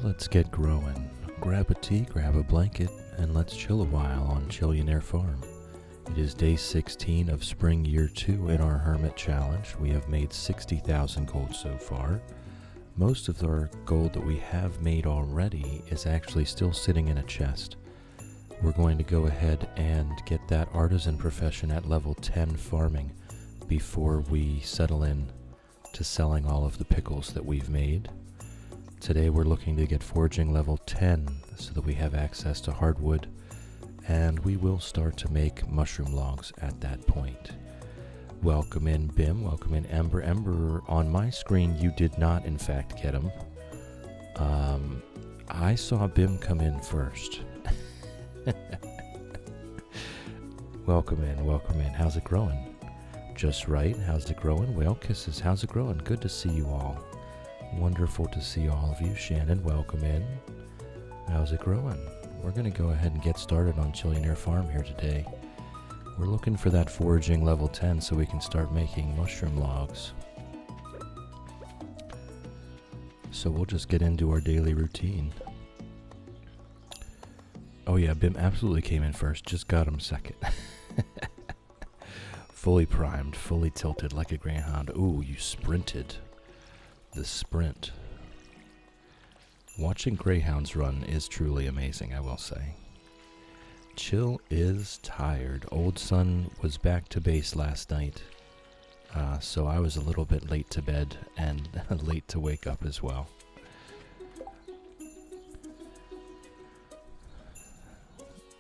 Let's get growing. Grab a tea, grab a blanket, and let's chill a while on Chillionaire Farm. It is day 16 of spring year 2 in our Hermit challenge. We have made 60,000 gold so far. Most of our gold that we have made already is actually still sitting in a chest. We're going to go ahead and get that artisan profession at level 10 farming before we settle in to selling all of the pickles that we've made. Today we're looking to get foraging level 10 so that we have access to hardwood, and we will start to make mushroom logs at that point. Welcome in Bim, welcome in Ember. Ember, on my screen you did not in fact get him. I saw Bim come in first. Welcome in. How's it growing? Just right. How's it growing? Whale kisses. How's it growing? Good to see you all. Wonderful to see all of you. Shannon, welcome in. How's it growing? We're going to go ahead and get started on Chillionaire Farm here today. We're looking for that foraging level 10 so we can start making mushroom logs. So we'll just get into our daily routine. Oh yeah, Bim absolutely came in first. Just got him second. Fully primed, fully tilted like a greyhound. Ooh, you sprinted. The sprint. Watching greyhounds run is truly amazing, I will say. Chill is tired. Old son was back to base last night, so I was a little bit late to bed and late to wake up as well.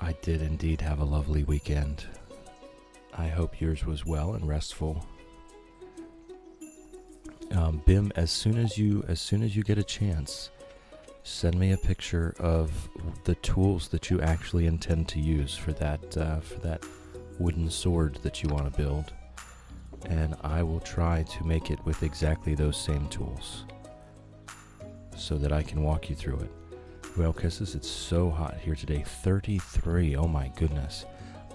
I did indeed have a lovely weekend. I hope yours was well and restful. Bim, as soon as you get a chance, send me a picture of the tools that you actually intend to use for that wooden sword that you want to build, and I will try to make it with exactly those same tools so that I can walk you through it. Whale kisses, it's so hot here today. 33, oh my goodness.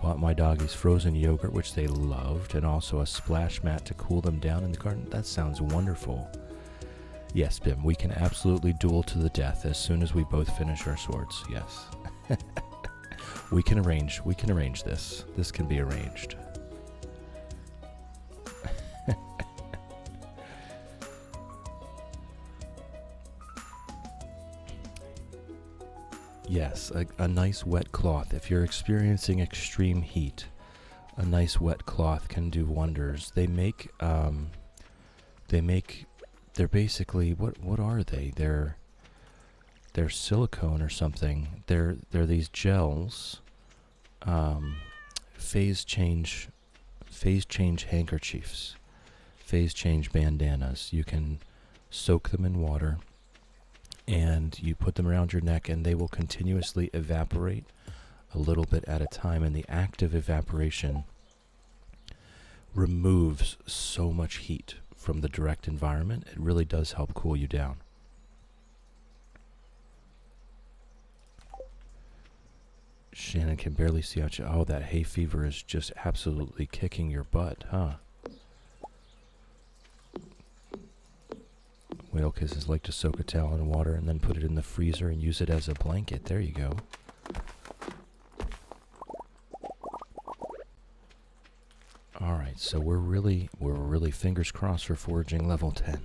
Bought my doggies frozen yogurt, which they loved, and also a splash mat to cool them down in the garden. That sounds wonderful. Yes, Bim, we can absolutely duel to the death as soon as we both finish our swords. Yes. We can arrange this. This can be arranged. Yes, a nice wet cloth. If you're experiencing extreme heat, a nice wet cloth can do wonders. They're basically, what are they? They're silicone or something. They're these gels, phase change handkerchiefs, phase change bandanas. You can soak them in water, and you put them around your neck, and they will continuously evaporate a little bit at a time, and the active evaporation removes so much heat from the direct environment. It really does help cool you down. Shannon can barely see out. Oh, that hay fever is just absolutely kicking your butt, huh? Whale kisses like to soak a towel in water and then put it in the freezer and use it as a blanket. There you go. Alright, so we're really fingers crossed for foraging level 10.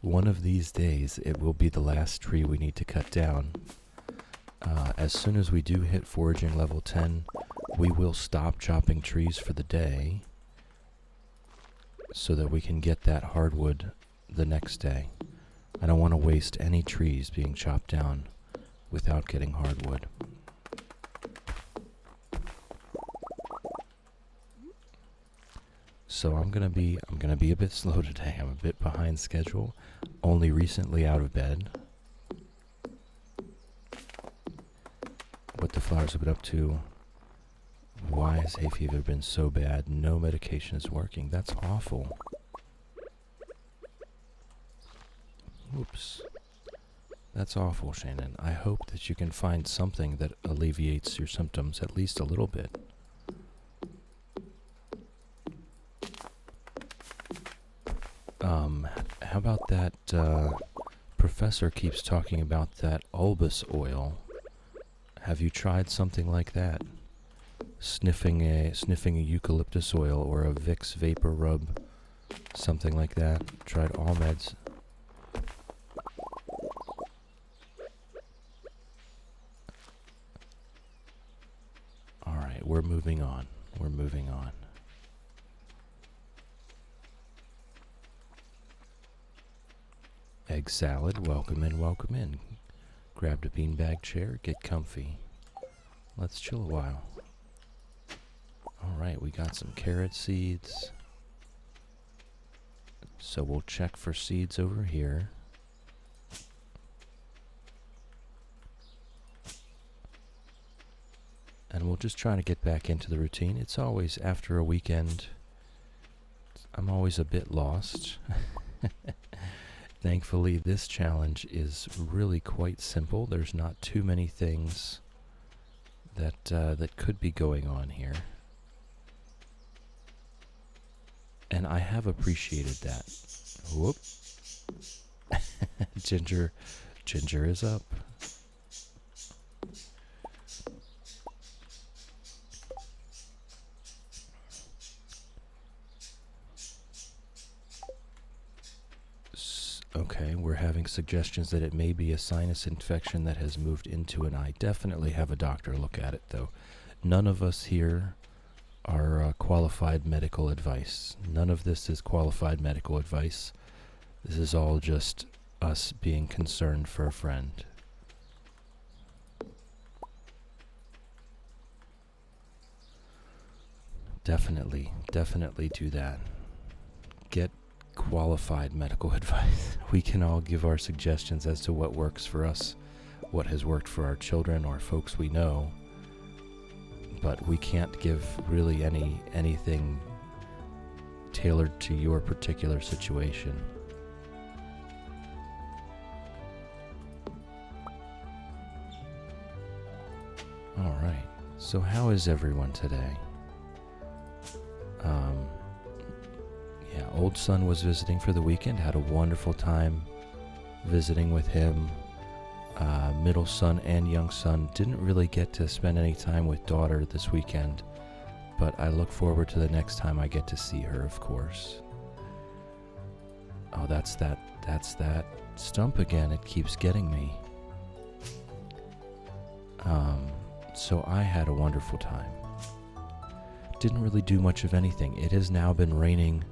One of these days, it will be the last tree we need to cut down. As soon as we do hit foraging level 10, we will stop chopping trees for the day so that we can get that hardwood the next day. I don't want to waste any trees being chopped down without getting hardwood. So I'm gonna be a bit slow today. I'm a bit behind schedule. Only recently out of bed. What the flowers have been up to. Why has hay fever been so bad? No medication is working. That's awful. Oops. That's awful, Shannon. I hope that you can find something that alleviates your symptoms at least a little bit. How about that professor keeps talking about that bulbous oil. Have you tried something like that? Sniffing a eucalyptus oil or a Vicks vapor rub, something like that. Tried all meds. All right, we're moving on. We're moving on. Egg salad, welcome in, welcome in. Grabbed a beanbag chair, get comfy. Let's chill a while. Alright, we got some carrot seeds. So we'll check for seeds over here. And we'll just try to get back into the routine. It's always, after a weekend, I'm always a bit lost. Thankfully, this challenge is really quite simple. There's not too many things that could be going on here. And I have appreciated that. Whoop. Ginger is up. Okay, we're having suggestions that it may be a sinus infection that has moved into an eye. Definitely have a doctor look at it, though. None of us here are qualified medical advice. None of this is qualified medical advice. This is all just us being concerned for a friend. Definitely do that. Get qualified medical advice. We can all give our suggestions as to what works for us, what has worked for our children or folks we know, but we can't give really anything tailored to your particular situation. All right, so how is everyone today? Yeah, old son was visiting for the weekend, had a wonderful time visiting with him. Middle son and young son didn't really get to spend any time with daughter this weekend, but I look forward to the next time I get to see her, of course. Oh, that's that stump again. It keeps getting me. So I had a wonderful time. Didn't really do much of anything. It has now been raining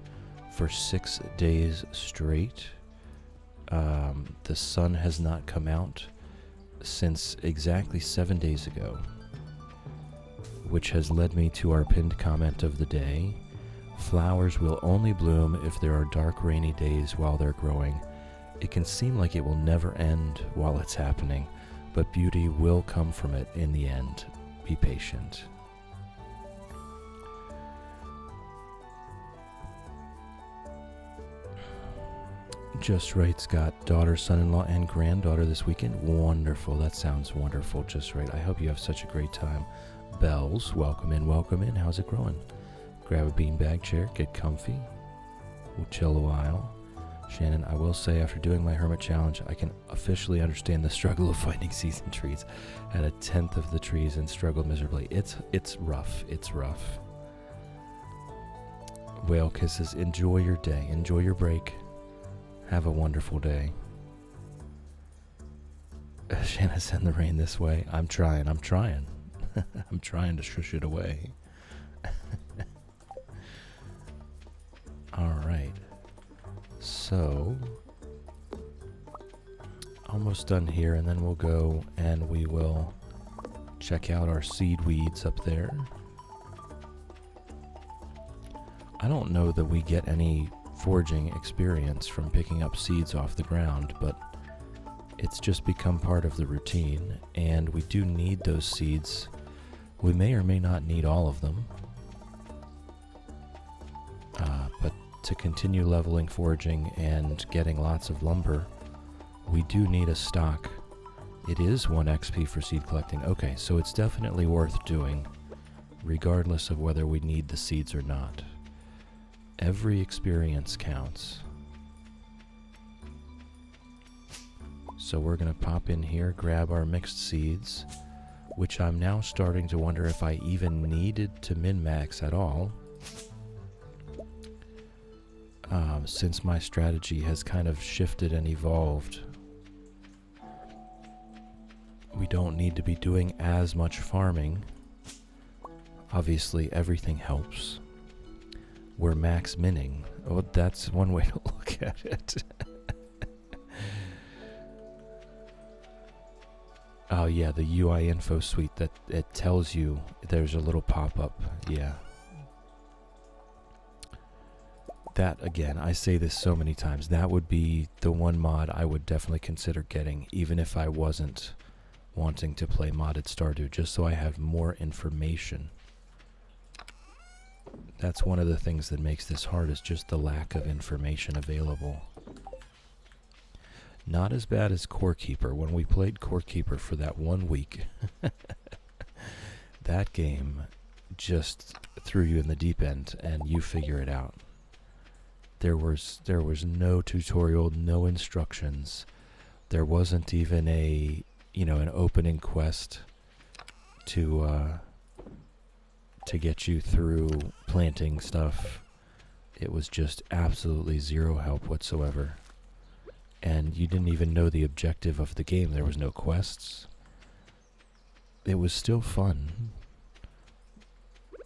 for 6 days straight. The sun has not come out since exactly 7 days ago, which has led me to our pinned comment of the day. Flowers will only bloom if there are dark, rainy days while they're growing. It can seem like it will never end while it's happening, but beauty will come from it in the end. Be patient. Just Right's got daughter, son-in-law, and granddaughter this weekend. Wonderful. That sounds wonderful. Just Right. I hope you have such a great time. Bells, welcome in, welcome in. How's it growing? Grab a beanbag chair, get comfy. We'll chill a while. Shannon, I will say, after doing my Hermit Challenge, I can officially understand the struggle of finding season trees. Had a 10th of the trees and struggled miserably. It's rough. It's rough. Whale kisses. Enjoy your day. Enjoy your break. Have a wonderful day. Shanna, send the rain this way. I'm trying. I'm trying to shush it away. All right. So, almost done here, and then we'll go and we will check out our seed weeds up there. I don't know that we get any foraging experience from picking up seeds off the ground, but it's just become part of the routine, and we do need those seeds. We may or may not need all of them, but to continue leveling foraging and getting lots of lumber, we do need a stock. It is 1 XP for seed collecting. Okay, so it's definitely worth doing, regardless of whether we need the seeds or not. Every experience counts. So we're going to pop in here, grab our mixed seeds, which I'm now starting to wonder if I even needed to min-max at all, since my strategy has kind of shifted and evolved. We don't need to be doing as much farming. Obviously, everything helps. We're max minning. Oh, that's one way to look at it. Oh yeah, the UI info suite, that it tells you there's a little pop-up. Yeah. That, again, I say this so many times, that would be the one mod I would definitely consider getting, even if I wasn't wanting to play modded Stardew, just so I have more information. That's one of the things that makes this hard, is just the lack of information available. Not as bad as Core Keeper. When we played Core Keeper for that 1 week, that game just threw you in the deep end and you figure it out. There was no tutorial, no instructions. There wasn't even an opening quest to get you through planting stuff. It was just absolutely zero help whatsoever. And you didn't even know the objective of the game. There was no quests. It was still fun.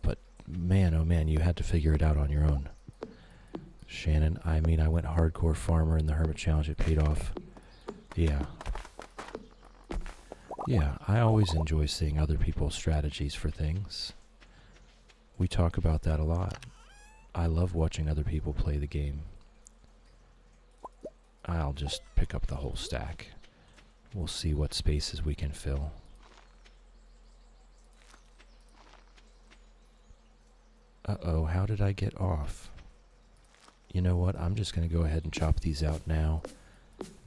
But man, oh man, you had to figure it out on your own. Shannon, I went hardcore farmer in the Hermit Challenge. It paid off. Yeah. Yeah, I always enjoy seeing other people's strategies for things. We talk about that a lot. I love watching other people play the game. I'll just pick up the whole stack. We'll see what spaces we can fill. Uh-oh, how did I get off? You know what? I'm just going to go ahead and chop these out now.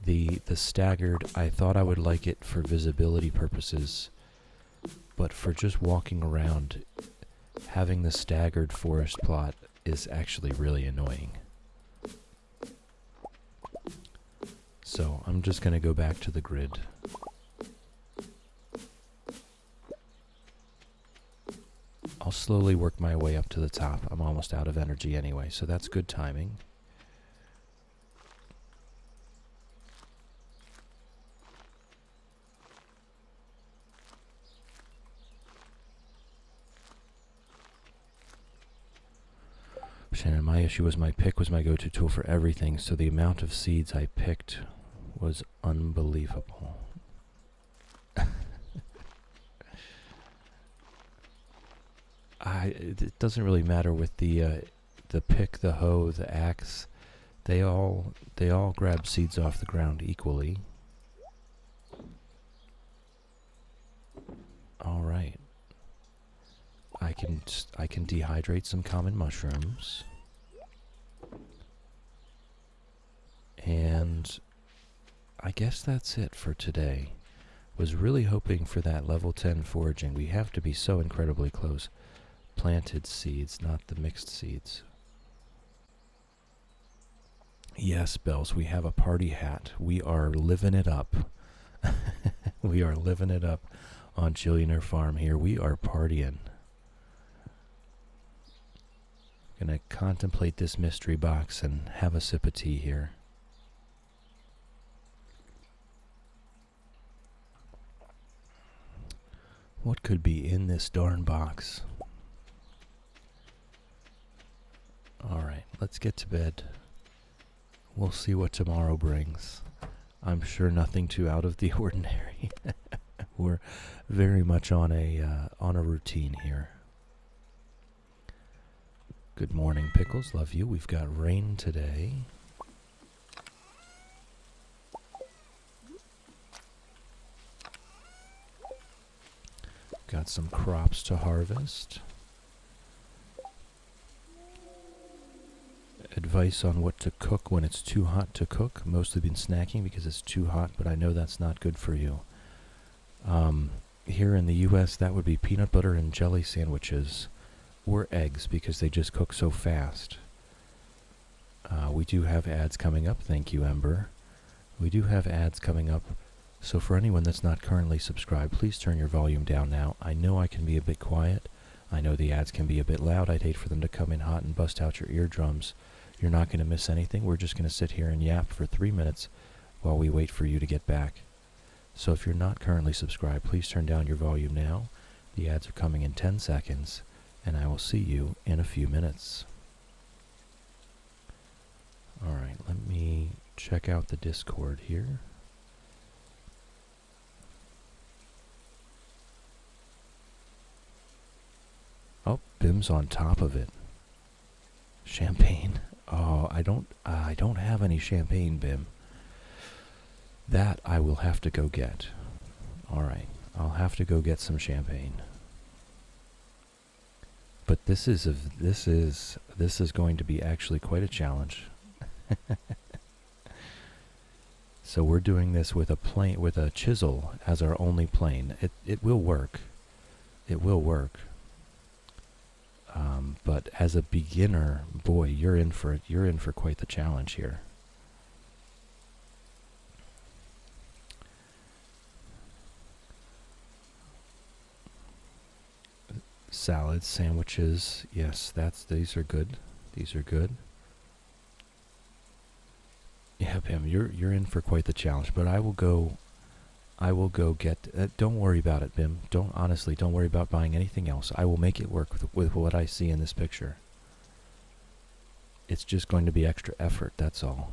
The staggered, I thought I would like it for visibility purposes, but for just walking around, having the staggered forest plot is actually really annoying. So I'm just going to go back to the grid. I'll slowly work my way up to the top. I'm almost out of energy anyway, so that's good timing. Shannon, my issue was my pick was my go-to tool for everything, so the amount of seeds I picked was unbelievable. It doesn't really matter with the pick, the hoe, the axe. They all grab seeds off the ground equally. All right. I can dehydrate some common mushrooms. And I guess that's it for today. Was really hoping for that level 10 foraging. We have to be so incredibly close. Planted seeds, not the mixed seeds. Yes, Bells, we have a party hat. We are living it up. We are living it up on Chillionaire Farm here. We are partying. Gonna contemplate this mystery box and have a sip of tea here. What could be in this darn box? Alright, let's get to bed. We'll see what tomorrow brings. I'm sure nothing too out of the ordinary. We're very much on a routine here. Good morning, Pickles. Love you. We've got rain today. Got some crops to harvest. Advice on what to cook when it's too hot to cook. Mostly been snacking because it's too hot, but I know that's not good for you. Here in the US, that would be peanut butter and jelly sandwiches, or eggs, because they just cook so fast. We do have ads coming up. Thank you, Ember. We do have ads coming up So for anyone that's not currently subscribed, please turn your volume down now. I know I can be a bit quiet. I know the ads can be a bit loud. I'd hate for them to come in hot and bust out your eardrums. You're not going to miss anything. We're just going to sit here and yap for 3 minutes while we wait for you to get back. So if you're not currently subscribed, please turn down your volume now. The ads are coming in 10 seconds, and I will see you in a few minutes. Alright, let me check out the Discord here. Oh, Bim's on top of it. Champagne. Oh, I don't have any champagne, Bim. That I will have to go get. Alright, I'll have to go get some champagne. But this is going to be actually quite a challenge. So we're doing this with a chisel as our only plane. It will work. It will work. But as a beginner, boy, you're in for it. You're in for quite the challenge here. Salads, sandwiches, yes, these are good. These are good. Yeah, Pam, you're in for quite the challenge. But I will go get. Don't worry about it, Bim. Don't worry about buying anything else. I will make it work with what I see in this picture. It's just going to be extra effort. That's all.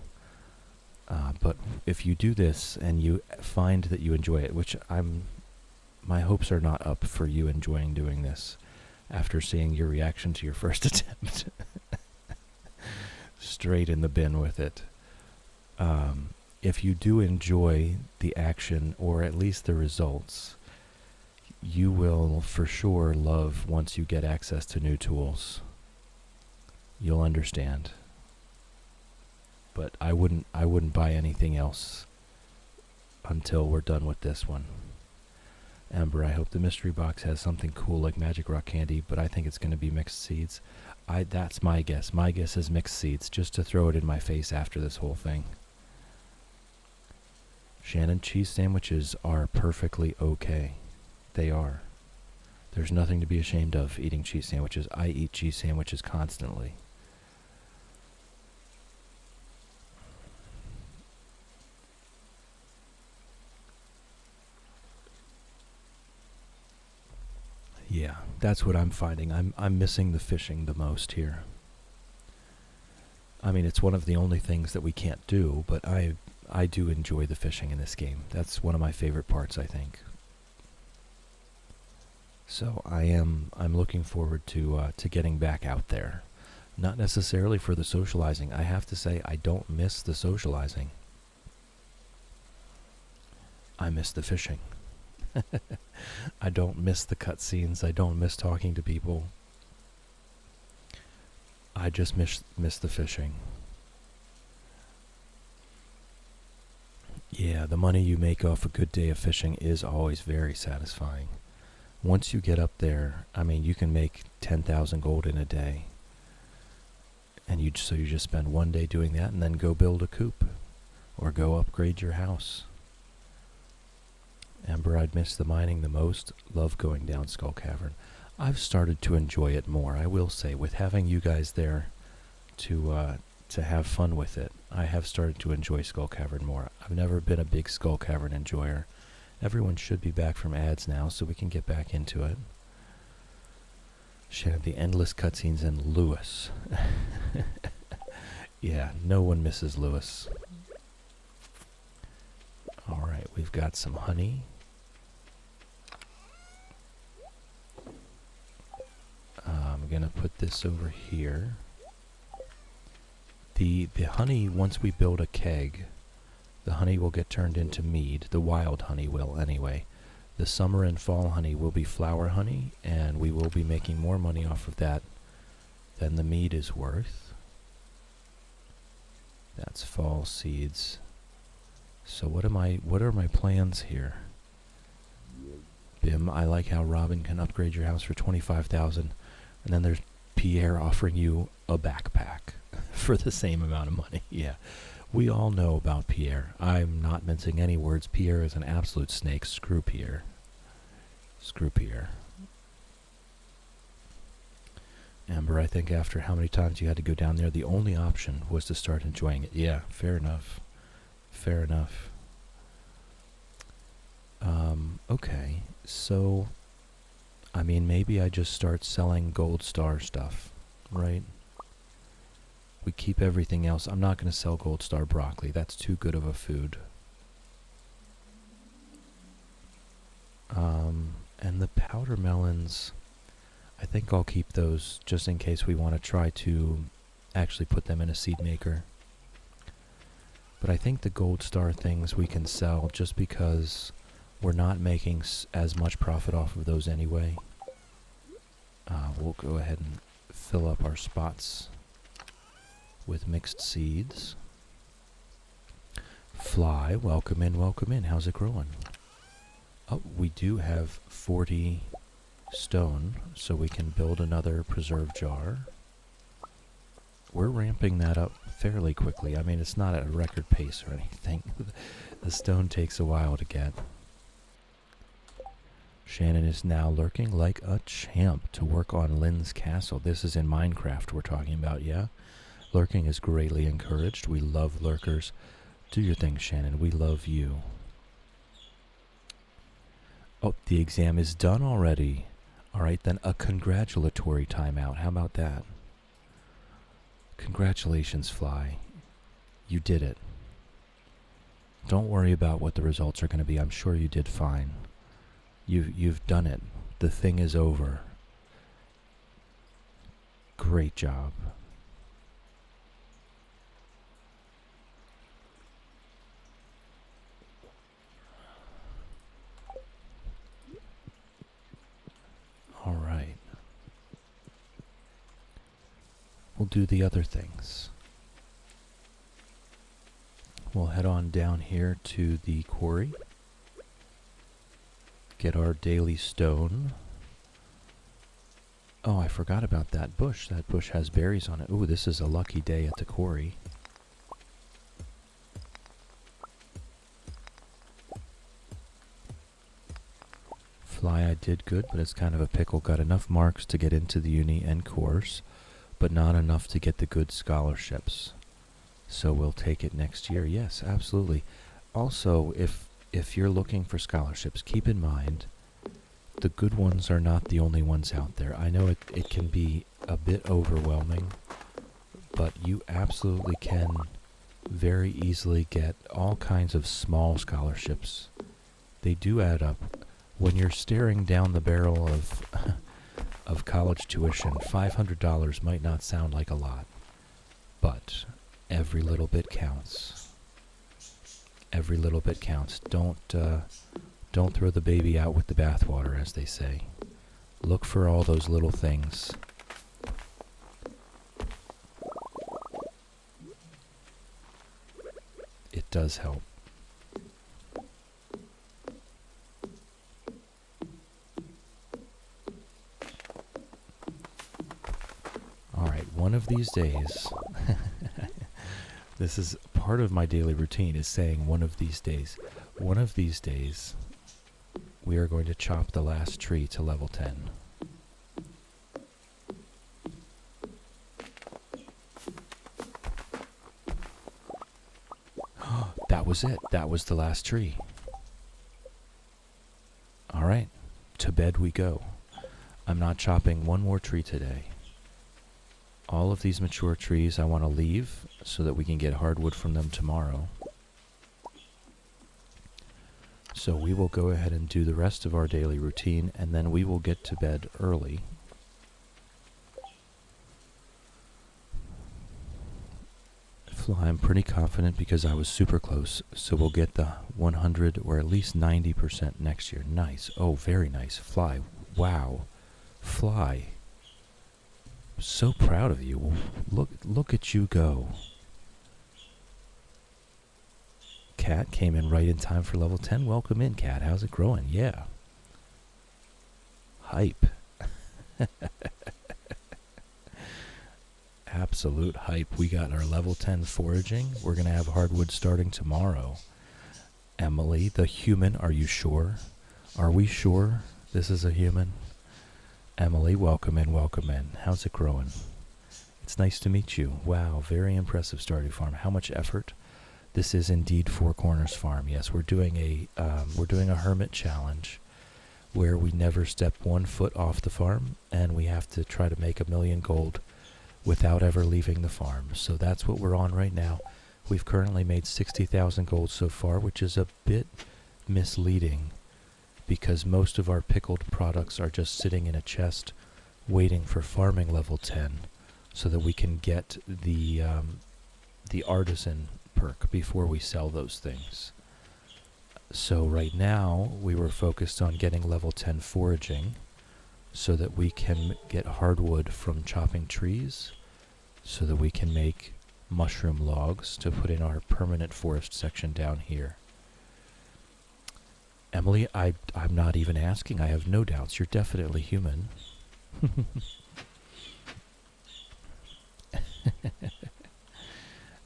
But if you do this and you find that you enjoy it, which my hopes are not up for you enjoying doing this after seeing your reaction to your first attempt. Straight in the bin with it. If you do enjoy the action, or at least the results, you will for sure love once you get access to new tools. You'll understand. But I wouldn't buy anything else until we're done with this one. Amber, I hope the mystery box has something cool like magic rock candy, but I think it's going to be mixed seeds. That's my guess. My guess is mixed seeds, just to throw it in my face after this whole thing. Shannon, cheese sandwiches are perfectly okay. They are. There's nothing to be ashamed of eating cheese sandwiches. I eat cheese sandwiches constantly. Yeah, that's what I'm finding. I'm missing the fishing the most here. I mean, it's one of the only things that we can't do, but I do enjoy the fishing in this game. That's one of my favorite parts, I think. So I'm looking forward to getting back out there. Not necessarily for the socializing. I have to say I don't miss the socializing. I miss the fishing. I don't miss the cutscenes. I don't miss talking to people. I just miss the fishing. Yeah, the money you make off a good day of fishing is always very satisfying. Once you get up there, I mean, you can make 10,000 gold in a day. And you just spend one day doing that and then go build a coop or go upgrade your house. Amber, I'd miss the mining the most. Love going down Skull Cavern. I've started to enjoy it more, I will say, with having you guys there to have fun with it. I have started to enjoy Skull Cavern more. I've never been a big Skull Cavern enjoyer. Everyone should be back from ads now, so we can get back into it. Shannon, the endless cutscenes in Lewis. Yeah, no one misses Lewis. Alright, we've got some honey. I'm going to put this over here. The honey, once we build a keg, the honey will get turned into mead. The wild honey will, anyway. The summer and fall honey will be flower honey, and we will be making more money off of that than the mead is worth. That's fall seeds. So what are my plans here? Bim, I like how Robin can upgrade your house for 25,000, and then there's Pierre offering you a backpack for the same amount of money. Yeah, We all know about Pierre. I'm not mincing any words. Pierre is an absolute snake. Screw Pierre. Screw Pierre. Amber, I think after how many times you had to go down there, the only option was to start enjoying it. Yeah, fair enough. Fair enough. Okay, so, I mean, maybe I just start selling gold star stuff, right? We keep everything else. I'm not going to sell gold star broccoli. That's too good of a food. And the powder melons, I think I'll keep those just in case we want to try to actually put them in a seed maker. But I think the gold star things we can sell just because we're not making as much profit off of those anyway. We'll go ahead and fill up our spots with mixed seeds. Fly, welcome in, welcome in. How's it growing? Oh, we do have 40 stone, so we can build another preserve jar. We're ramping that up fairly quickly. I mean, it's not at a record pace or anything. The stone takes a while to get. Shannon is now lurking like a champ to work on Lynn's castle. This is in Minecraft we're talking about, yeah? Lurking is greatly encouraged. We love lurkers. Do your thing, Shannon. We love you. Oh, the exam is done already. All right, then a congratulatory timeout. How about that? Congratulations, Fly. You did it. Don't worry about what the results are going to be. I'm sure you did fine. You've done it. The thing is over. Great job. All right. We'll do the other things. We'll head on down here to the quarry. Get our daily stone. Oh, I forgot about that bush. That bush has berries on it. Ooh, this is a lucky day at the quarry. Fly, I did good, but it's kind of a pickle. Got enough marks to get into the uni and course, but not enough to get the good scholarships. So we'll take it next year. Yes, absolutely. Also, if you're looking for scholarships, keep in mind the good ones are not the only ones out there. I know it can be a bit overwhelming, but you absolutely can very easily get all kinds of small scholarships. They do add up. When you're staring down the barrel of college tuition, $500 might not sound like a lot, but every little bit counts. Every little bit counts. Don't throw the baby out with the bathwater, as they say. Look for all those little things. It does help. One of these days, this is part of my daily routine, is saying one of these days, we are going to chop the last tree to level 10. That was it. That was the last tree. All right, to bed we go. I'm not chopping one more tree today. All of these mature trees I want to leave so that we can get hardwood from them tomorrow. So we will go ahead and do the rest of our daily routine, and then we will get to bed early. Fly, I'm pretty confident because I was super close, so we'll get the 100 or at least 90% next year. Nice. Oh, very nice. Fly. Wow. Fly. So proud of you. Look at you go. Cat came in right in time for level 10. Welcome in, Cat. How's it growing? Yeah. Hype. Absolute hype. We got our level 10 foraging. We're going to have hardwood starting tomorrow. Emily, the human, are you sure? Are we sure this is a human? Emily, welcome in, welcome in. How's it growing? It's nice to meet you. Wow, very impressive Stardew Farm. How much effort? This is indeed Four Corners Farm. Yes, we're doing a hermit challenge where we never step 1 foot off the farm, and we have to try to make 1,000,000 gold without ever leaving the farm. So that's what we're on right now. We've currently made 60,000 gold so far, which is a bit misleading because most of our pickled products are just sitting in a chest waiting for farming level 10 so that we can get the artisan perk before we sell those things. So right now we were focused on getting level 10 foraging so that we can get hardwood from chopping trees so that we can make mushroom logs to put in our permanent forest section down here. Emily, I'm not even asking. I have no doubts. You're definitely human.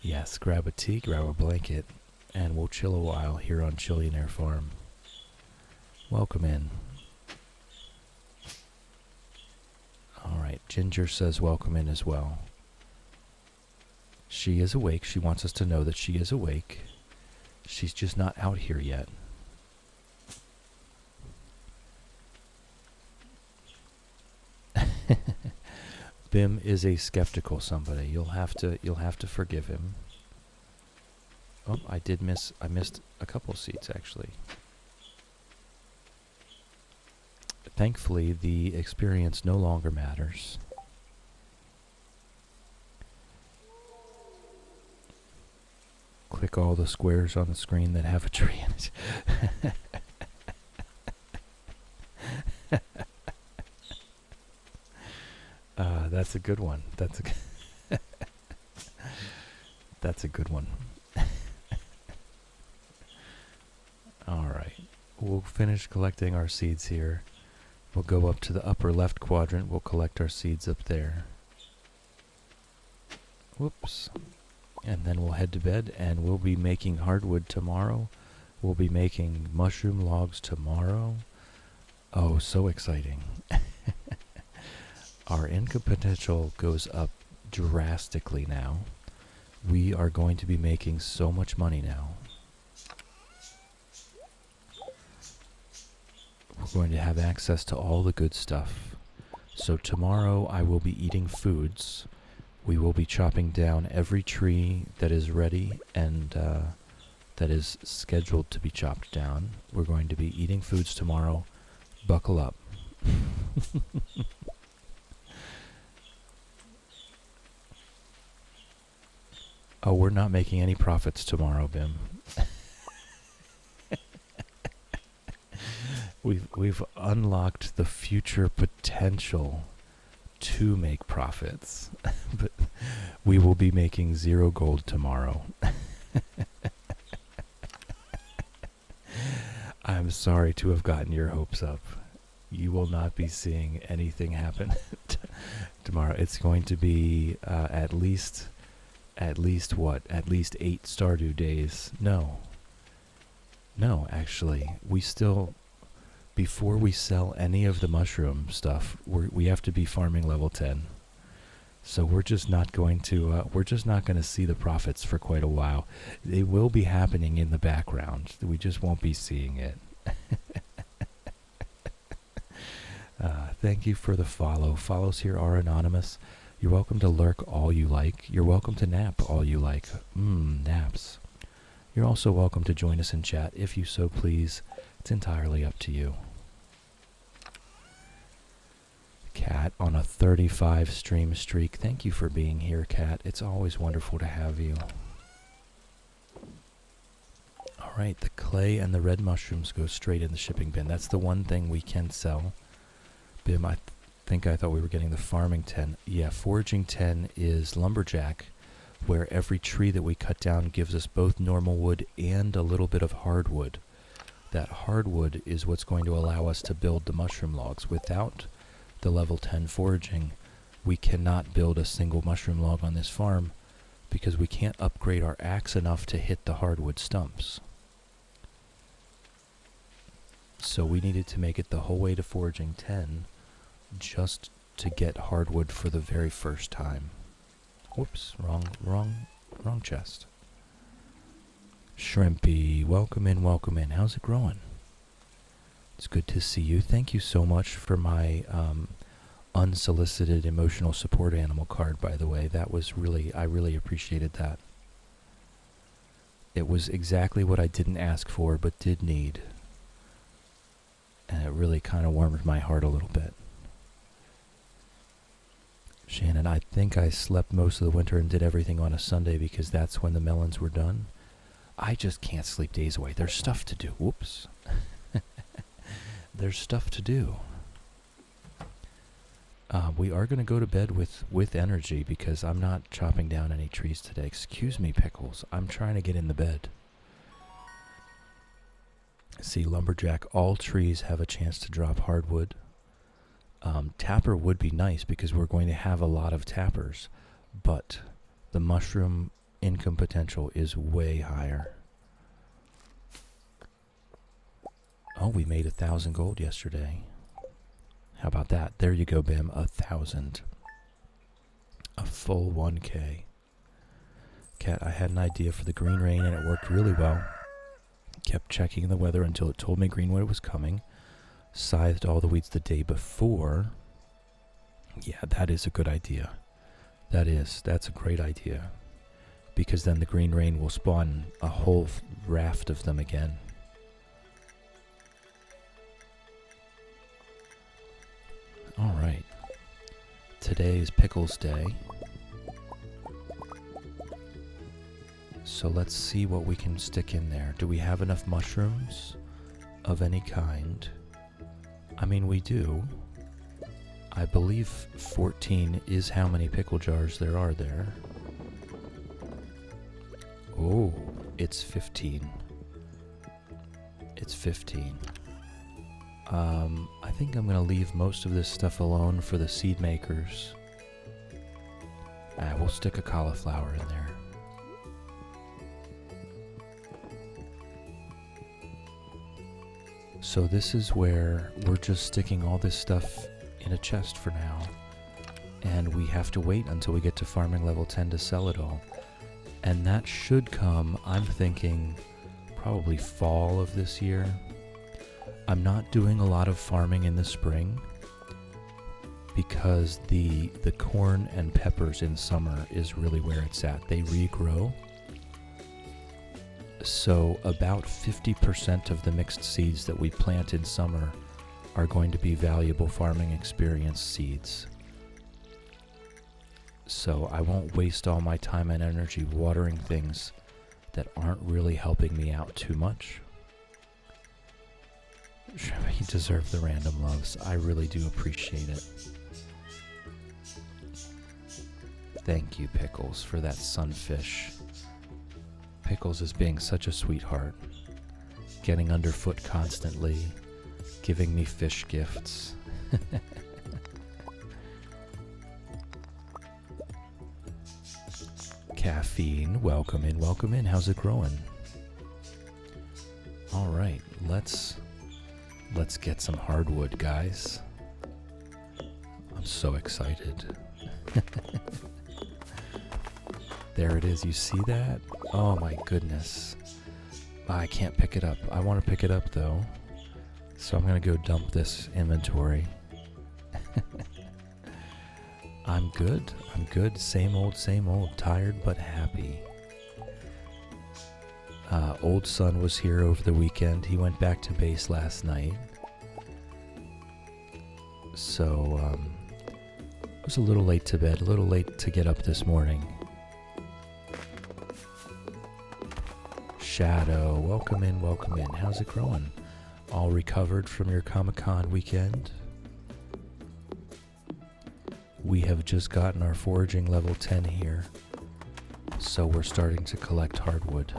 Yes, grab a tea, grab a blanket, and we'll chill a while here on Chillionaire Farm. Welcome in. Alright, Ginger says welcome in as well. She is awake. She wants us to know that she is awake. She's just not out here yet. Bim is a skeptical somebody. You'll have to forgive him. Oh, I missed a couple seats actually. Thankfully, the experience no longer matters. Click all the squares on the screen that have a tree in it. That's a good one. That's a good one. Alright. We'll finish collecting our seeds here. We'll go up to the upper left quadrant. We'll collect our seeds up there. Whoops. And then we'll head to bed, and we'll be making hardwood tomorrow. We'll be making mushroom logs tomorrow. Oh, so exciting. Our income potential goes up drastically now. We are going to be making so much money now. We're going to have access to all the good stuff. So tomorrow I will be eating foods. We will be chopping down every tree that is ready and that is scheduled to be chopped down. We're going to be eating foods tomorrow. Buckle up. Oh, we're not making any profits tomorrow, Bim. We've unlocked the future potential to make profits, but we will be making 0 gold tomorrow. I'm sorry to have gotten your hopes up. You will not be seeing anything happen tomorrow. It's going to be at least 8 Stardew days. No, actually, we still, before we sell any of the mushroom stuff, we have to be farming level 10. So we're just not going to see the profits for quite a while. It will be happening in the background. We just won't be seeing it. Thank you for the follow. Follows here are anonymous. You're welcome to lurk all you like. You're welcome to nap all you like. Naps. You're also welcome to join us in chat if you so please. It's entirely up to you. Cat on a 35 stream streak. Thank you for being here, Cat. It's always wonderful to have you. Alright, the clay and the red mushrooms go straight in the shipping bin. That's the one thing we can sell. Bim, I thought we were getting the farming 10. Yeah, foraging 10 is lumberjack, where every tree that we cut down gives us both normal wood and a little bit of hardwood. That hardwood is what's going to allow us to build the mushroom logs. Without the level 10 foraging, we cannot build a single mushroom log on this farm because we can't upgrade our axe enough to hit the hardwood stumps. So we needed to make it the whole way to foraging 10 just to get hardwood for the very first time. Whoops, wrong chest. Shrimpy, welcome in, welcome in. How's it growing? It's good to see you. Thank you so much for my unsolicited emotional support animal card, by the way. That was I really appreciated that. It was exactly what I didn't ask for but did need. And it really kind of warmed my heart a little bit. Shannon, I think I slept most of the winter and did everything on a Sunday because that's when the melons were done. I just can't sleep days away. There's stuff to do. Whoops. There's stuff to do. We are going to go to bed with energy because I'm not chopping down any trees today. Excuse me, Pickles. I'm trying to get in the bed. See, Lumberjack, all trees have a chance to drop hardwood. Tapper would be nice because we're going to have a lot of tappers, but the mushroom income potential is way higher. Oh, we made 1,000 gold yesterday. How about that? There you go, Bim. 1,000. A full 1K. Cat, I had an idea for the green rain and it worked really well. Kept checking the weather until it told me greenwood was coming. Scythed all the weeds the day before. Yeah, that is a good idea. That's a great idea. Because then the green rain will spawn a whole raft of them again. Alright. Today is Pickles Day. So let's see what we can stick in there. Do we have enough mushrooms of any kind? I mean, we do. I believe 14 is how many pickle jars there are there. Oh, it's 15. It's 15. I think I'm going to leave most of this stuff alone for the seed makers. We'll stick a cauliflower in there. So this is where we're just sticking all this stuff in a chest for now. And we have to wait until we get to farming level 10 to sell it all. And that should come, I'm thinking, probably fall of this year. I'm not doing a lot of farming in the spring because the corn and peppers in summer is really where it's at. They regrow. So about 50% of the mixed seeds that we plant in summer are going to be valuable farming experience seeds. So I won't waste all my time and energy watering things that aren't really helping me out too much. You deserve the random loves. I really do appreciate it. Thank you, Pickles, for that sunfish. Pickles is being such a sweetheart. Getting underfoot constantly. Giving me fish gifts. Caffeine, welcome in, welcome in. How's it growing? Alright, let's get some hardwood, guys. I'm so excited. There it is, you see that? Oh my goodness. I can't pick it up. I want to pick it up though. So I'm going to go dump this inventory. I'm good. I'm good. Same old, same old. Tired but happy. Old son was here over the weekend. He went back to base last night. So, I was a little late to bed, a little late to get up this morning. Shadow, welcome in, welcome in. How's it growing? All recovered from your Comic-Con weekend? We have just gotten our foraging level 10 here, so we're starting to collect hardwood.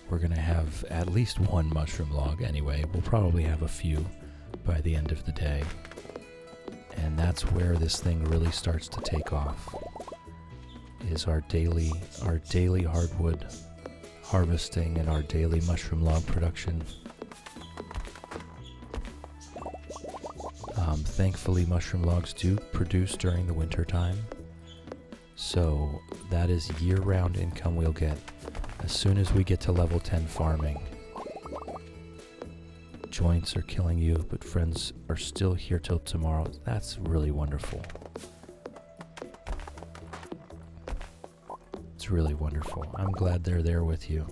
We're going to have at least one mushroom log anyway. We'll probably have a few by the end of the day. And that's where this thing really starts to take off, is our daily hardwood harvesting and our daily mushroom log production. Thankfully, mushroom logs do produce during the winter time, so that is year-round income we'll get as soon as we get to level 10 farming. Joints are killing you, but friends are still here till tomorrow. That's really wonderful. It's really wonderful. I'm glad they're there with you.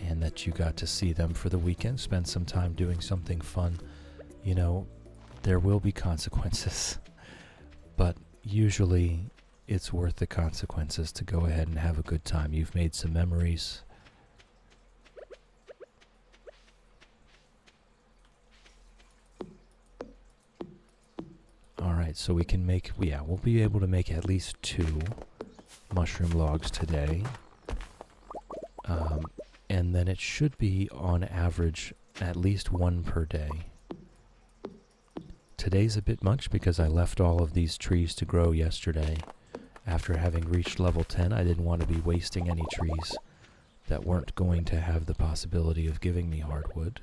And that you got to see them for the weekend, spend some time doing something fun. You know, there will be consequences, but usually it's worth the consequences to go ahead and have a good time. You've made some memories. Alright, so we can make, we'll be able to make at least 2 mushroom logs today. And then it should be, on average, at least 1 per day. Today's a bit much because I left all of these trees to grow yesterday. After having reached level 10, I didn't want to be wasting any trees that weren't going to have the possibility of giving me hardwood.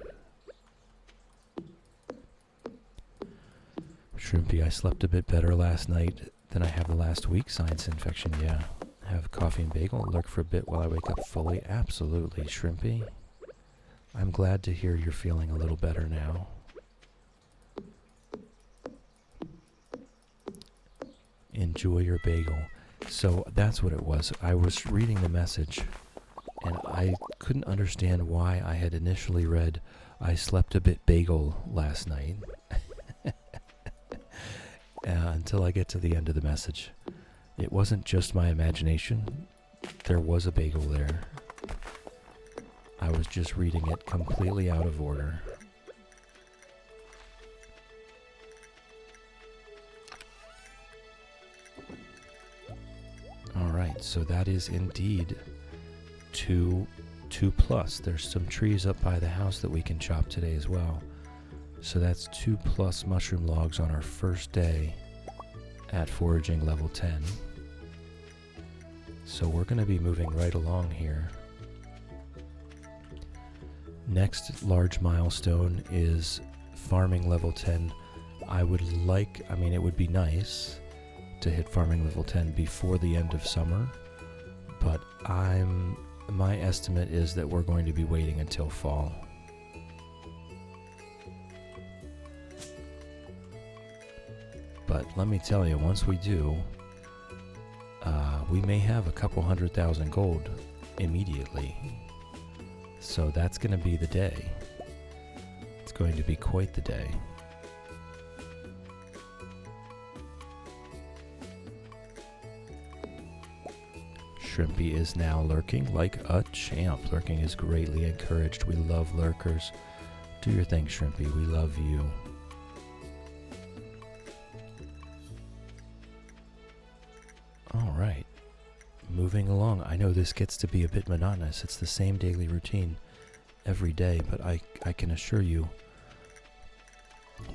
Shrimpy, I slept a bit better last night than I have the last week. Science infection, yeah. Have coffee and bagel, lurk for a bit while I wake up fully. Absolutely, Shrimpy. I'm glad to hear you're feeling a little better now. Enjoy your bagel. So that's what it was. I was reading the message, and I couldn't understand why I had initially read, I slept a bit bagel last night. Until I get to the end of the message. It wasn't just my imagination. There was a bagel there. I was just reading it completely out of order. Alright, so that is indeed 2 plus. There's some trees up by the house that we can chop today as well. So that's 2 plus mushroom logs on our first day at foraging level 10. So we're going to be moving right along here. Next large milestone is farming level 10. I mean, it would be nice to hit farming level 10 before the end of summer, but my estimate is that we're going to be waiting until fall. But let me tell you, once we do, we may have a couple 100,000 gold immediately. So that's going to be the day. It's going to be quite the day. Shrimpy is now lurking like a champ. Lurking is greatly encouraged. We love lurkers. Do your thing, Shrimpy. We love you. Alright. Moving along. I know this gets to be a bit monotonous. It's the same daily routine every day, but I can assure you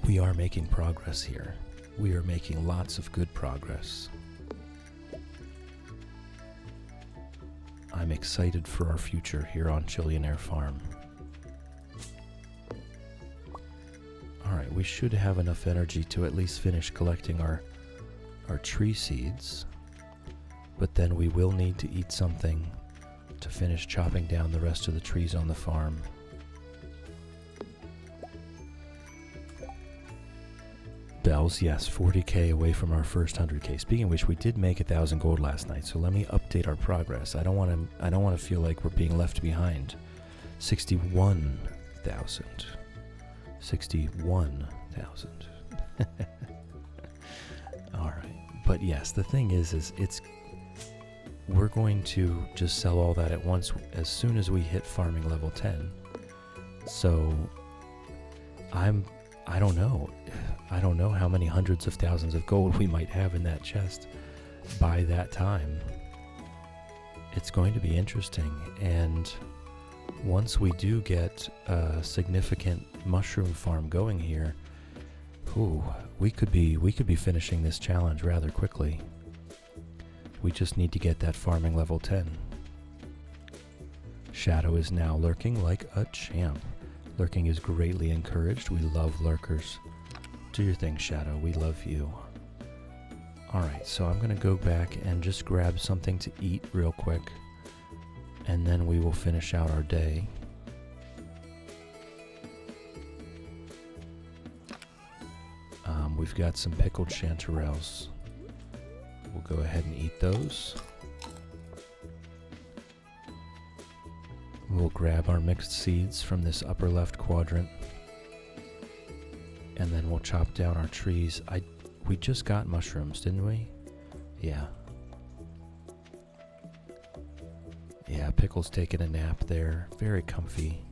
we are making progress here. We are making lots of good progress. I'm excited for our future here on Chillionaire Farm. Alright, we should have enough energy to at least finish collecting our tree seeds, but then we will need to eat something to finish chopping down the rest of the trees on the farm. Bells, yes, 40k away from our first 100k. Speaking of which, we did make 1,000 gold last night, so let me update our progress. I don't want to feel like we're being left behind. 61,000. 61,000. All right, but yes, the thing is we're going to just sell all that at once as soon as we hit farming level 10. So I don't know. I don't know how many hundreds of thousands of gold we might have in that chest by that time. It's going to be interesting, and once we do get a significant mushroom farm going here, ooh, we could be finishing this challenge rather quickly. We just need to get that farming level 10. Shadow is now lurking like a champ. Lurking is greatly encouraged. We love lurkers. Do your thing, Shadow. We love you. Alright, so I'm going to go back and just grab something to eat real quick. And then we will finish out our day. We've got some pickled chanterelles. We'll go ahead and eat those. We'll grab our mixed seeds from this upper left quadrant. And then we'll chop down our trees. We just got mushrooms, didn't we? Yeah. Yeah, Pickle's taking a nap there. Very comfy.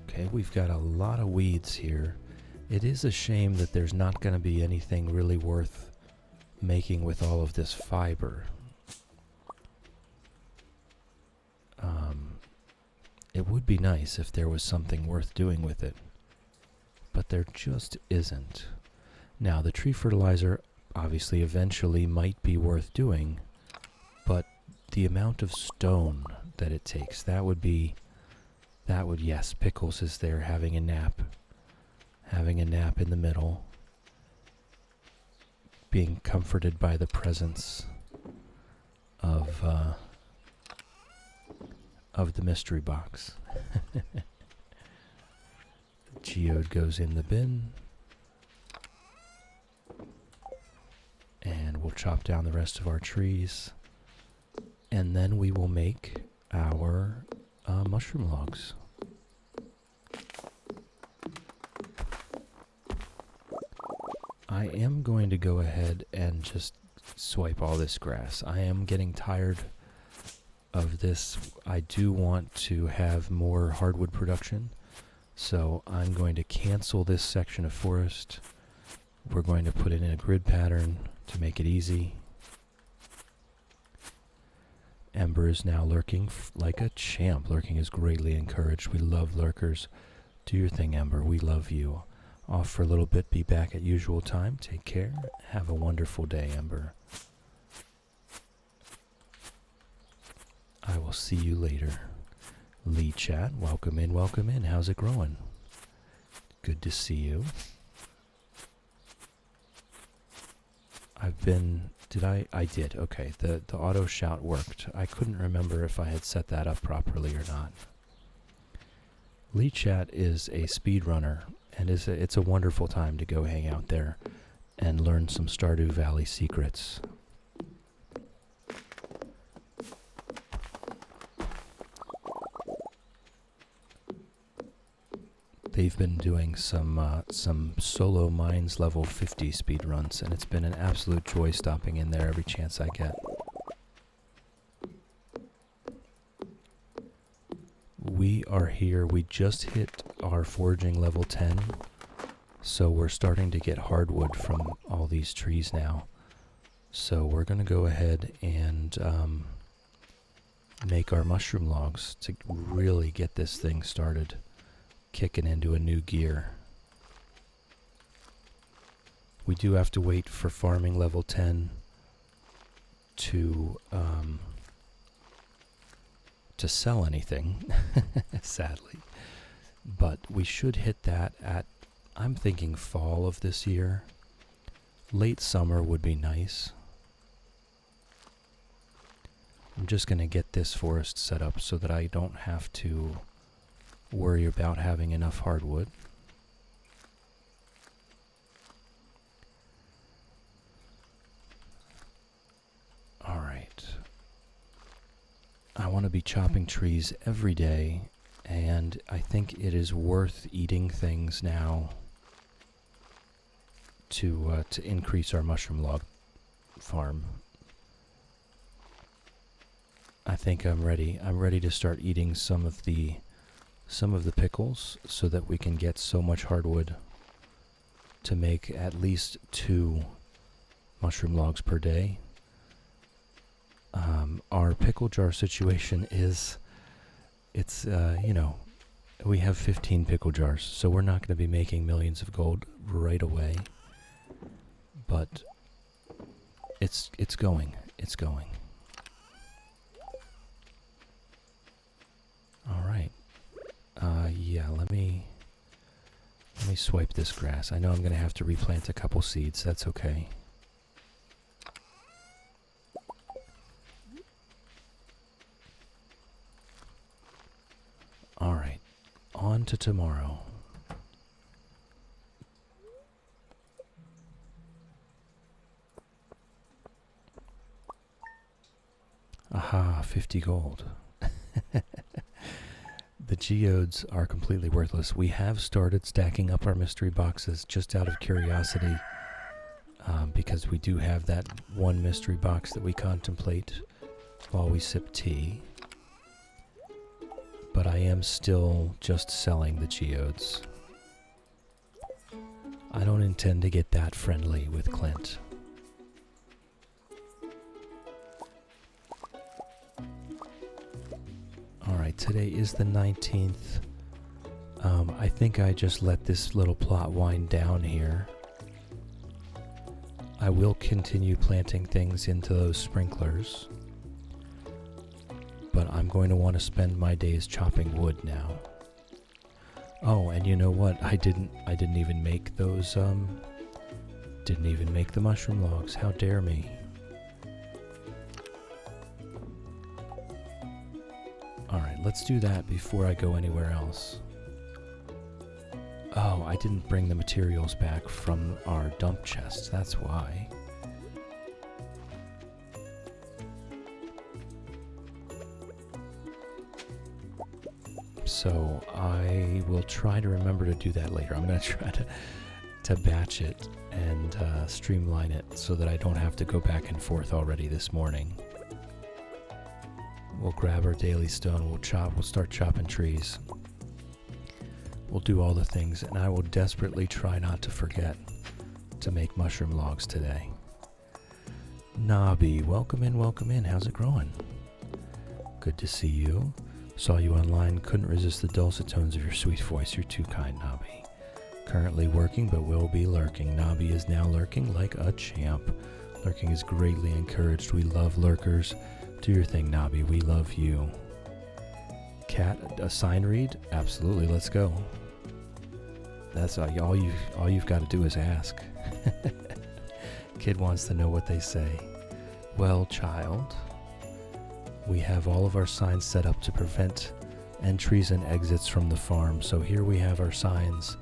Okay, we've got a lot of weeds here. It is a shame that there's not going to be anything really worth making with all of this fiber. It would be nice if there was something worth doing with it, but there just isn't. Now, the tree fertilizer obviously eventually might be worth doing, but the amount of stone that it takes, yes, Pickles is there having a nap in the middle, being comforted by the presence of the mystery box. Geode goes in the bin. And we'll chop down the rest of our trees. And then we will make our mushroom logs. I am going to go ahead and just swipe all this grass. I am getting tired of this. I do want to have more hardwood production, so I'm going to cancel this section of forest. We're going to put it in a grid pattern to make it easy. Ember is now lurking like a champ. Lurking is greatly encouraged. We love lurkers. Do your thing, Ember. We love you. Off for a little bit. Be back at usual time. Take care. Have a wonderful day, Ember. I will see you later. Lee Chat, welcome in, welcome in. How's it growing? Good to see you. I did. Okay, the auto shout worked. I couldn't remember if I had set that up properly or not. Lee Chat is a speedrunner, and it's a wonderful time to go hang out there and learn some Stardew Valley secrets. They've been doing some solo mines level 50 speed runs, and it's been an absolute joy stopping in there every chance I get. We are here. We just hit our foraging level 10, so we're starting to get hardwood from all these trees now. So we're going to go ahead and make our mushroom logs to really get this thing started, kicking into a new gear. We do have to wait for farming level 10 to sell anything, sadly. But we should hit that at, I'm thinking, fall of this year. Late summer would be nice. I'm just going to get this forest set up so that I don't have to worry about having enough hardwood. All right. I want to be chopping trees every day, and I think it is worth eating things now to increase our mushroom log farm. I think I'm ready. I'm ready to start eating some of the pickles so that we can get so much hardwood to make at least 2 mushroom logs per day. Our pickle jar situation is, we have 15 pickle jars, so we're not going to be making millions of gold right away. But it's going. It's going. All right. Yeah, let me swipe this grass. I know I'm going to have to replant a couple seeds. That's okay. All right. On to tomorrow. Aha, 50 gold. The geodes are completely worthless. We have started stacking up our mystery boxes just out of curiosity, because we do have that one mystery box that we contemplate while we sip tea. But I am still just selling the geodes. I don't intend to get that friendly with Clint. Alright, today is the 19th. I think I just let this little plot wind down here. I will continue planting things into those sprinklers. But I'm going to want to spend my days chopping wood now. Oh, and you know what? I didn't even make those, didn't even make the mushroom logs. How dare me. Alright, let's do that before I go anywhere else. Oh, I didn't bring the materials back from our dump chest. That's why. So I will try to remember to do that later. I'm going to try to batch it and streamline it so that I don't have to go back and forth already this morning. We'll grab our daily stone, we'll start chopping trees. We'll do all the things, and I will desperately try not to forget to make mushroom logs today. Nobby, welcome in. How's it growing? Good to see you. Saw you online, couldn't resist the dulcet tones of your sweet voice. You're too kind, Nobby. Currently working, but will be lurking. Nobby is now lurking like a champ. Lurking is greatly encouraged. We love lurkers. Do your thing, Nobby. We love you. Cat, a sign read? Absolutely, let's go. That's all you've got to do is ask. Kid wants to know what they say. Well, child, we have all of our signs set up to prevent entries and exits from the farm. So here we have our signs.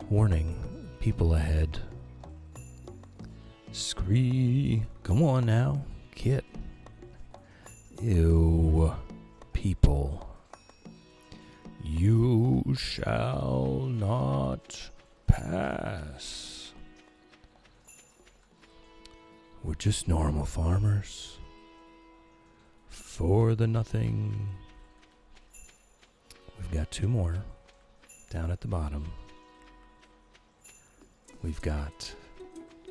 Warning, people ahead. Scree. Come on now, Kit. Ew, people. You shall not pass. We're just normal farmers. For the nothing. We've got two more down at the bottom. We've got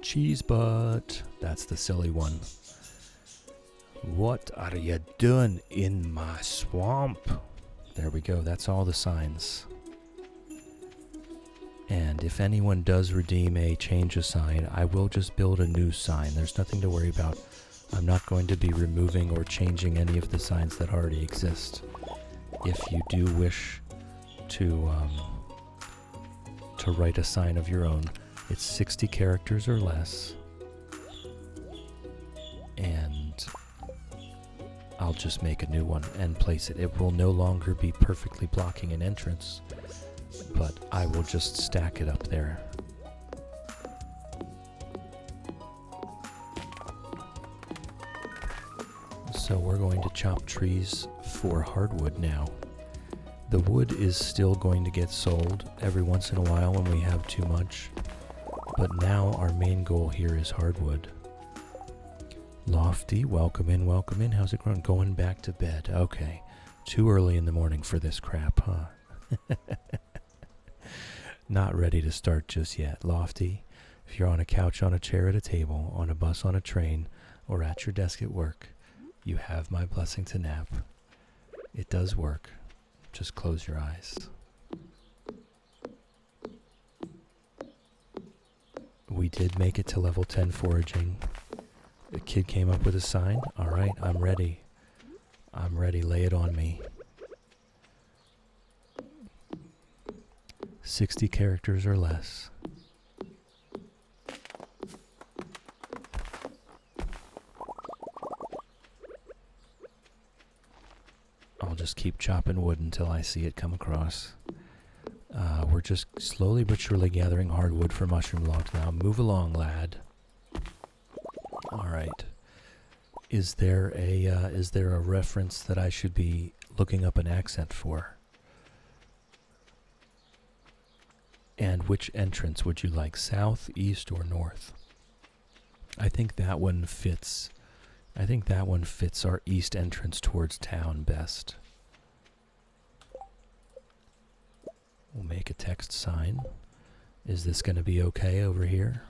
Cheese Butt. That's the silly one. What are you doing in my swamp? There we go. That's all the signs. And if anyone does redeem a change a sign, I will just build a new sign. There's nothing to worry about. I'm not going to be removing or changing any of the signs that already exist. If you do wish to write a sign of your own, it's 60 characters or less. And I'll just make a new one and place it. It will no longer be perfectly blocking an entrance, but I will just stack it up there. So we're going to chop trees for hardwood now. The wood is still going to get sold every once in a while when we have too much, but now our main goal here is hardwood. Lofty, welcome in. How's it going? Going back to bed. Okay. Too early in the morning for this crap, huh? Not ready to start just yet. Lofty, if you're on a couch, on a chair, at a table, on a bus, on a train, or at your desk at work, You have my blessing to nap. It does work. Just close your eyes. We did make it to level 10 foraging. The kid came up with a sign. Alright, I'm ready. I'm ready. Lay it on me. 60 characters or less. I'll just keep chopping wood until I see it come across. We're just slowly but surely gathering hardwood for mushroom logs now. Move along, lad. Alright. Is there a reference that I should be looking up an accent for? And which entrance would you like, south, east, or north? I think that one fits. I think that one fits our east entrance towards town best. We'll make a text sign. Is this going to be okay over here?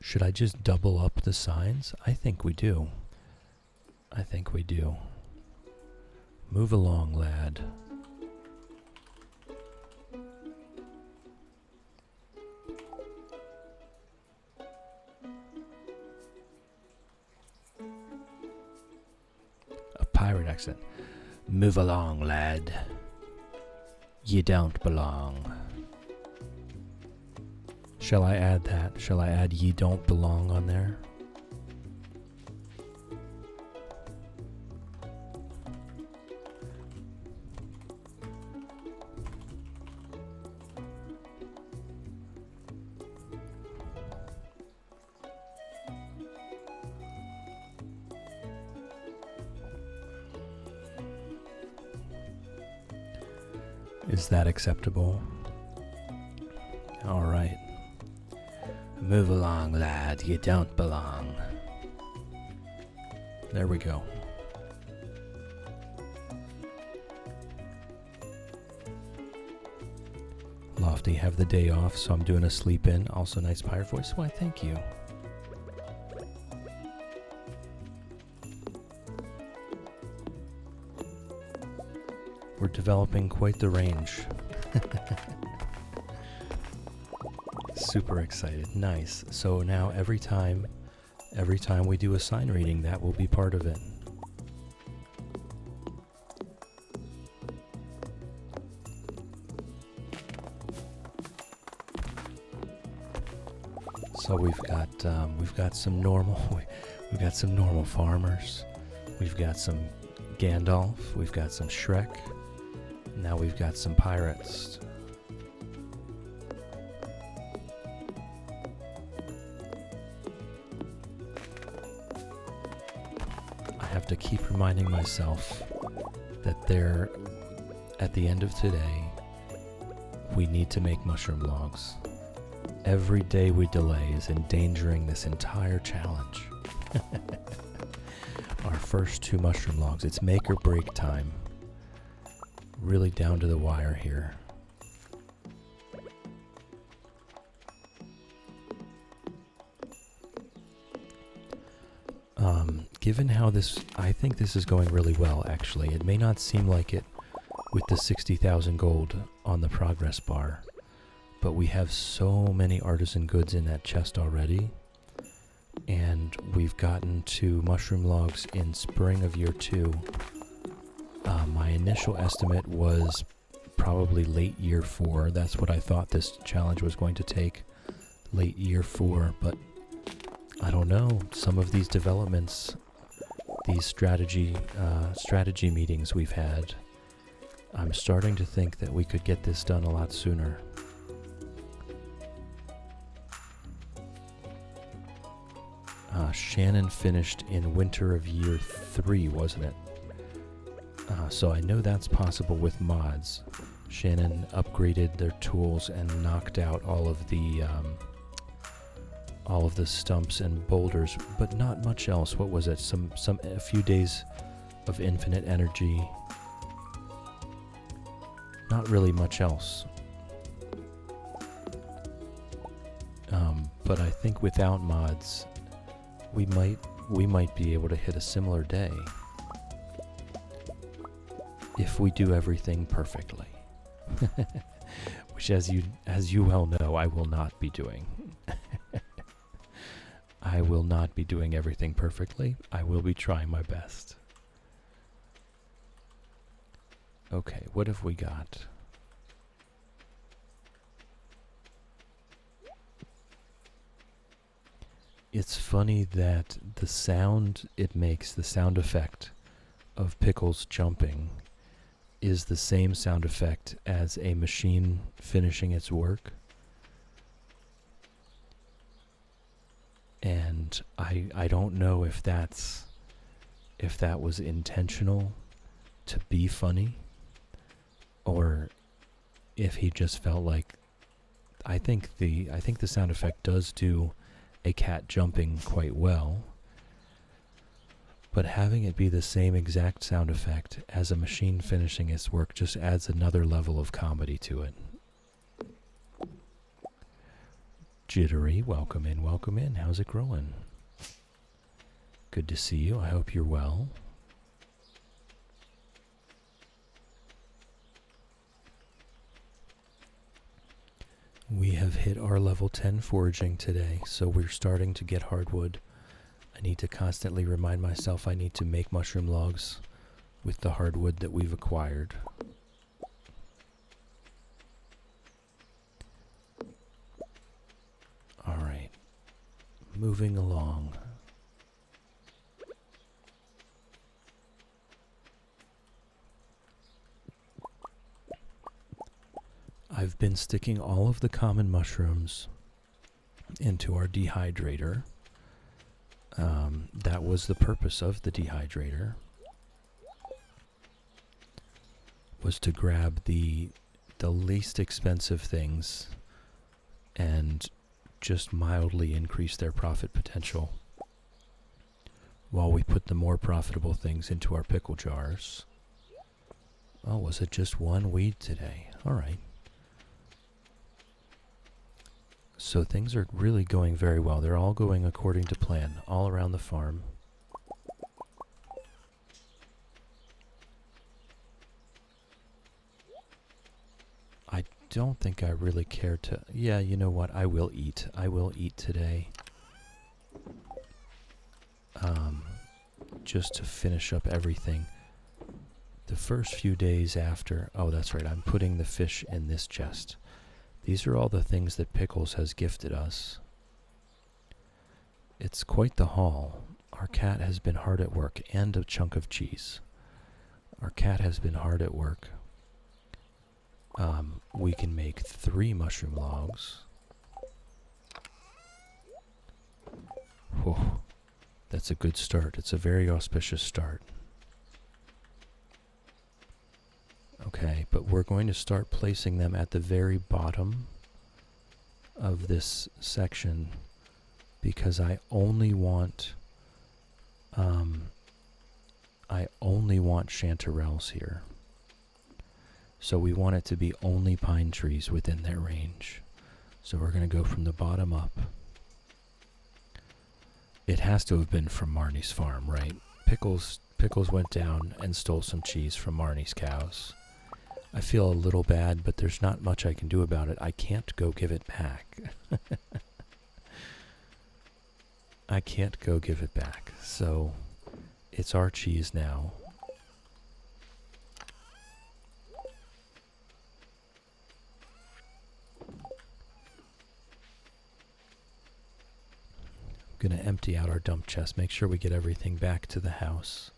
Should I just double up the signs? I think we do. I think we do. Move along, lad. A pirate accent. Move along, lad. You don't belong. Shall I add that? Shall I add ye don't belong on there? Is that acceptable? All right. Move along, lad. You don't belong. There we go. Lofty, have the day off, so I'm doing a sleep in. Also, nice pirate voice. Why, thank you. We're developing quite the range. Super excited. Nice. So now every time we do a sign reading, that will be part of it. So we've got some normal farmers. We've got some Gandalf. We've got some Shrek. Now we've got some pirates. I have to keep reminding myself that at the end of today, we need to make mushroom logs. Every day we delay is endangering this entire challenge. Our first 2 mushroom logs. It's make or break time. Really down to the wire here. Given how I think this is going really well, actually. It may not seem like it with the 60,000 gold on the progress bar, but we have so many artisan goods in that chest already, and we've gotten to mushroom logs in spring of year 2. My initial estimate was probably late year 4. That's what I thought this challenge was going to take, late year 4, but I don't know. Some of these developments, these strategy meetings we've had, I'm starting to think that we could get this done a lot sooner. Shannon finished in winter of year 3, wasn't it? So I know that's possible with mods. Shannon upgraded their tools and knocked out all of the stumps and boulders, but not much else. What was it? A few days of infinite energy. Not really much else. But I think without mods, we might we might be able to hit a similar day if we do everything perfectly. Which, as you well know, I will not be doing. I will not be doing everything perfectly. I will be trying my best. Okay, what have we got? It's funny that the sound it makes, the sound effect of Pickles jumping, is the same sound effect as a machine finishing its work. And I don't know if that was intentional to be funny, or if he just felt like, I think the sound effect does do a cat jumping quite well, but having it be the same exact sound effect as a machine finishing its work just adds another level of comedy to it. Jittery, welcome in, welcome in. How's it growing? Good to see you. I hope you're well. We have hit our level 10 foraging today, so we're starting to get hardwood. I need to constantly remind myself I need to make mushroom logs with the hardwood that we've acquired. Alright, moving along. I've been sticking all of the common mushrooms into our dehydrator. That was the purpose of the dehydrator, was to grab the least expensive things and just mildly increase their profit potential while we put the more profitable things into our pickle jars. Oh, was it just one weed today? All right. So things are really going very well. They're all going according to plan, all around the farm. I don't think I really care to... Yeah, you know what? I will eat. I will eat today. Just to finish up everything. The first few days after... Oh, that's right. I'm putting the fish in this chest. These are all the things that Pickles has gifted us. It's quite the haul. Our cat has been hard at work, and a chunk of cheese. Our cat has been hard at work. We can make 3 mushroom logs. Whoa, that's a good start. It's a very auspicious start. Okay, but we're going to start placing them at the very bottom of this section because I only want chanterelles here. So we want it to be only pine trees within their range. So we're going to go from the bottom up. It has to have been from Marnie's farm, right? Pickles went down and stole some cheese from Marnie's cows. I feel a little bad, but there's not much I can do about it. I can't go give it back. I can't go give it back. So it's our cheese now. I'm going to empty out our dump chest, make sure we get everything back to the house.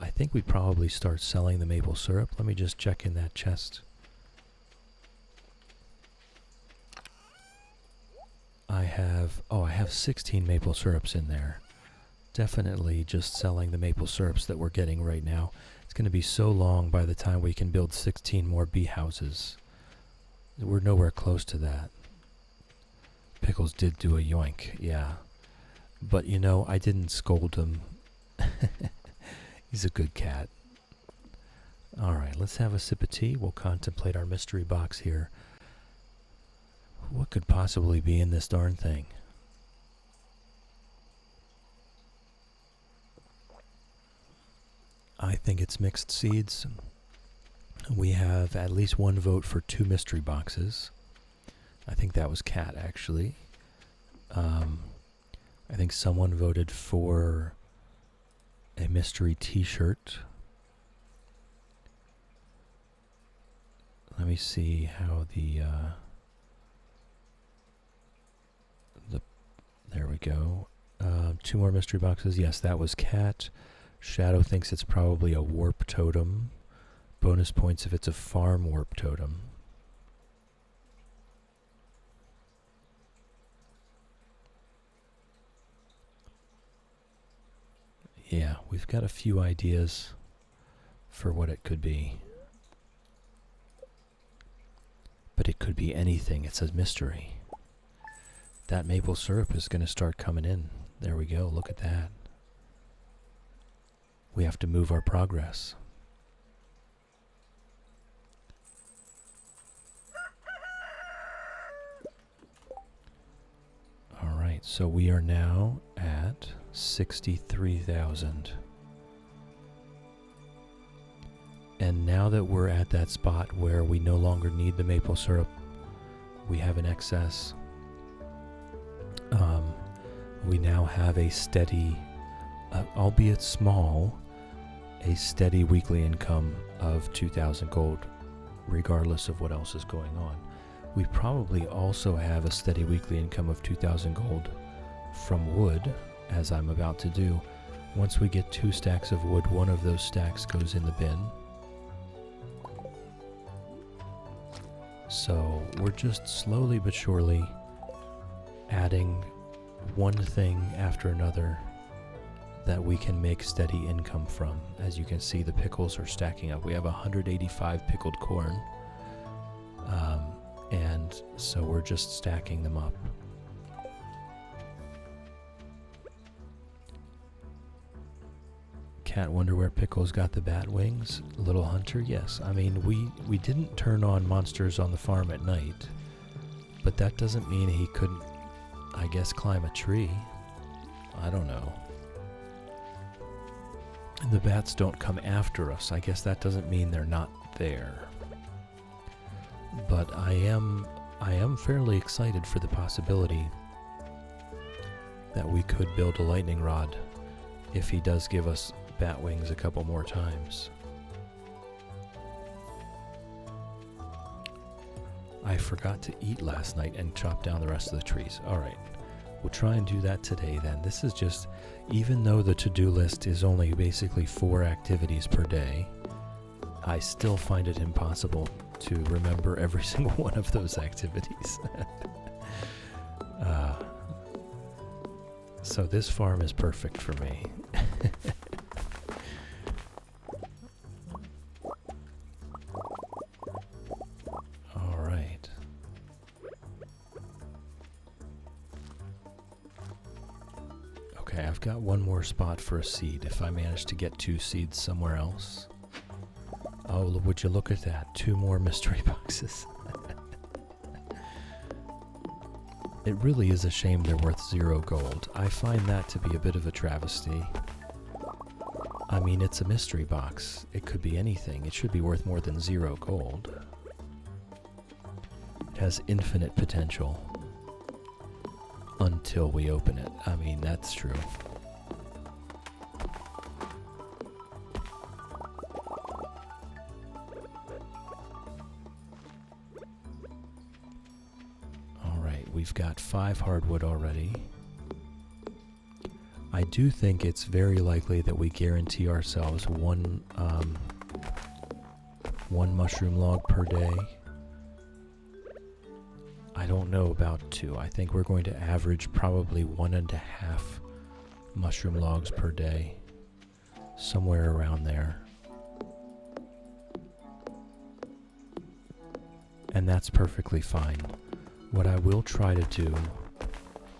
I think we probably start selling the maple syrup. Let me just check in that chest. I have 16 maple syrups in there. Definitely just selling the maple syrups that we're getting right now. It's going to be so long by the time we can build 16 more bee houses. We're nowhere close to that. Pickles did do a yoink, yeah. But you know, I didn't scold him. He's a good cat. Alright, let's have a sip of tea. We'll contemplate our mystery box here. What What could possibly be in this darn thing? I think it's mixed seeds. We have at least one vote for 2 mystery boxes. I think that was Cat, actually. I think someone voted for a mystery t-shirt. Let me see how there we go. 2 more mystery boxes. Yes, that was Cat. Shadow thinks it's probably a warp totem. Bonus points if it's a farm warp totem. Yeah, we've got a few ideas for what it could be. But it could be anything. It's a mystery. That maple syrup is going to start coming in. There we go. Look at that. We have to move our progress. All right, so we are now at 63,000. And now that we're at that spot where we no longer need the maple syrup, we have an excess. We now have a steady, albeit small, a steady weekly income of 2,000 gold, regardless of what else is going on. We probably also have a steady weekly income of 2,000 gold from wood, as I'm about to do. Once we get 2 stacks of wood, one of those stacks goes in the bin. So we're just slowly but surely adding one thing after another that we can make steady income from. As you can see, the pickles are stacking up. We have 185 pickled corn. And so we're just stacking them up. Cat wonder where Pickles got the bat wings. Little Hunter, yes. I mean, we didn't turn on monsters on the farm at night, but that doesn't mean he couldn't, I guess, climb a tree. I don't know. The bats don't come after us. I guess that doesn't mean they're not there. But I am fairly excited for the possibility that we could build a lightning rod if he does give us bat wings a couple more times. I forgot to eat last night and chop down the rest of the trees. Alright, we'll try and do that today then. This is just, even though the to-do list is only basically 4 activities per day, I still find it impossible to remember every single one of those activities. So this farm is perfect for me. All right. Okay, I've got one more spot for a seed if I manage to get 2 seeds somewhere else. Oh, would you look at that? 2 more mystery boxes. It really is a shame they're worth 0 gold. I find that to be a bit of a travesty. I mean, it's a mystery box. It could be anything. It should be worth more than 0 gold. It has infinite potential. Until we open it. I mean, that's true. We've got 5 hardwood already. I do think it's very likely that we guarantee ourselves one mushroom log per day. I don't know about 2. I think we're going to average probably 1.5 mushroom logs per day. Somewhere around there. And that's perfectly fine. What I will try to do,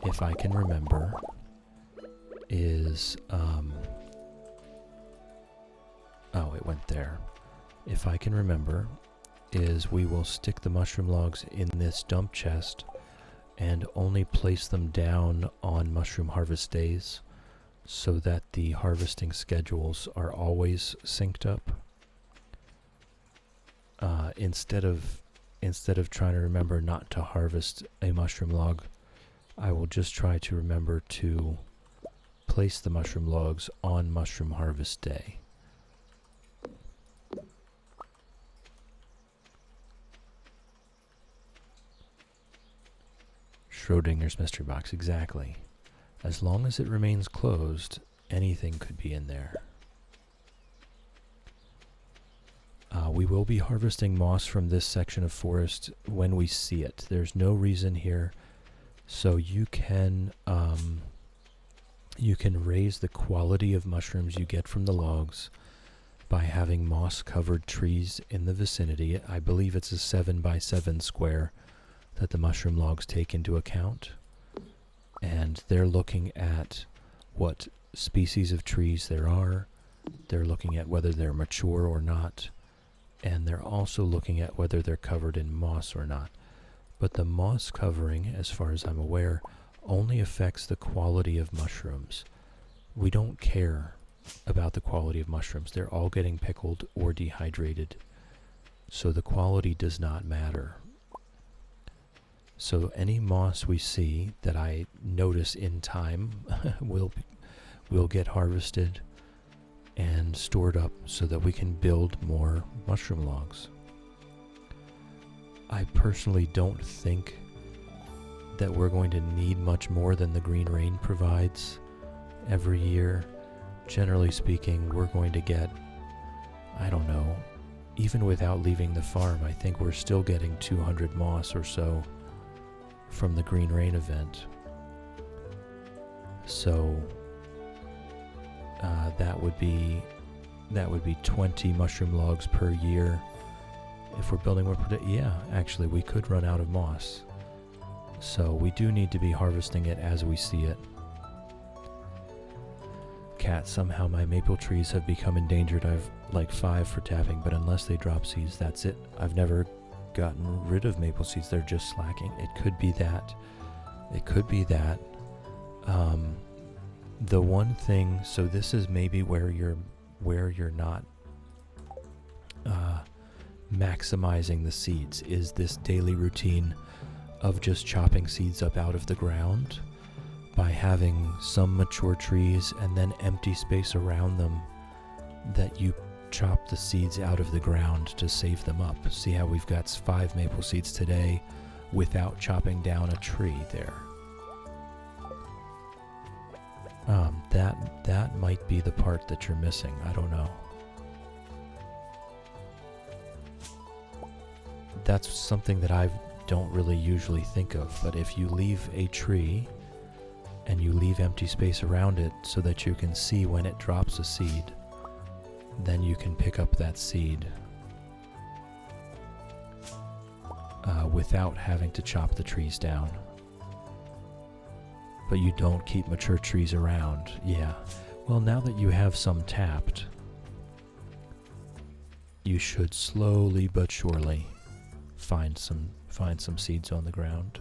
if I can remember, is, oh, it went there. If I can remember, is we will stick the mushroom logs in this dump chest and only place them down on mushroom harvest days so that the harvesting schedules are always synced up. Instead of trying to remember not to harvest a mushroom log, I will just try to remember to place the mushroom logs on mushroom harvest day. Schrodinger's mystery box, exactly. As long as it remains closed, anything could be in there. We will be harvesting moss from this section of forest when we see it. There's no reason here, so you can raise the quality of mushrooms you get from the logs by having moss-covered trees in the vicinity. I believe it's a 7x7 square that the mushroom logs take into account, and they're looking at what species of trees there are. They're looking at whether they're mature or not, and they're also looking at whether they're covered in moss or not. But the moss covering, as far as I'm aware, only affects the quality of mushrooms. We don't care about the quality of mushrooms. They're all getting pickled or dehydrated, so the quality does not matter. So any moss we see that I notice in time will get harvested and stored up so that we can build more mushroom logs. I personally don't think that we're going to need much more than the green rain provides every year. Generally speaking, we're going to get, I don't know, even without leaving the farm, I think we're still getting 200 moss or so from the green rain event. So that would be 20 mushroom logs per year. If we're building one per day, yeah, actually we could run out of moss. So we do need to be harvesting it as we see it. Cat, somehow my maple trees have become endangered. I've like 5 for tapping, but unless they drop seeds, that's it. I've never gotten rid of maple seeds. They're just slacking. It could be that. The one thing, so this is maybe where you're not maximizing the seeds, is this daily routine of just chopping seeds up out of the ground by having some mature trees and then empty space around them that you chop the seeds out of the ground to save them up. See how we've got 5 maple seeds today without chopping down a tree there. That might be the part that you're missing. I don't know. That's something that I don't really usually think of, but if you leave a tree and you leave empty space around it so that you can see when it drops a seed, then you can pick up that seed without having to chop the trees down. But you don't keep mature trees around. Yeah. Well, now that you have some tapped, you should slowly but surely find some seeds on the ground.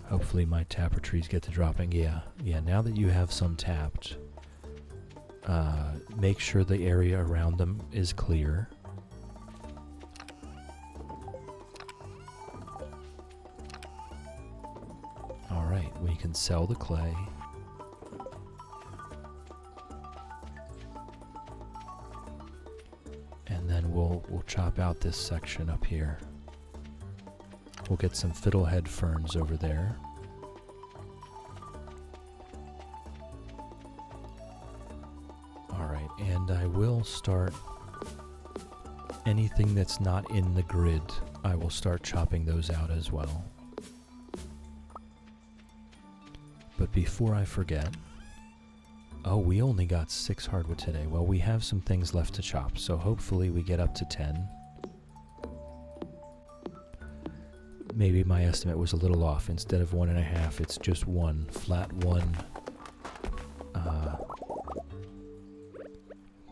Hopefully my tapper trees get to dropping. Yeah, now that you have some tapped, make sure the area around them is clear. Alright, we can sell the clay. And then we'll chop out this section up here. We'll get some fiddlehead ferns over there. Alright, and I will start anything that's not in the grid, I will start chopping those out as well. But before I forget, oh, we only got 6 hardwood today. Well, we have some things left to chop, so hopefully we get up to 10. Maybe my estimate was a little off. Instead of 1.5, it's just 1, flat 1.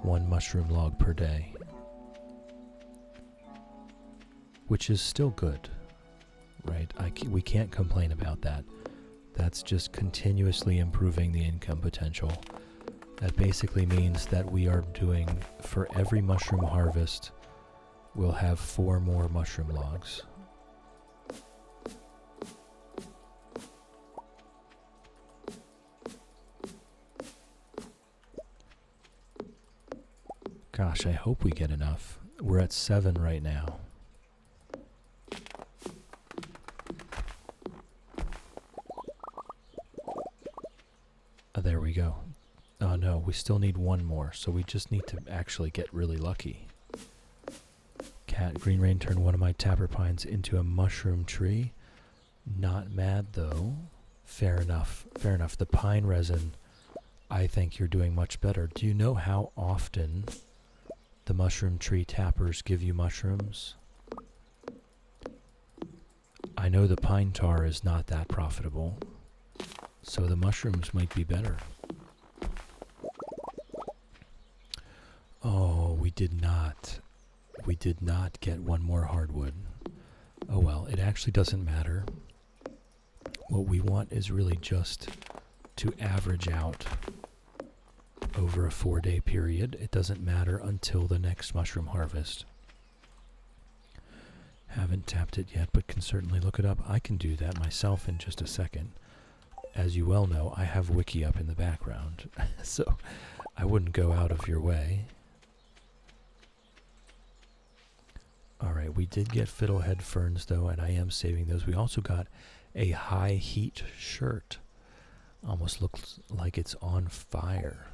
1 mushroom log per day. Which is still good. right? We can't complain about that. That's just continuously improving the income potential. That basically means that we are doing, for every mushroom harvest, we'll have 4 more mushroom logs. Gosh, I hope we get enough. We're at 7 right now. There we go. Oh no, we still need 1 more, so we just need to actually get really lucky. Green Rain turned one of my tapper pines into a mushroom tree. Not mad though. Fair enough. Fair enough. The pine resin, I think you're doing much better. Do you know how often the mushroom tree tappers give you mushrooms? I know the pine tar is not that profitable, so the mushrooms might be better. Oh, we did not get 1 more hardwood. Oh well, it actually doesn't matter. What we want is really just to average out over a 4-day period. It doesn't matter until the next mushroom harvest. Haven't tapped it yet, but can certainly look it up. I can do that myself in just a second. As you well know, I have Wiki up in the background, so I wouldn't go out of your way. Alright, we did get fiddlehead ferns though, and I am saving those. We also got a high heat shirt. Almost looks like it's on fire.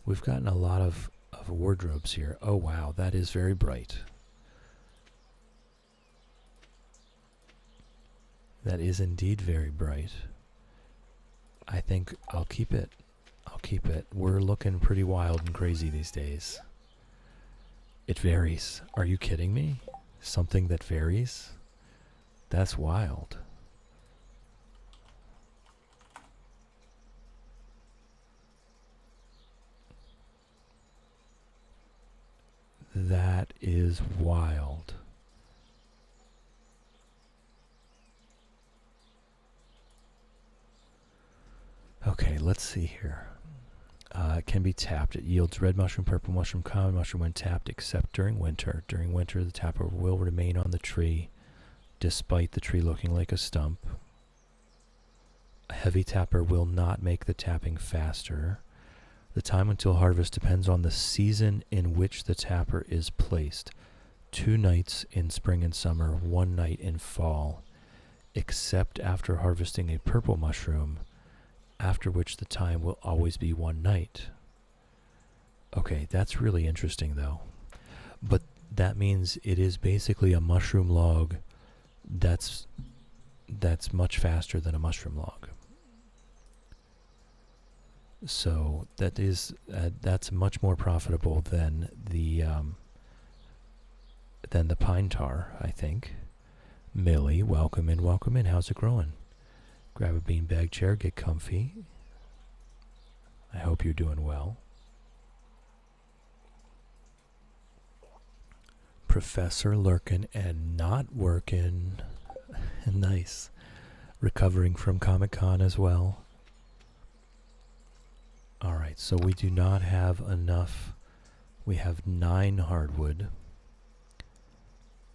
We've gotten a lot of wardrobes here. Oh wow, that is very bright. That is indeed very bright. I think I'll keep it. I'll keep it. We're looking pretty wild and crazy these days. It varies. Are you kidding me? Something that varies? That's wild. That is wild. Okay, let's see here. It can be tapped. It yields red mushroom, purple mushroom, common mushroom when tapped, except during winter. During winter, the tapper will remain on the tree, despite the tree looking like a stump. A heavy tapper will not make the tapping faster. The time until harvest depends on the season in which the tapper is placed. 2 nights in spring and summer, 1 night in fall, except after harvesting a purple mushroom, after which the time will always be 1 night. Okay, that's really interesting though. But that means it is basically a mushroom log that's much faster than a mushroom log. So that's much more profitable than the pine tar, I think. Millie, welcome in, welcome in. How's it growing? Grab a beanbag chair, get comfy. I hope you're doing well. Professor lurking and not working. Nice. Recovering from Comic-Con as well. Alright, so we do not have enough. We have 9 hardwood.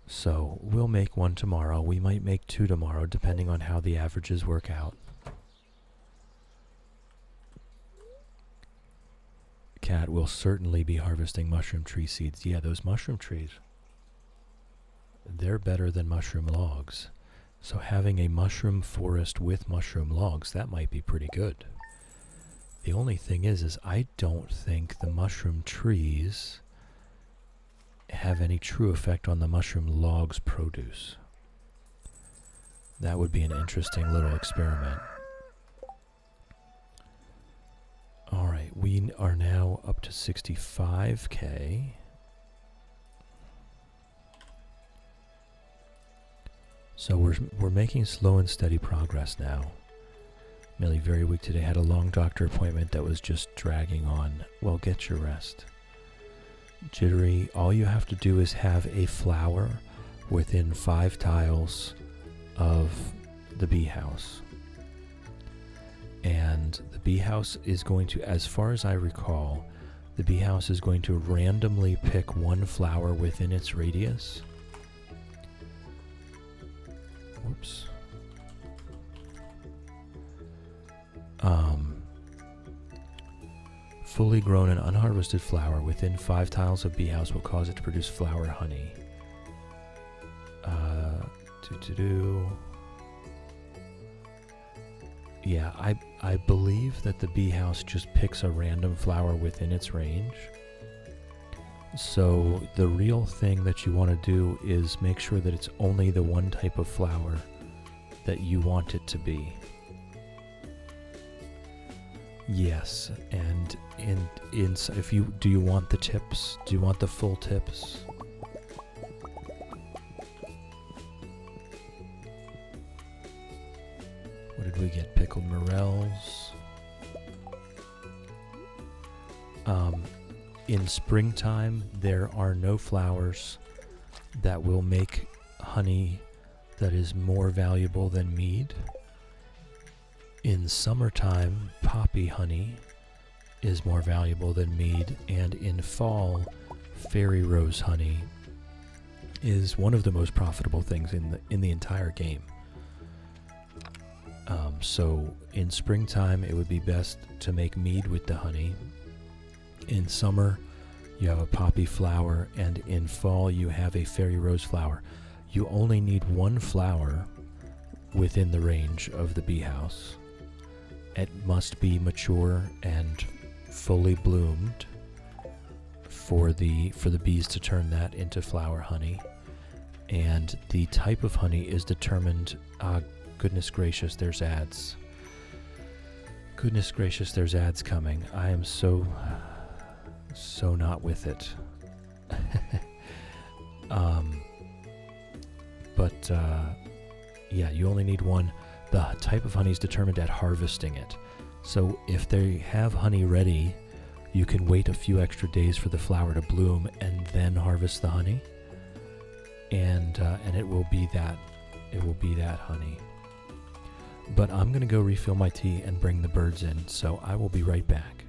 So we'll make 1 tomorrow. We might make 2 tomorrow, depending on how the averages work out. Cat will certainly be harvesting mushroom tree seeds. Yeah, those mushroom trees, they're better than mushroom logs. So having a mushroom forest with mushroom logs, that might be pretty good. The only thing is I don't think the mushroom trees have any true effect on the mushroom logs' produce. That would be an interesting little experiment. Alright, we are now up to 65k. So we're making slow and steady progress now. Millie, very weak today, had a long doctor appointment that was just dragging on. Well, get your rest. Jittery, all you have to do is have a flower within 5 tiles of the bee house. And the bee house is going to, as far as I recall, the bee house is going to randomly pick one flower within its radius. Whoops. Fully grown and unharvested flower within 5 tiles of bee house will cause it to produce flower honey. Yeah, I believe that the bee house just picks a random flower within its range. So the real thing that you want to do is make sure that it's only the one type of flower that you want it to be. Yes, and if you do you want the tips? Do you want the full tips? What did we get? Pickled morels. In springtime, there are no flowers that will make honey that is more valuable than mead. In summertime, poppy honey is more valuable than mead, and in fall, fairy rose honey is one of the most profitable things in the entire game. So in springtime, it would be best to make mead with the honey. In summer, you have a poppy flower, and in fall, you have a fairy rose flower. You only need one flower within the range of the bee house. It must be mature and fully bloomed for the bees to turn that into flower honey. And the type of honey is determined. Goodness gracious, there's ads. Goodness gracious, there's ads coming. I am so not with it. Yeah, you only need one. The type of honey is determined at harvesting it. So if they have honey ready, you can wait a few extra days for the flower to bloom and then harvest the honey. And it will be that honey. But I'm going to go refill my tea and bring the birds in, so I will be right back.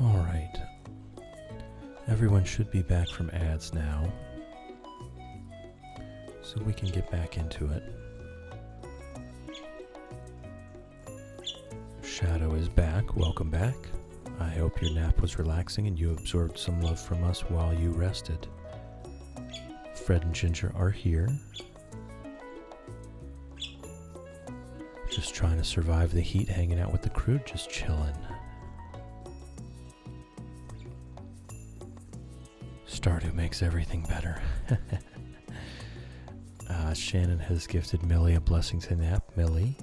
Alright. Everyone should be back from ads now, so we can get back into it. Shadow is back. Welcome back. I hope your nap was relaxing and you absorbed some love from us while you rested. Fred and Ginger are here. Just trying to survive the heat, hanging out with the crew, just chilling. Stardew makes everything better. Shannon has gifted Millie a blessing to nap. Millie,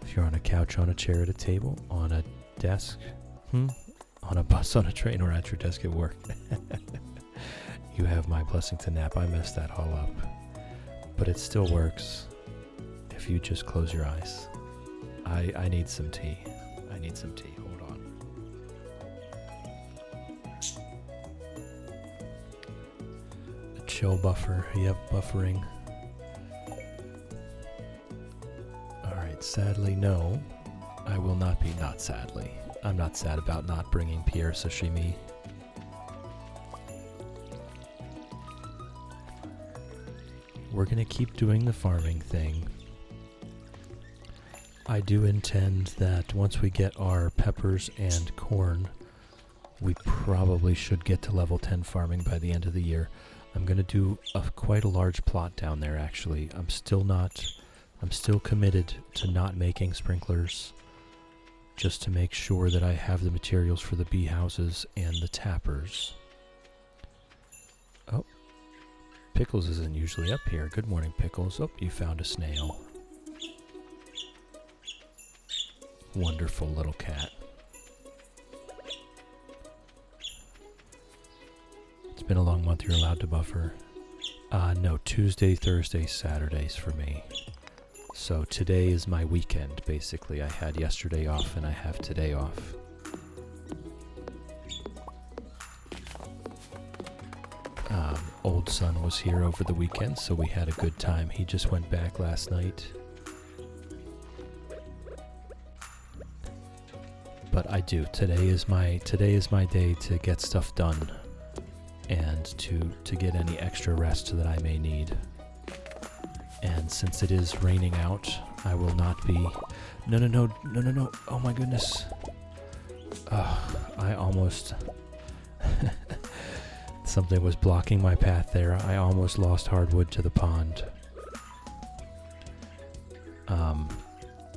if you're on a couch, on a chair, at a table, on a desk, on a bus, on a train, or at your desk at work, you have my blessing to nap. I messed that all up, but it still works if you just close your eyes. I need some tea. I need some tea. Hold on. A chill buffer. Yep, buffering. Alright, sadly, no. I will not be, not sadly. I'm not sad about not bringing Pierre sashimi. We're gonna keep doing the farming thing. I do intend that once we get our peppers and corn, we probably should get to level 10 farming by the end of the year. I'm going to do quite a large plot down there, actually. I'm still committed to not making sprinklers, just to make sure that I have the materials for the bee houses and the tappers. Oh, Pickles isn't usually up here. Good morning, Pickles. Oh, you found a snail. Wonderful little cat. It's been a long month. You're allowed to buffer. No, Tuesday, Thursday, Saturdays for me. So today is my weekend, basically. I had yesterday off and I have today off. Old son was here over the weekend, so we had a good time. He just went back last night. But I do. Today is my day to get stuff done and to get any extra rest that I may need. And since it is raining out, I will not be... No. Oh my goodness. I almost... Something was blocking my path there. I almost lost hardwood to the pond.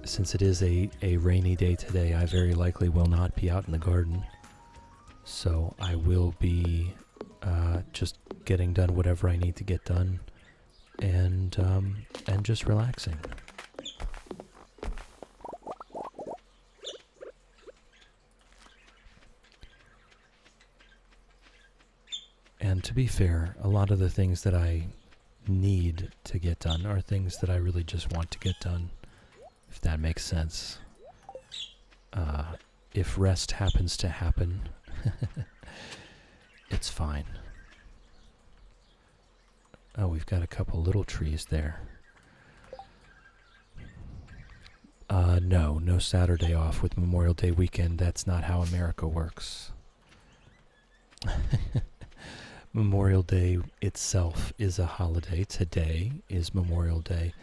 Since it is a rainy day today, I very likely will not be out in the garden. So I will be just getting done whatever I need to get done and just relaxing. And to be fair, a lot of the things that I need to get done are things that I really just want to get done. If that makes sense. If rest happens to happen, it's fine. Oh, we've got a couple little trees there. No Saturday off with Memorial Day weekend. That's not how America works. Memorial Day itself is a holiday. Today is Memorial Day,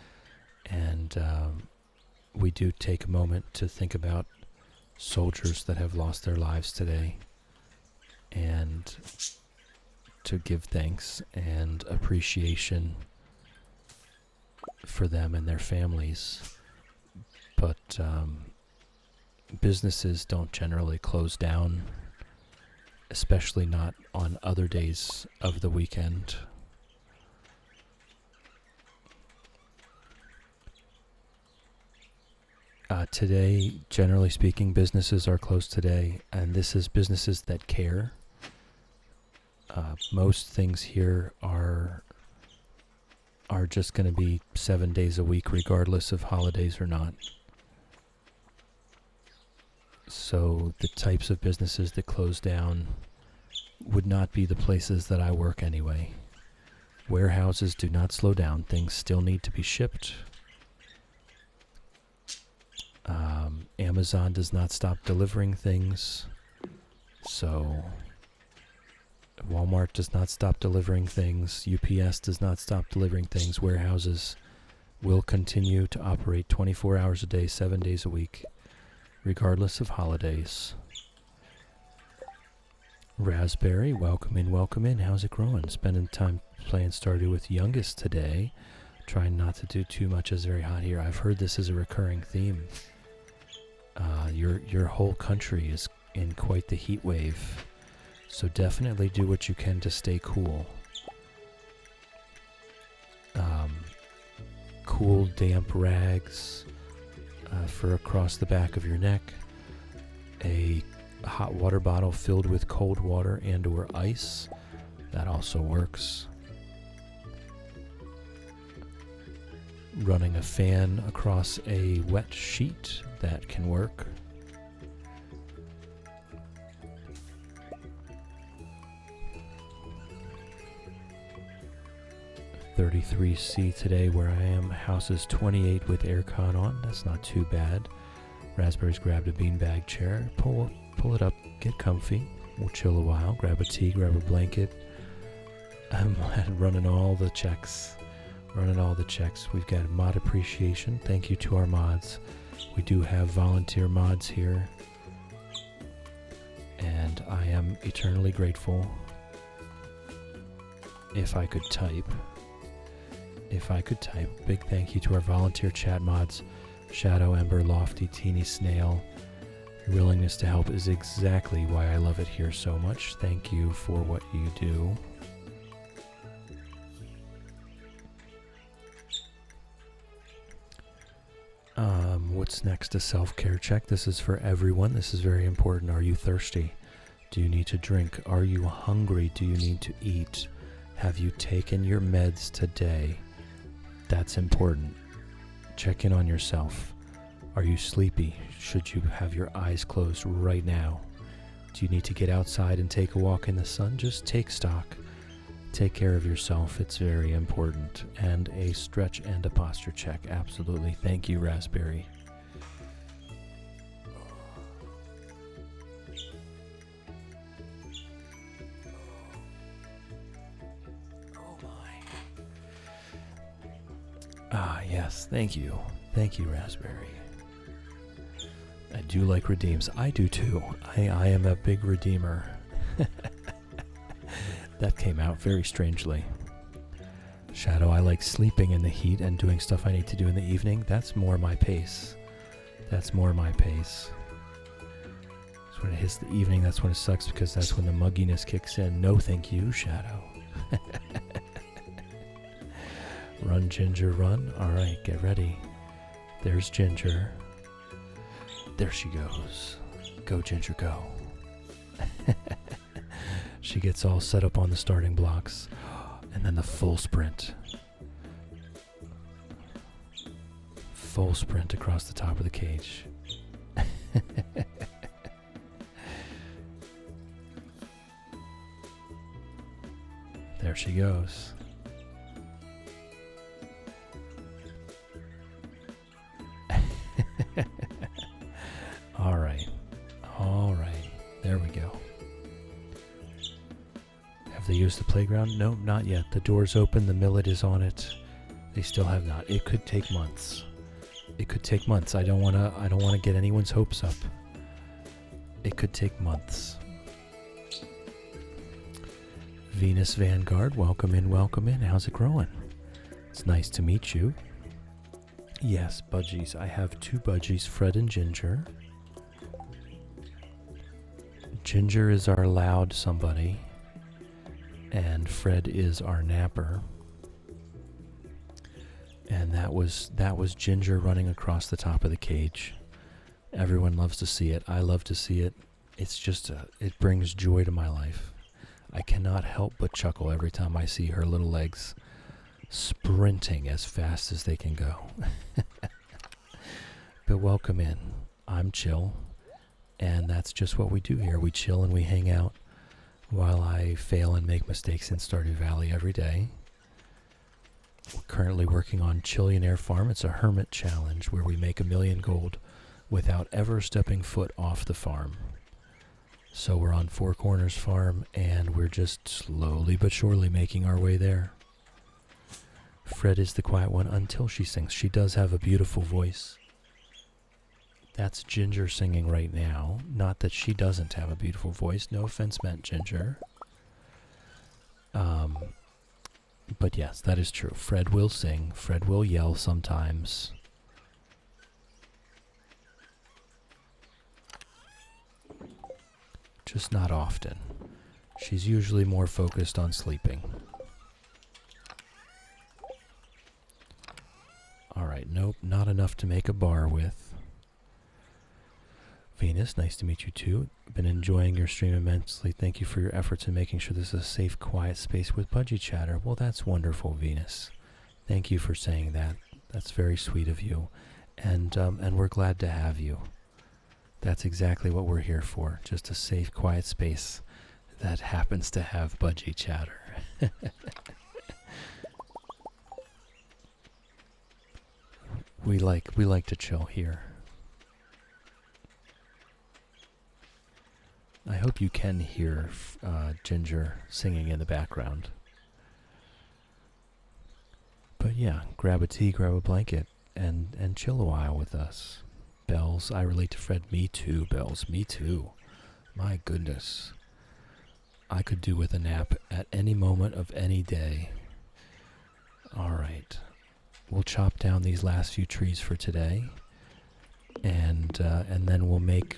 and we do take a moment to think about soldiers that have lost their lives today and to give thanks and appreciation for them and their families. But businesses don't generally close down, especially not on other days of the weekend. Today, generally speaking, businesses are closed today, and this is businesses that care. Most things here are just going to be 7 days a week, regardless of holidays or not. So the types of businesses that close down would not be the places that I work anyway. Warehouses do not slow down. Things still need to be shipped. Amazon does not stop delivering things. So Walmart does not stop delivering things. UPS does not stop delivering things. Warehouses will continue to operate 24 hours a day, 7 days a week, regardless of holidays. Raspberry, welcome in, welcome in. How's it growing? Spending time playing Stardew with youngest today. Trying not to do too much as very hot here. I've heard this is a recurring theme. Your whole country is in quite the heat wave. So definitely do what you can to stay cool. Cool, damp rags for across the back of your neck. A hot water bottle filled with cold water and or ice. That also works. Running a fan across a wet sheet. That can work. $33C today where I am. House is 28 with aircon on. That's not too bad. Raspberries grabbed a beanbag chair. Pull it up. Get comfy. We'll chill a while. Grab a tea. Grab a blanket. I'm running all the checks. We've got mod appreciation. Thank you to our mods. We do have volunteer mods here. And I am eternally grateful. If I could type. Big thank you to our volunteer chat mods. Shadow, Ember, Lofty, Teeny Snail. Your willingness to help is exactly why I love it here so much. Thank you for what you do. What's next? A self-care check. This is for everyone. This is very important. Are you thirsty? Do you need to drink? Are you hungry? Do you need to eat? Have you taken your meds today? That's important. Check in on yourself. Are you sleepy? Should you have your eyes closed right now? Do you need to get outside and take a walk in the sun? Just take stock. Take care of yourself. It's very important. And a stretch and a posture check. Absolutely. Thank you, Raspberry. Yes, thank you. Thank you, Raspberry. I do like redeems. I do too. I am a big redeemer. That came out very strangely. Shadow, I like sleeping in the heat and doing stuff I need to do in the evening. That's more my pace. So when it hits the evening, that's when it sucks because that's when the mugginess kicks in. No thank you, Shadow. Run, Ginger, run. Alright, get ready. There's Ginger. There she goes. Go, Ginger, go. She gets all set up on the starting blocks. And then the full sprint. Full sprint across the top of the cage. There she goes. All right, there we go. Have they used the playground? No, not yet. The door's open, the millet is on it. They still have not. It could take months. I don't wanna get anyone's hopes up. It could take months. Venus Vanguard, welcome in. How's it growing? It's nice to meet you. Yes, budgies. I have two budgies, Fred and Ginger. Ginger is our loud somebody, and Fred is our napper. And that was Ginger running across the top of the cage. Everyone loves to see it. I love to see it. It's just it brings joy to my life. I cannot help but chuckle every time I see her little legs sprinting as fast as they can go. But welcome in. I'm Chill, and that's just what we do here. We chill and we hang out while I fail and make mistakes in Stardew Valley every day. We're currently working on Chillionaire Farm. It's a Hermit challenge where we make 1,000,000 gold without ever stepping foot off the farm. So we're on Four Corners Farm, and we're just slowly but surely making our way there. Fred is the quiet one until she sings. She does have a beautiful voice. That's Ginger singing right now. Not that she doesn't have a beautiful voice. No offense meant, Ginger. But yes, that is true. Fred will sing. Fred will yell sometimes. Just not often. She's usually more focused on sleeping. Alright, nope, not enough to make a bar with. Venus, nice to meet you too. Been enjoying your stream immensely. Thank you for your efforts in making sure this is a safe, quiet space with Budgie Chatter. Well, that's wonderful, Venus. Thank you for saying that. That's very sweet of you. And we're glad to have you. That's exactly what we're here for. Just a safe, quiet space that happens to have Budgie Chatter. We like to chill here. I hope you can hear Ginger singing in the background. But yeah, grab a tea, grab a blanket, and chill a while with us. Bells, I relate to Fred. Me too, Bells. Me too. My goodness. I could do with a nap at any moment of any day. Alright. We'll chop down these last few trees for today. And then we'll make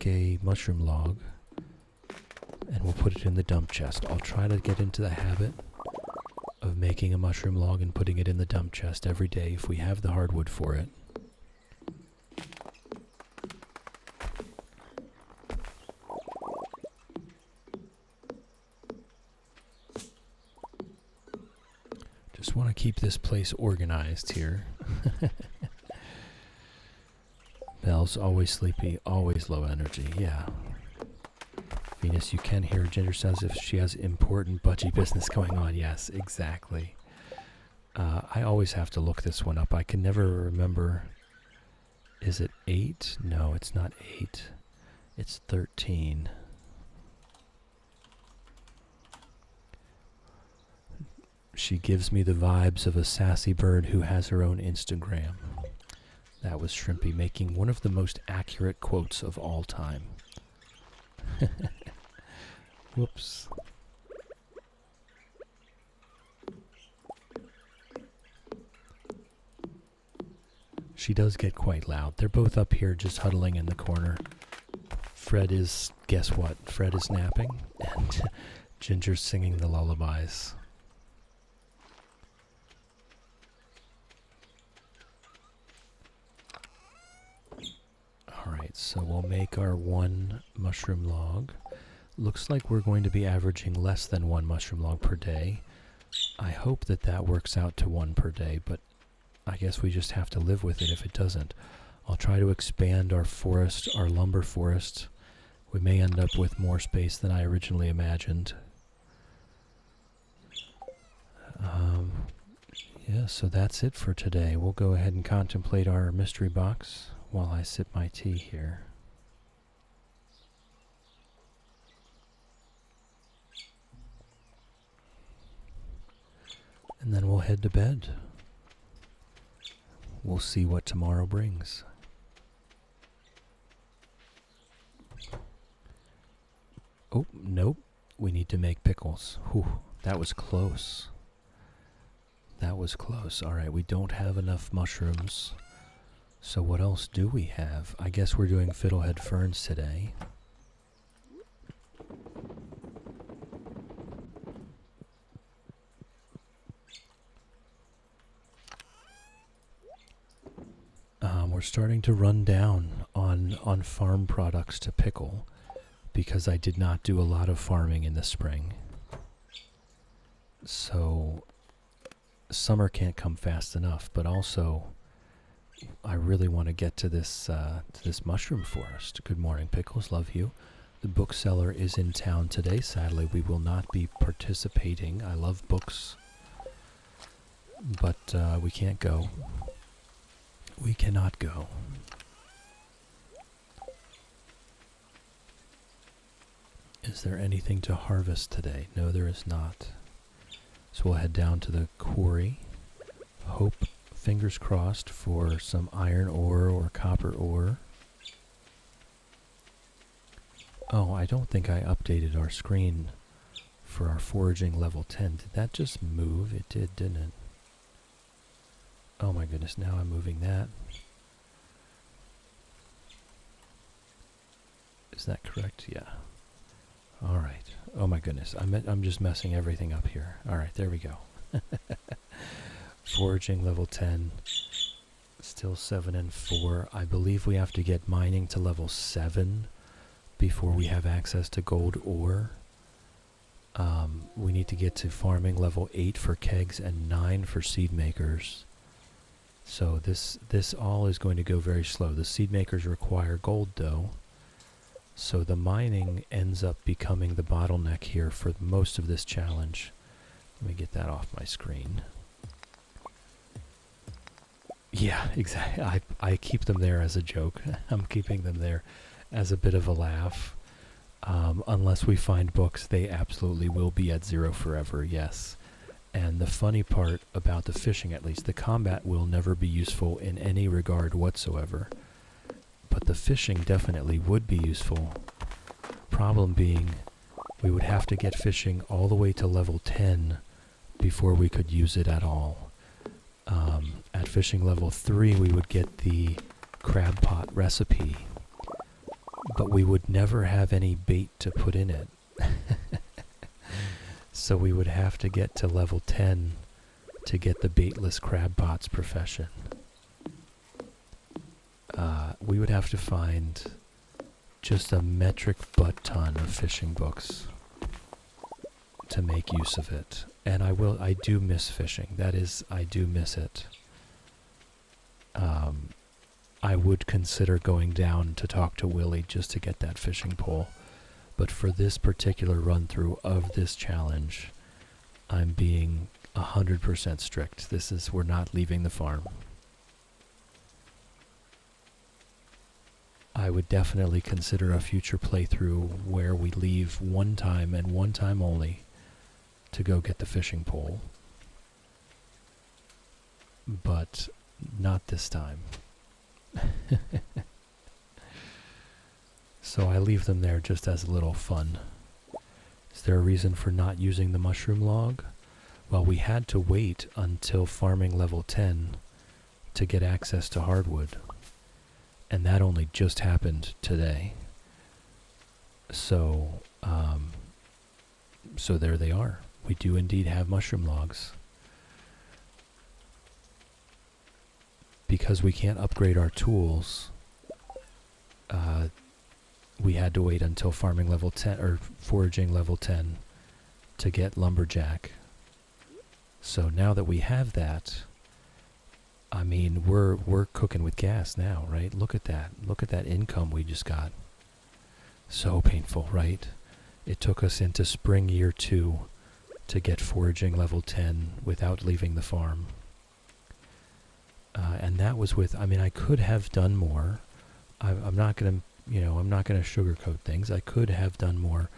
a mushroom log. And we'll put it in the dump chest. I'll try to get into the habit of making a mushroom log and putting it in the dump chest every day if we have the hardwood for it. Just want to keep this place organized here. Belle's always sleepy, always low energy, yeah. Venus, you can hear Ginger says if she has important budgie business going on. Yes, exactly. I always have to look this one up. I can never remember. Is it 8? No, it's not 8. It's 13. She gives me the vibes of a sassy bird who has her own Instagram. That was Shrimpy making one of the most accurate quotes of all time. Whoops. She does get quite loud. They're both up here just huddling in the corner. Fred is, guess what? Fred is napping and Ginger's singing the lullabies. Alright, so we'll make our one mushroom log. Looks like we're going to be averaging less than one mushroom log per day. I hope that that works out to one per day, but I guess we just have to live with it if it doesn't. I'll try to expand our forest, our lumber forest. We may end up with more space than I originally imagined. Yeah, so that's it for today. We'll go ahead and contemplate our mystery box while I sip my tea here. And then we'll head to bed. We'll see what tomorrow brings. Oh, nope. We need to make pickles. Whew, that was close. That was close. Alright, we don't have enough mushrooms. So what else do we have? I guess we're doing fiddlehead ferns today. We're starting to run down on farm products to pickle because I did not do a lot of farming in the spring. So summer can't come fast enough, but also I really want to get to this mushroom forest. Good morning, Pickles. Love you. The bookseller is in town today. Sadly, we will not be participating. I love books, but we can't go. We cannot go. Is there anything to harvest today? No, there is not. So we'll head down to the quarry. Hope, fingers crossed, for some iron ore or copper ore. Oh, I don't think I updated our screen for our foraging level 10. Did that just move? It did, didn't it? Oh my goodness, now I'm moving that. Is that correct? Yeah. Alright. Oh my goodness, I'm just messing everything up here. Alright, there we go. Foraging level 10. Still 7 and 4. I believe we have to get mining to level 7 before we have access to gold ore. We need to get to farming level 8 for kegs and 9 for seed makers. So this all is going to go very slow. The seed makers require gold though. So the mining ends up becoming the bottleneck here for most of this challenge. Let me get that off my screen. Yeah, exactly. I keep them there as a joke. I'm keeping them there as a bit of a laugh. Unless we find books, they absolutely will be at 0 forever, yes. And the funny part about the fishing, at least, the combat will never be useful in any regard whatsoever. But the fishing definitely would be useful. Problem being, we would have to get fishing all the way to level 10 before we could use it at all. At fishing level 3, we would get the crab pot recipe, but we would never have any bait to put in it. So we would have to get to level 10 to get the baitless crab pots profession. We would have to find just a metric butt ton of fishing books to make use of it. And I do miss fishing. That is, I do miss it. I would consider going down to talk to Willie just to get that fishing pole. But for this particular run-through of this challenge, I'm being 100% strict. We're not leaving the farm. I would definitely consider a future playthrough where we leave one time and one time only to go get the fishing pole. But not this time. So I leave them there just as a little fun. Is there a reason for not using the mushroom log? Well, we had to wait until farming level 10 to get access to hardwood. And that only just happened today. So there they are. We do indeed have mushroom logs. Because we can't upgrade our tools, we had to wait until farming level 10 or foraging level 10 to get lumberjack. So now that we have that, I mean, we're cooking with gas now, right? Look at that. Look at that income we just got. So painful, right? It took us into spring year 2 to get foraging level 10 without leaving the farm. And that was with, I mean, I could have done more. I'm not going to, I'm not going to sugarcoat things. I could have done more,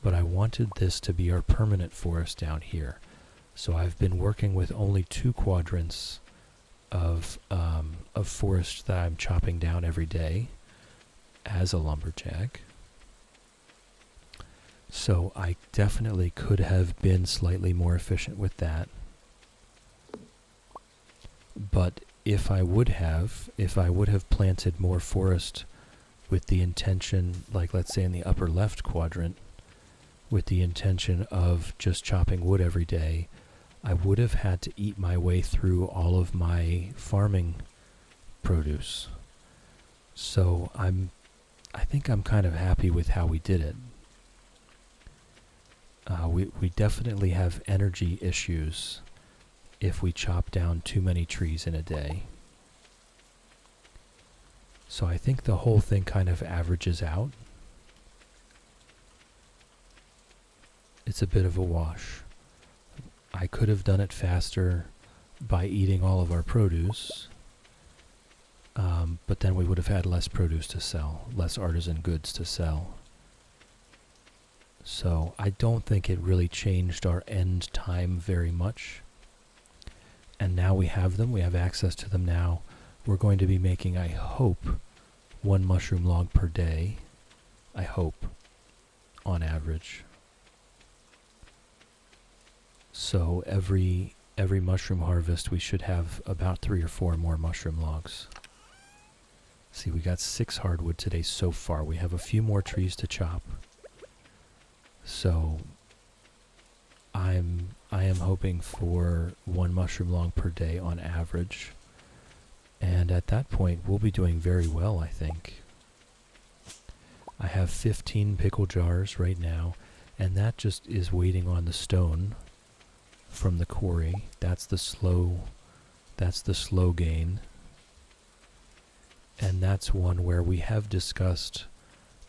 but I wanted this to be our permanent forest down here. So I've been working with only 2 quadrants of forest that I'm chopping down every day as a lumberjack. So I definitely could have been slightly more efficient with that. But if I would have planted more forest with the intention, like let's say in the upper left quadrant, with the intention of just chopping wood every day, I would have had to eat my way through all of my farming produce. So I think I'm kind of happy with how we did it. We definitely have energy issues if we chop down too many trees in a day. So I think the whole thing kind of averages out. It's a bit of a wash. I could have done it faster by eating all of our produce, but then we would have had less produce to sell, less artisan goods to sell. So I don't think it really changed our end time very much. And now we have them. We have access to them now. We're going to be making, I hope, 1 mushroom log per day. I hope, on average. So every mushroom harvest, we should have about 3 or 4 more mushroom logs. See, we got 6 hardwood today so far. We have a few more trees to chop. So I am hoping for 1 mushroom log per day on average. And at that point, we'll be doing very well, I think. I have 15 pickle jars right now, and that just is waiting on the stone from the quarry. That's the slow gain. And that's one where we have discussed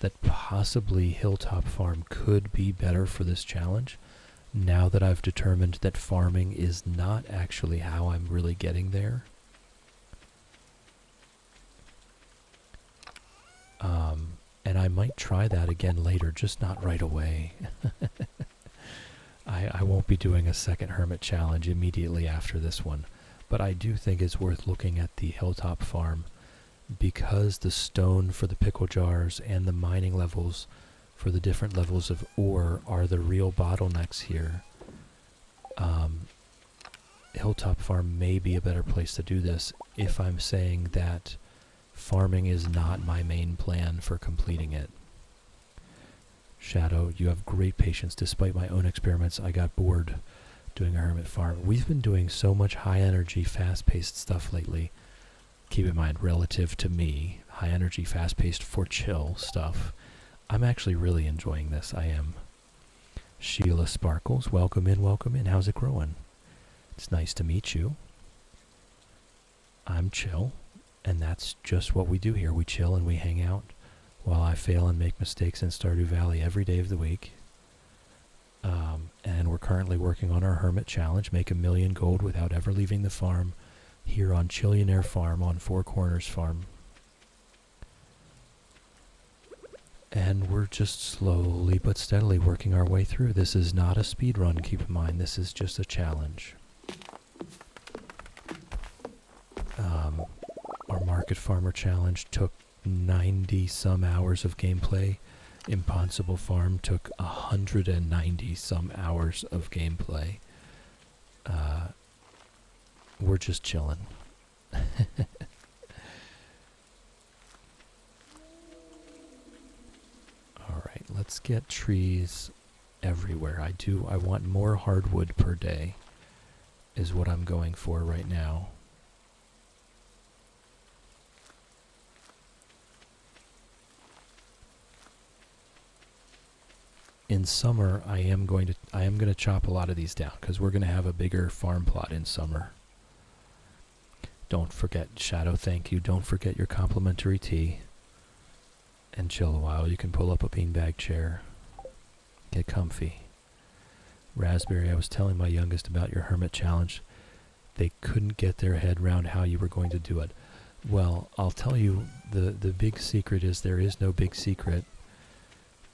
that possibly Hilltop Farm could be better for this challenge, now that I've determined that farming is not actually how I'm really getting there. And I might try that again later, just not right away. I won't be doing a second Hermit challenge immediately after this one, but I do think it's worth looking at the Hilltop Farm, because the stone for the pickle jars and the mining levels for the different levels of ore are the real bottlenecks here. Hilltop Farm may be a better place to do this if I'm saying that farming is not my main plan for completing it. Shadow, you have great patience. Despite my own experiments, I got bored doing a hermit farm. We've been doing so much high energy, fast-paced stuff lately. Keep in mind, relative to me, high energy, fast-paced for chill stuff. I'm actually really enjoying this. I am. Sheila Sparkles, welcome in, welcome in. How's it growing? It's nice to meet you. I'm Chill, and that's just what we do here. We chill and we hang out while I fail and make mistakes in Stardew Valley every day of the week. And we're currently working on our Hermit Challenge, make 1 million gold without ever leaving the farm, here on Chillionaire Farm, on Four Corners Farm. And we're just slowly but steadily working our way through. This is not a speed run, keep in mind. This is just a challenge. Our Market Farmer Challenge took 90 some hours of gameplay. Impossible Farm took 190 some hours of gameplay. We're just chilling. Alright, let's get trees everywhere. I want more hardwood per day, is what I'm going for right now. In summer, I am going to chop a lot of these down, because we're going to have a bigger farm plot in summer. Don't forget, Shadow, thank you. Don't forget your complimentary tea. And chill a while. You can pull up a beanbag chair. Get comfy. Raspberry, I was telling my youngest about your Hermit Challenge. They couldn't get their head around how you were going to do it. Well, I'll tell you, the big secret is there is no big secret.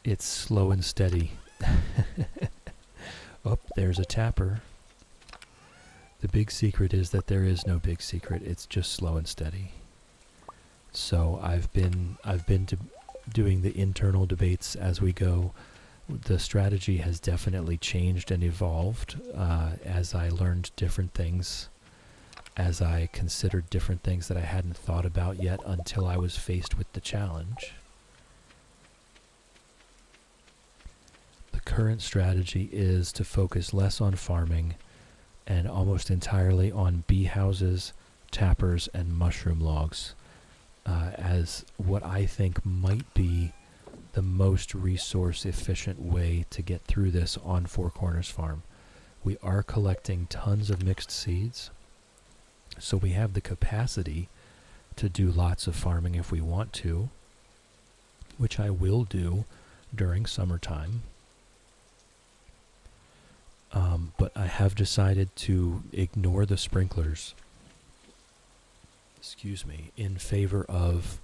It's slow and steady. Oh, there's a tapper. The big secret is that there is no big secret. It's just slow and steady. So I've been doing the internal debates as we go. The strategy has definitely changed and evolved as I learned different things, as I considered different things that I hadn't thought about yet until I was faced with the challenge. The current strategy is to focus less on farming and almost entirely on bee houses, tappers, and mushroom logs as what I think might be the most resource efficient way to get through this on Four Corners Farm. We are collecting tons of mixed seeds, so we have the capacity to do lots of farming if we want to, which I will do during summertime. But I have decided to ignore the sprinklers, in favor of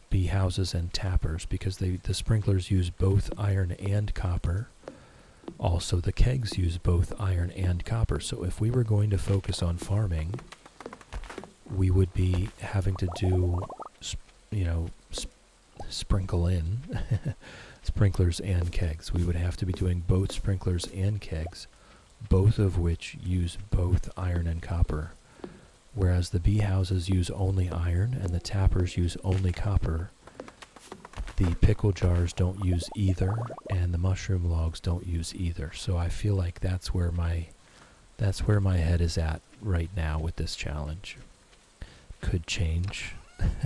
bee houses and tappers, because the sprinklers use both iron and copper, Also, the kegs use both iron and copper, so if we were going to focus on farming, we would be having to do, sprinkle in sprinklers and kegs. We would have to be doing both sprinklers and kegs, both of which use both iron and copper. Whereas the bee houses use only iron and the tappers use only copper, the pickle jars don't use either, and the mushroom logs don't use either. So I feel like that's where my head is at right now with this challenge. Could change.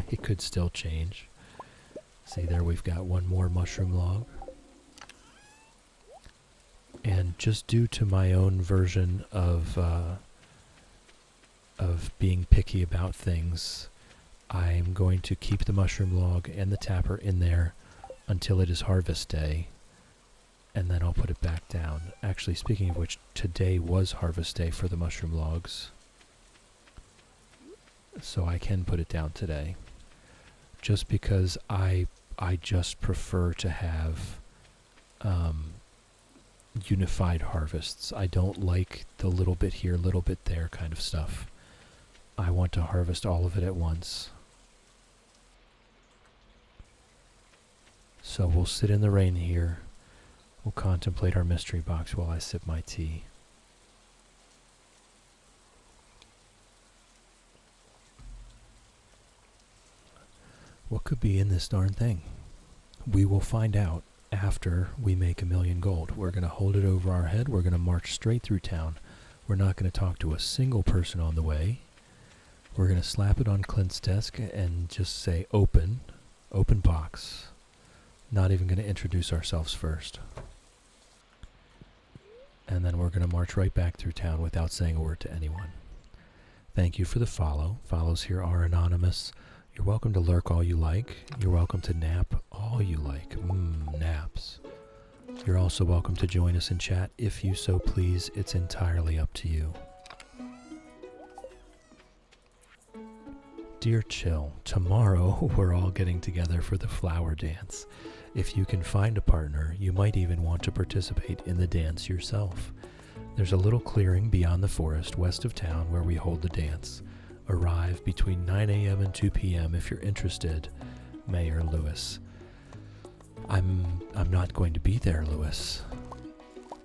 It could still change. See there, we've got one more mushroom log. And just due to my own version of being picky about things, I'm going to keep the mushroom log and the tapper in there until it is harvest day, and then I'll put it back down. Actually, speaking of which, today was harvest day for the mushroom logs, so I can put it down today. Just because I just prefer to have unified harvests. I don't like the little bit here, little bit there kind of stuff. I want to harvest all of it at once. So we'll sit in the rain here. We'll contemplate our mystery box while I sip my tea. What could be in this darn thing? We will find out after we make 1,000,000 gold. We're going to hold it over our head. We're going to march straight through town. We're not going to talk to a single person on the way. We're going to slap it on Clint's desk and just say open box. Not even going to introduce ourselves first. And then we're going to march right back through town without saying a word to anyone. Thank you for the follow. Follows here are anonymous. You're welcome to lurk all you like. You're welcome to nap all you like. Naps. You're also welcome to join us in chat if you so please. It's entirely up to you. Dear Chill, tomorrow we're all getting together for the flower dance. If you can find a partner, you might even want to participate in the dance yourself. There's a little clearing beyond the forest west of town where we hold the dance. Arrive between 9 a.m. and 2 p.m. if you're interested. Mayor Lewis. I'm not going to be there, Lewis.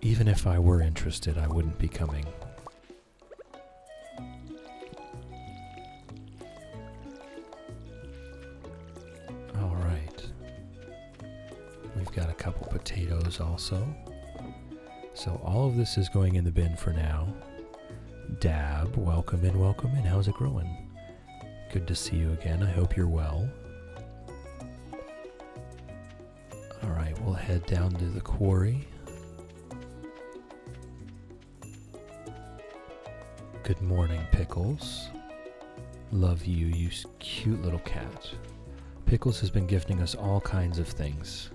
Even if I were interested, I wouldn't be coming. All right. We've got a couple potatoes also. So all of this is going in the bin for now. Dab, welcome in, welcome in. How's it growing? Good to see you again. I hope you're well. Alright, we'll head down to the quarry. Good morning, Pickles. Love you, you cute little cat. Pickles has been gifting us all kinds of things.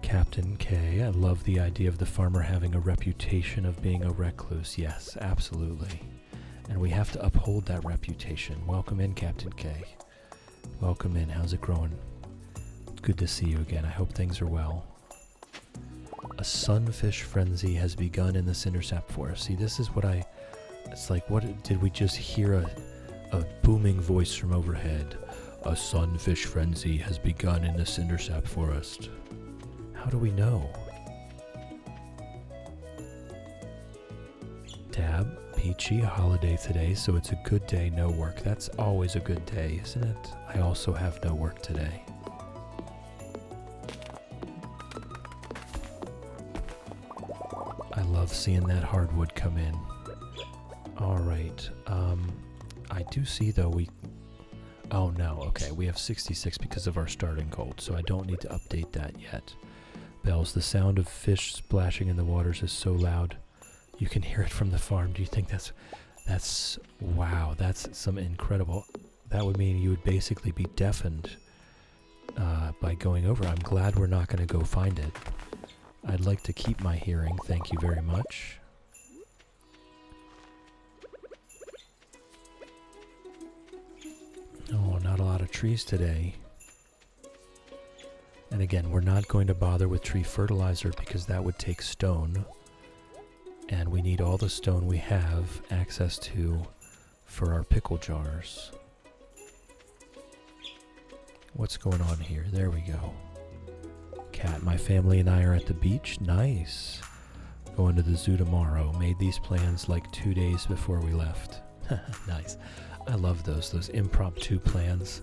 Captain K, I love the idea of the farmer having a reputation of being a recluse. Yes, absolutely. And we have to uphold that reputation. Welcome in, Captain K. Welcome in. How's it growing? Good to see you again. I hope things are well. A sunfish frenzy has begun in the Cindersap Forest. See, this is what it's like, what did we just hear a booming voice from overhead? A sunfish frenzy has begun in the Cindersap Forest. How do we know? Tab, peachy, holiday today, so it's a good day, no work. That's always a good day, isn't it? I also have no work today. I love seeing that hardwood come in. Alright, I do see though oh no, okay, we have 66 because of our starting gold, so I don't need to update that yet. Bells, the sound of fish splashing in the waters is so loud you can hear it from the farm. Do you think that's wow, that's some incredible, that would mean you would basically be deafened by going over. I'm glad we're not going to go find it. I'd like to keep my hearing, thank you very much. Oh, not a lot of trees today. And And again, we're not going to bother with tree fertilizer because that would take stone. And we need all the stone we have access to for our pickle jars. What's going on here? There we go. Cat, my family and I are at the beach. Nice. Going to the zoo tomorrow. Made these plans like 2 days before we left. Nice. I love those impromptu plans.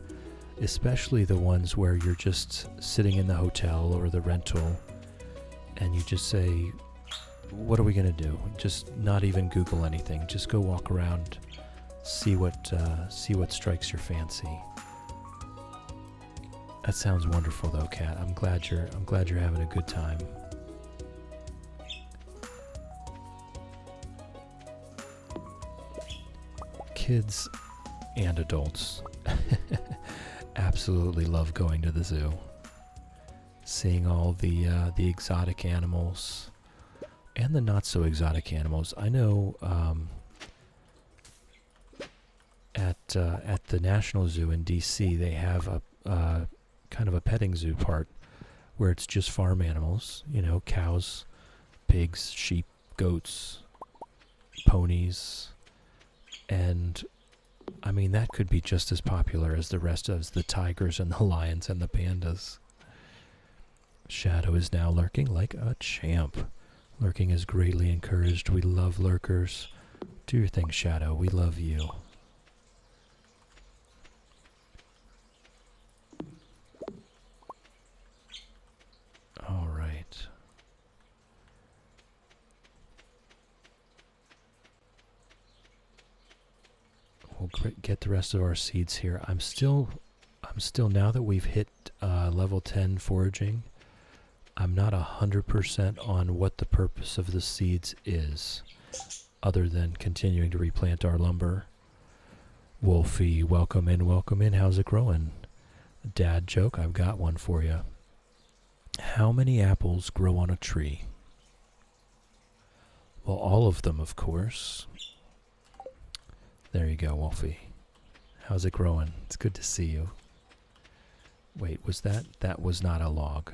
Especially the ones where you're just sitting in the hotel or the rental and you just say, what are we going to do? Just not even Google anything. Just go walk around, see what strikes your fancy. That sounds wonderful though, Kat. I'm glad you're having a good time. Kids and adults absolutely love going to the zoo, seeing all the exotic animals and the not so exotic animals. I know at the National Zoo in DC they have a kind of a petting zoo part where it's just farm animals, you know, cows, pigs, sheep, goats, ponies, and I mean, that could be just as popular as the rest of the tigers and the lions and the pandas. Shadow is now lurking like a champ. Lurking is greatly encouraged. We love lurkers. Do your thing, Shadow. We love you. All right. We'll get the rest of our seeds here. I'm still now that we've hit level 10 foraging, I'm not 100% on what the purpose of the seeds is, other than continuing to replant our lumber. Wolfie, welcome in, welcome in. How's it growing? Dad joke, I've got one for you. How many apples grow on a tree? Well, all of them, of course. There you go, Wolfie. How's it growing? It's good to see you. Wait, was that? That was not a log.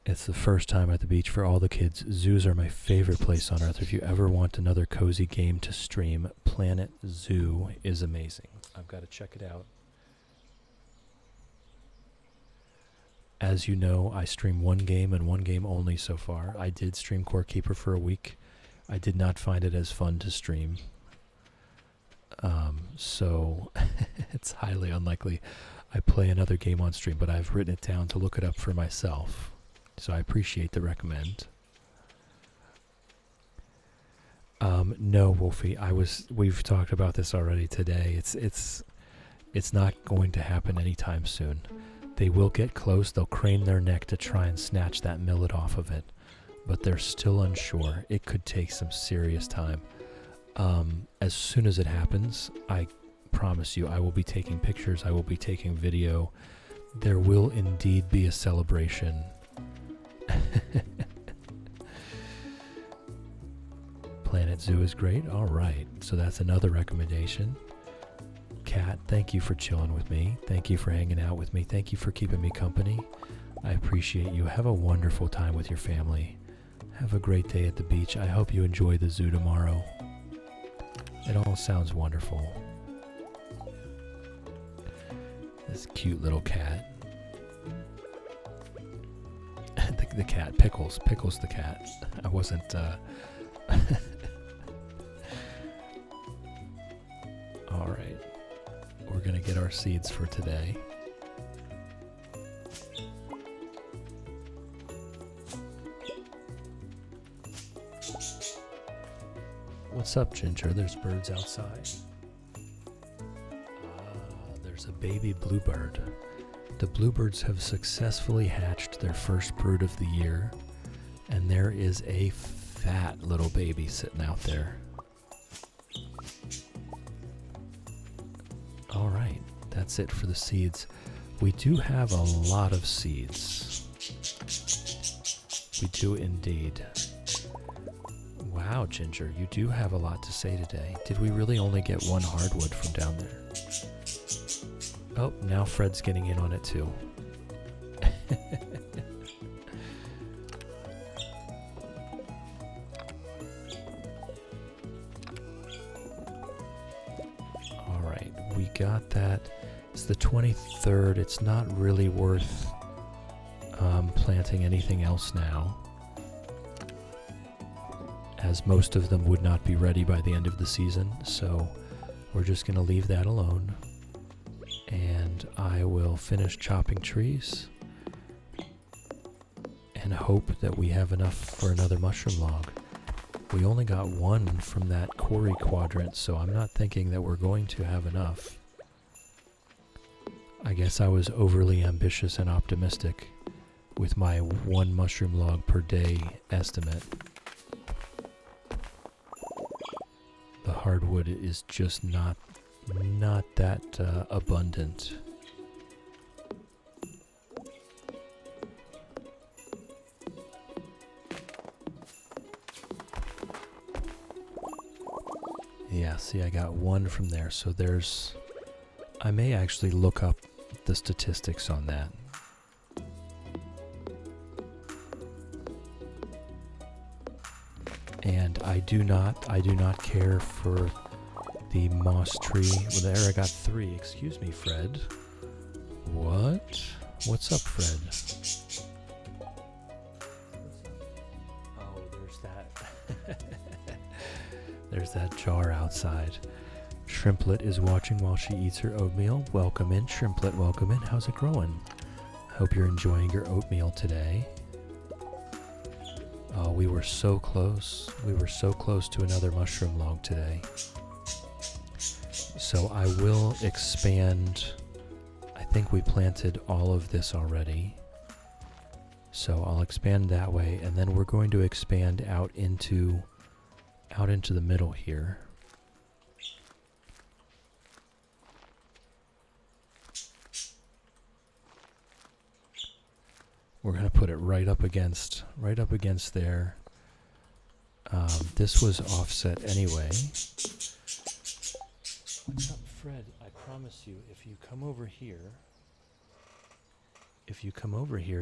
It's the first time at the beach for all the kids. Zoos are my favorite place on earth. If you ever want another cozy game to stream, Planet Zoo is amazing. I've got to check it out. As you know, I stream one game and one game only so far. I did stream Core Keeper for a week. I did not find it as fun to stream. So it's highly unlikely I play another game on stream, but I've written it down to look it up for myself. So I appreciate the recommend. No, Wolfie, we've talked about this already today. It's not going to happen anytime soon. They will get close, they'll crane their neck to try and snatch that millet off of it, but they're still unsure. It could take some serious time. As soon as it happens, I promise you, I will be taking pictures, I will be taking video. There will indeed be a celebration. Planet Zoo is great. All right, so that's another recommendation. Kat, thank you for chilling with me. Thank you for hanging out with me. Thank you for keeping me company. I appreciate you. Have a wonderful time with your family. Have a great day at the beach. I hope you enjoy the zoo tomorrow. It all sounds wonderful. This cute little cat. the cat, Pickles the cat. I wasn't, all right. We're going to get our seeds for today. What's up, Ginger? There's birds outside. There's a baby bluebird. The bluebirds have successfully hatched their first brood of the year, and there is a fat little baby sitting out there. All right, that's it for the seeds. We do have a lot of seeds. We do indeed. Wow, Ginger, you do have a lot to say today. Did we really only get one hardwood from down there? Oh, now Fred's getting in on it too. Alright, we got that. It's the 23rd. It's not really worth planting anything else now, as most of them would not be ready by the end of the season, so we're just going to leave that alone. And I will finish chopping trees and hope that we have enough for another mushroom log. We only got one from that quarry quadrant, so I'm not thinking that we're going to have enough. I guess I was overly ambitious and optimistic with my 1 mushroom log per day estimate. The hardwood is just not that abundant. Yeah, see, I got 1 from there, so there's... I may actually look up the statistics on that. And I do not care for the moss tree. Well, there I got 3. Excuse me, Fred. What? What's up, Fred? Oh, there's that. There's that jar outside. Shrimplet is watching while she eats her oatmeal. Welcome in, Shrimplet. Welcome in. How's it growing? Hope you're enjoying your oatmeal today. Oh, we were so close. We were so close to another mushroom log today. So I will expand. I think we planted all of this already. So I'll expand that way, and then we're going to expand out into the middle here. We're going to put it right up against there. This was offset anyway. What's up, Fred? I promise you, if you come over here,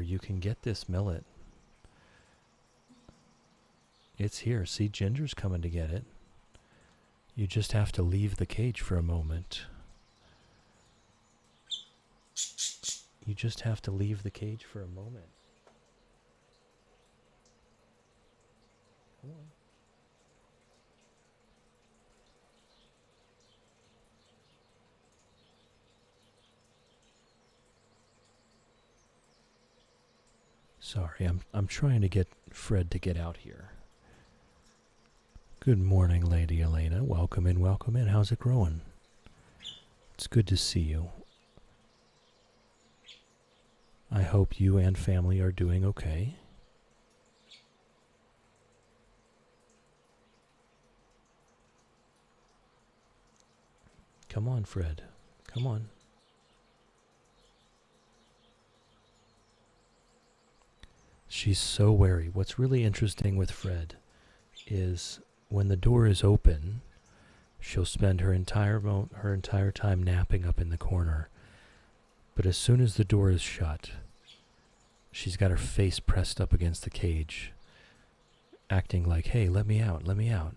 you can get this millet. It's here. See, Ginger's coming to get it. You just have to leave the cage for a moment. You just have to leave the cage for a moment. Come on. Sorry, I'm trying to get Fred to get out here. Good morning, Lady Elena. Welcome in, welcome in. How's it growing? It's good to see you. I hope you and family are doing okay. Come on, Fred. Come on. She's so wary. What's really interesting with Fred is when the door is open, she'll spend her entire time napping up in the corner. But as soon as the door is shut, she's got her face pressed up against the cage, acting like, hey, let me out, let me out.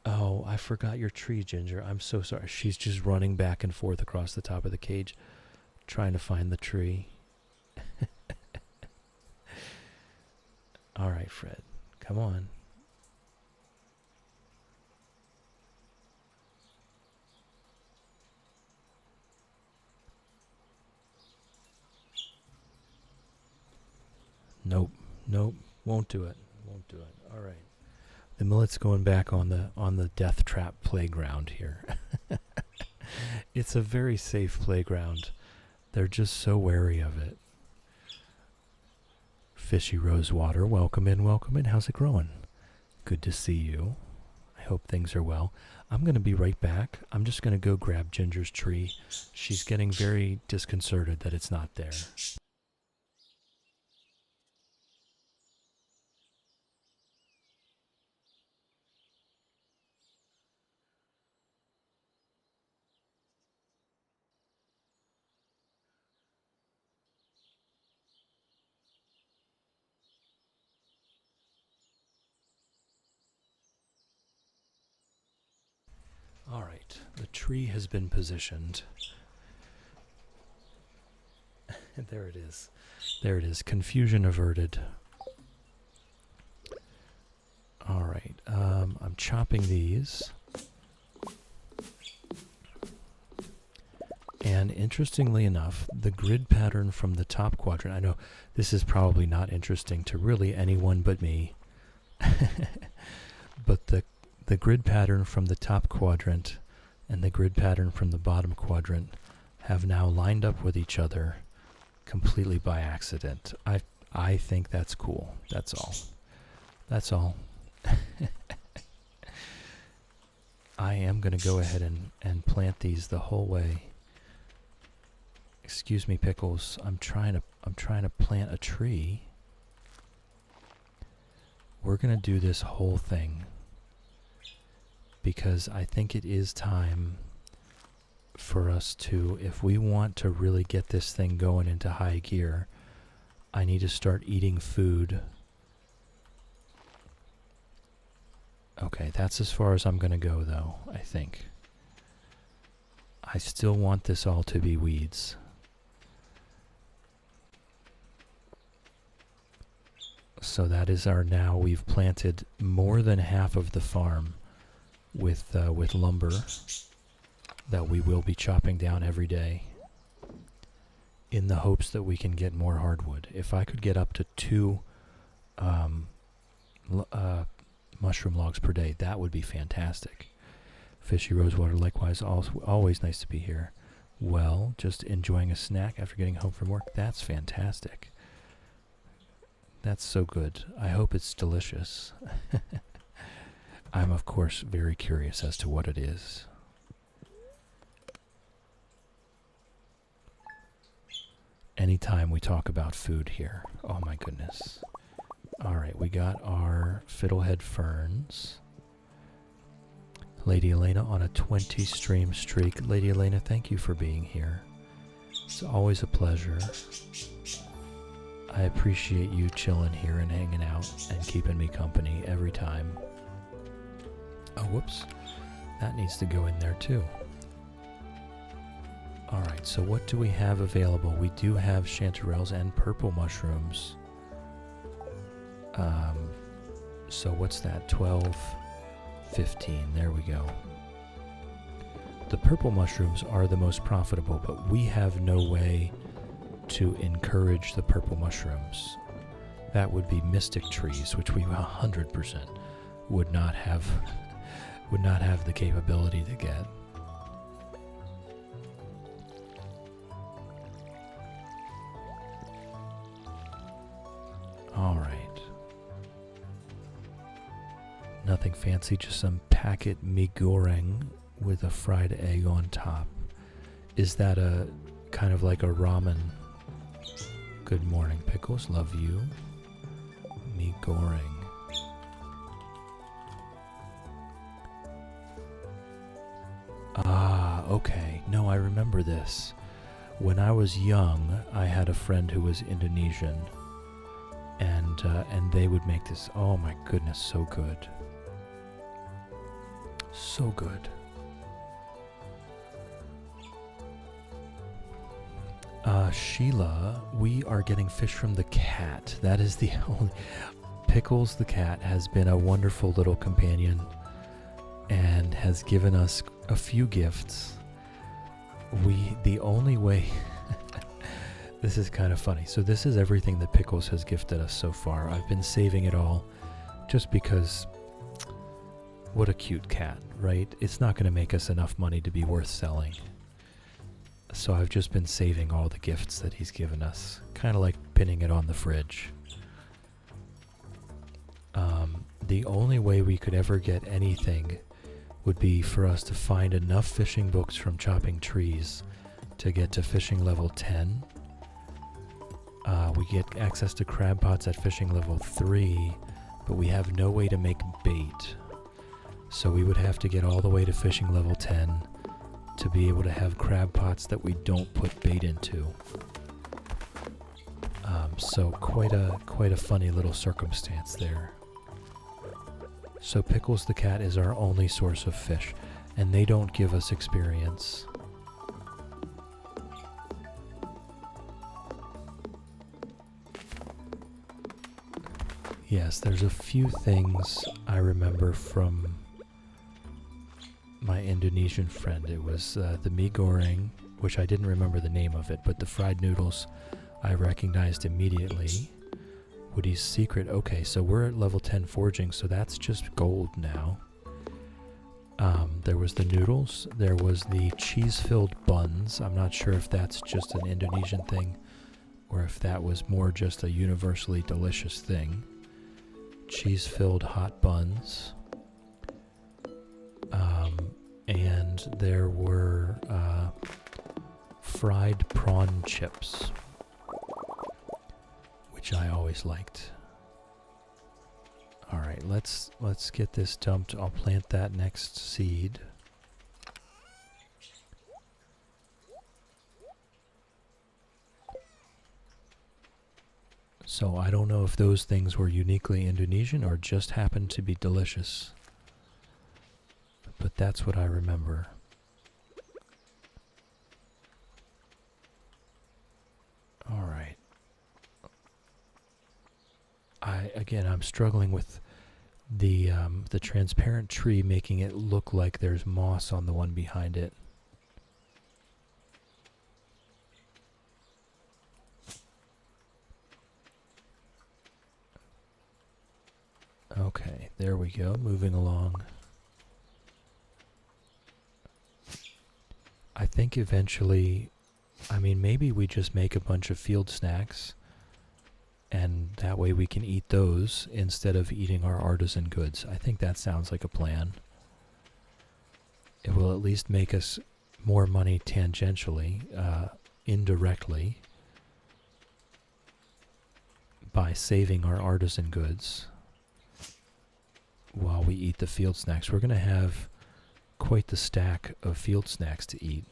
Oh, I forgot your tree, Ginger. I'm so sorry. She's just running back and forth across the top of the cage, trying to find the tree. All right, Fred. Come on. Nope. Nope. Won't do it. Won't do it. All right. The millet's going back on the death trap playground here. It's a very safe playground. They're just so wary of it. Fishy Rosewater, welcome in, welcome in. How's it growing? Good to see you. I hope things are well. I'm going to be right back. I'm just going to go grab Ginger's tree. She's getting very disconcerted that it's not there. The tree has been positioned. There it is. There it is. Confusion averted. Alright, I'm chopping these. And interestingly enough, the grid pattern from the top quadrant, I know this is probably not interesting to really anyone but me, but the grid pattern from the top quadrant and the grid pattern from the bottom quadrant have now lined up with each other completely by accident. I think that's cool. That's all. That's all. I am going to go ahead and plant these the whole way. Excuse me, Pickles. I'm trying to plant a tree. We're going to do this whole thing because I think it is time for us to, if we want to really get this thing going into high gear, I need to start eating food. Okay, that's as far as I'm going to go, though, I think. I still want this all to be weeds. So that is our now. We've planted more than half of the farm with lumber that we will be chopping down every day in the hopes that we can get more hardwood. If I could get up to 2 mushroom logs per day, that would be fantastic. Fishy Rosewater, likewise, always nice to be here. Well, just enjoying a snack after getting home from work. That's fantastic. That's so good. I hope it's delicious. I'm, of course, very curious as to what it is. Anytime we talk about food here. Oh my goodness. Alright, we got our fiddlehead ferns. Lady Elena on a 20 stream streak. Lady Elena, thank you for being here. It's always a pleasure. I appreciate you chilling here and hanging out and keeping me company every time. Oh, whoops. That needs to go in there too. Alright, so what do we have available? We do have chanterelles and purple mushrooms. So what's that? 12, 15. There we go. The purple mushrooms are the most profitable, but we have no way to encourage the purple mushrooms. That would be mystic trees, which we 100% would not have the capability to get. All right. Nothing fancy, just some packet mee goreng with a fried egg on top. Is that a kind of like a ramen? Good morning, Pickles. Love you. Mee goreng. Ah, okay. No, I remember this. When I was young, I had a friend who was Indonesian, and they would make this. Oh my goodness, so good. So good. Sheila, we are getting fish from the cat. That is the only... Pickles the cat has been a wonderful little companion and has given us a few gifts. The only way... This is kind of funny. So this is everything that Pickles has gifted us so far. I've been saving it all just because... What a cute cat, right? It's not going to make us enough money to be worth selling. So I've just been saving all the gifts that he's given us. Kind of like pinning it on the fridge. The only way we could ever get anything would be for us to find enough fishing books from chopping trees to get to fishing level 10. We get access to crab pots at fishing level 3, but we have no way to make bait. So we would have to get all the way to fishing level 10 to be able to have crab pots that we don't put bait into. So quite a funny little circumstance there. So Pickles the cat is our only source of fish. and they don't give us experience. Yes, there's a few things I remember from my Indonesian friend. It was the mie goreng, which I didn't remember the name of it, but the fried noodles I recognized immediately. Woody's Secret. Okay, so we're at level 10 forging, so that's just gold now. There was the noodles. There was the cheese-filled buns. I'm not sure if that's just an Indonesian thing or if that was more just a universally delicious thing. Cheese-filled hot buns. And there were fried prawn chips, which I always liked. All right, let's get this dumped. I'll plant that next seed. So I don't know if those things were uniquely Indonesian or just happened to be delicious. But that's what I remember. All right. I'm struggling with the transparent tree, making it look like there's moss on the one behind it. Okay, there we go. Moving along. I think eventually, maybe we just make a bunch of field snacks, and that way we can eat those instead of eating our artisan goods. I think that sounds like a plan. It will at least make us more money tangentially, indirectly, by saving our artisan goods while we eat the field snacks. We're going to have quite the stack of field snacks to eat.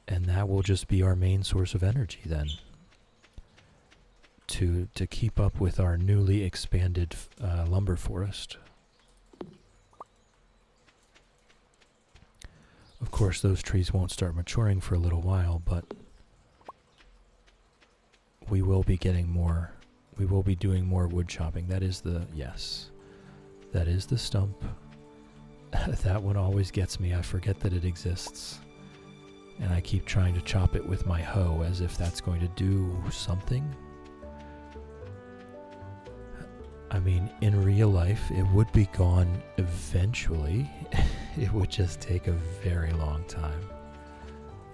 And that will just be our main source of energy then. To keep up with our newly expanded lumber forest. Of course, those trees won't start maturing for a little while, but we will be getting more. We will be doing more wood chopping. That is the stump. That one always gets me. I forget that it exists. And I keep trying to chop it with my hoe as if that's going to do something. In real life, it would be gone eventually. It would just take a very long time.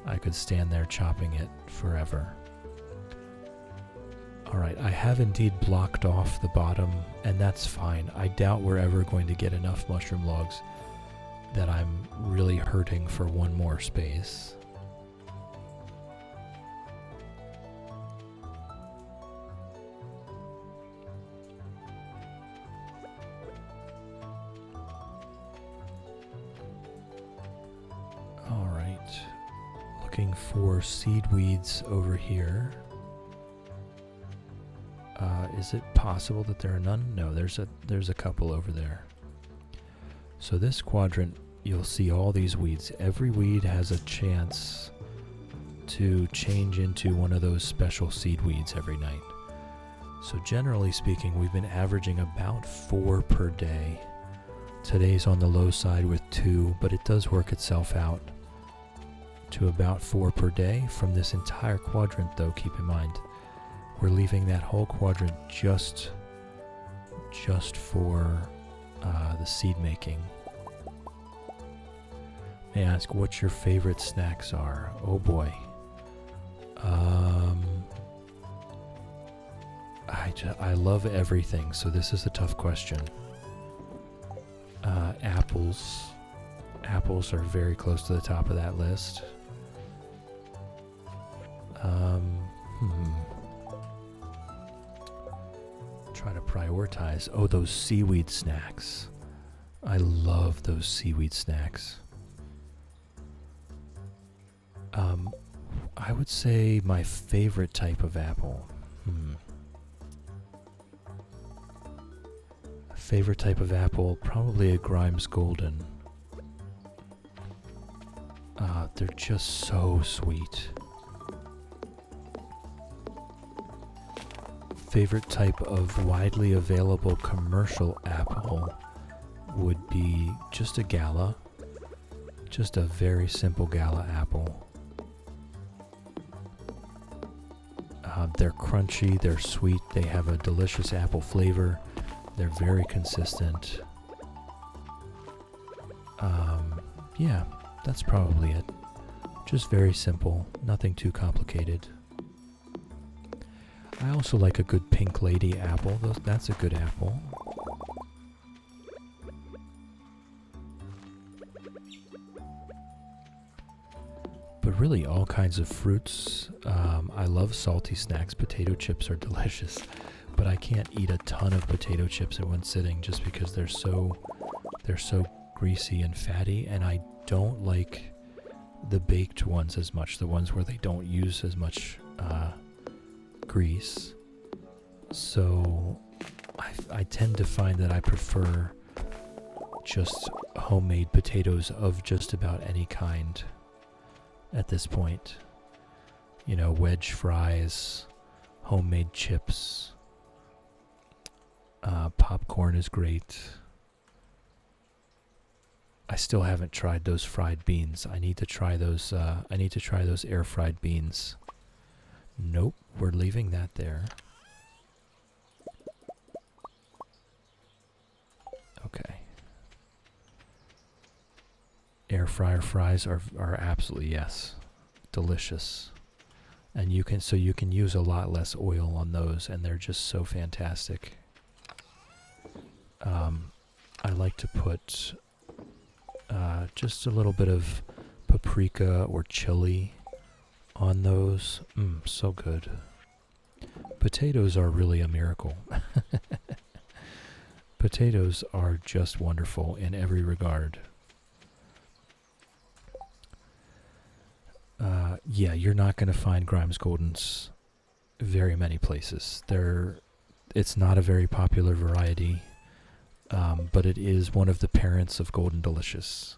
I could stand there chopping it forever. Alright, I have indeed blocked off the bottom, and that's fine. I doubt we're ever going to get enough mushroom logs that I'm really hurting for one more space. Alright, looking for seed weeds over here. Is it possible that there are none? No, there's a couple over there. So this quadrant, you'll see all these weeds. Every weed has a chance to change into one of those special seed weeds every night. So generally speaking, we've been averaging about 4 per day. Today's on the low side with 2, but it does work itself out to about 4 per day from this entire quadrant, though. Keep in mind, we're leaving that whole quadrant just for the seed making. May I ask what your favorite snacks are? Oh boy. I love everything, so this is a tough question. Apples. Apples are very close to the top of that list. Try to prioritize. Oh, those seaweed snacks. I love those seaweed snacks. I would say my favorite type of apple. Favorite type of apple, probably a Grimes Golden. They're just so sweet. Favorite type of widely available commercial apple would be just a gala. Just a very simple gala apple. They're crunchy, they're sweet, they have a delicious apple flavor. They're very consistent. Yeah, that's probably it. Just very simple, nothing too complicated. I also like a good Pink Lady apple. That's a good apple. But really all kinds of fruits. I love salty snacks. Potato chips are delicious. But I can't eat a ton of potato chips in one sitting just because they're so greasy and fatty, and I don't like the baked ones as much, the ones where they don't use as much grease. So I tend to find that I prefer just homemade potatoes of just about any kind at this point. You know, wedge fries, homemade chips, popcorn is great. I still haven't tried those fried beans. I need to try those. I need to try those air fried beans. Nope, we're leaving that there. Okay. Air fryer fries are absolutely, yes, delicious. And you can use a lot less oil on those, and they're just so fantastic. I like to put just a little bit of paprika or chili on those. So good. Potatoes are really a miracle. Potatoes are just wonderful in every regard. Yeah, you're not going to find Grimes Goldens very many places. It's not a very popular variety, but it is one of the parents of Golden Delicious.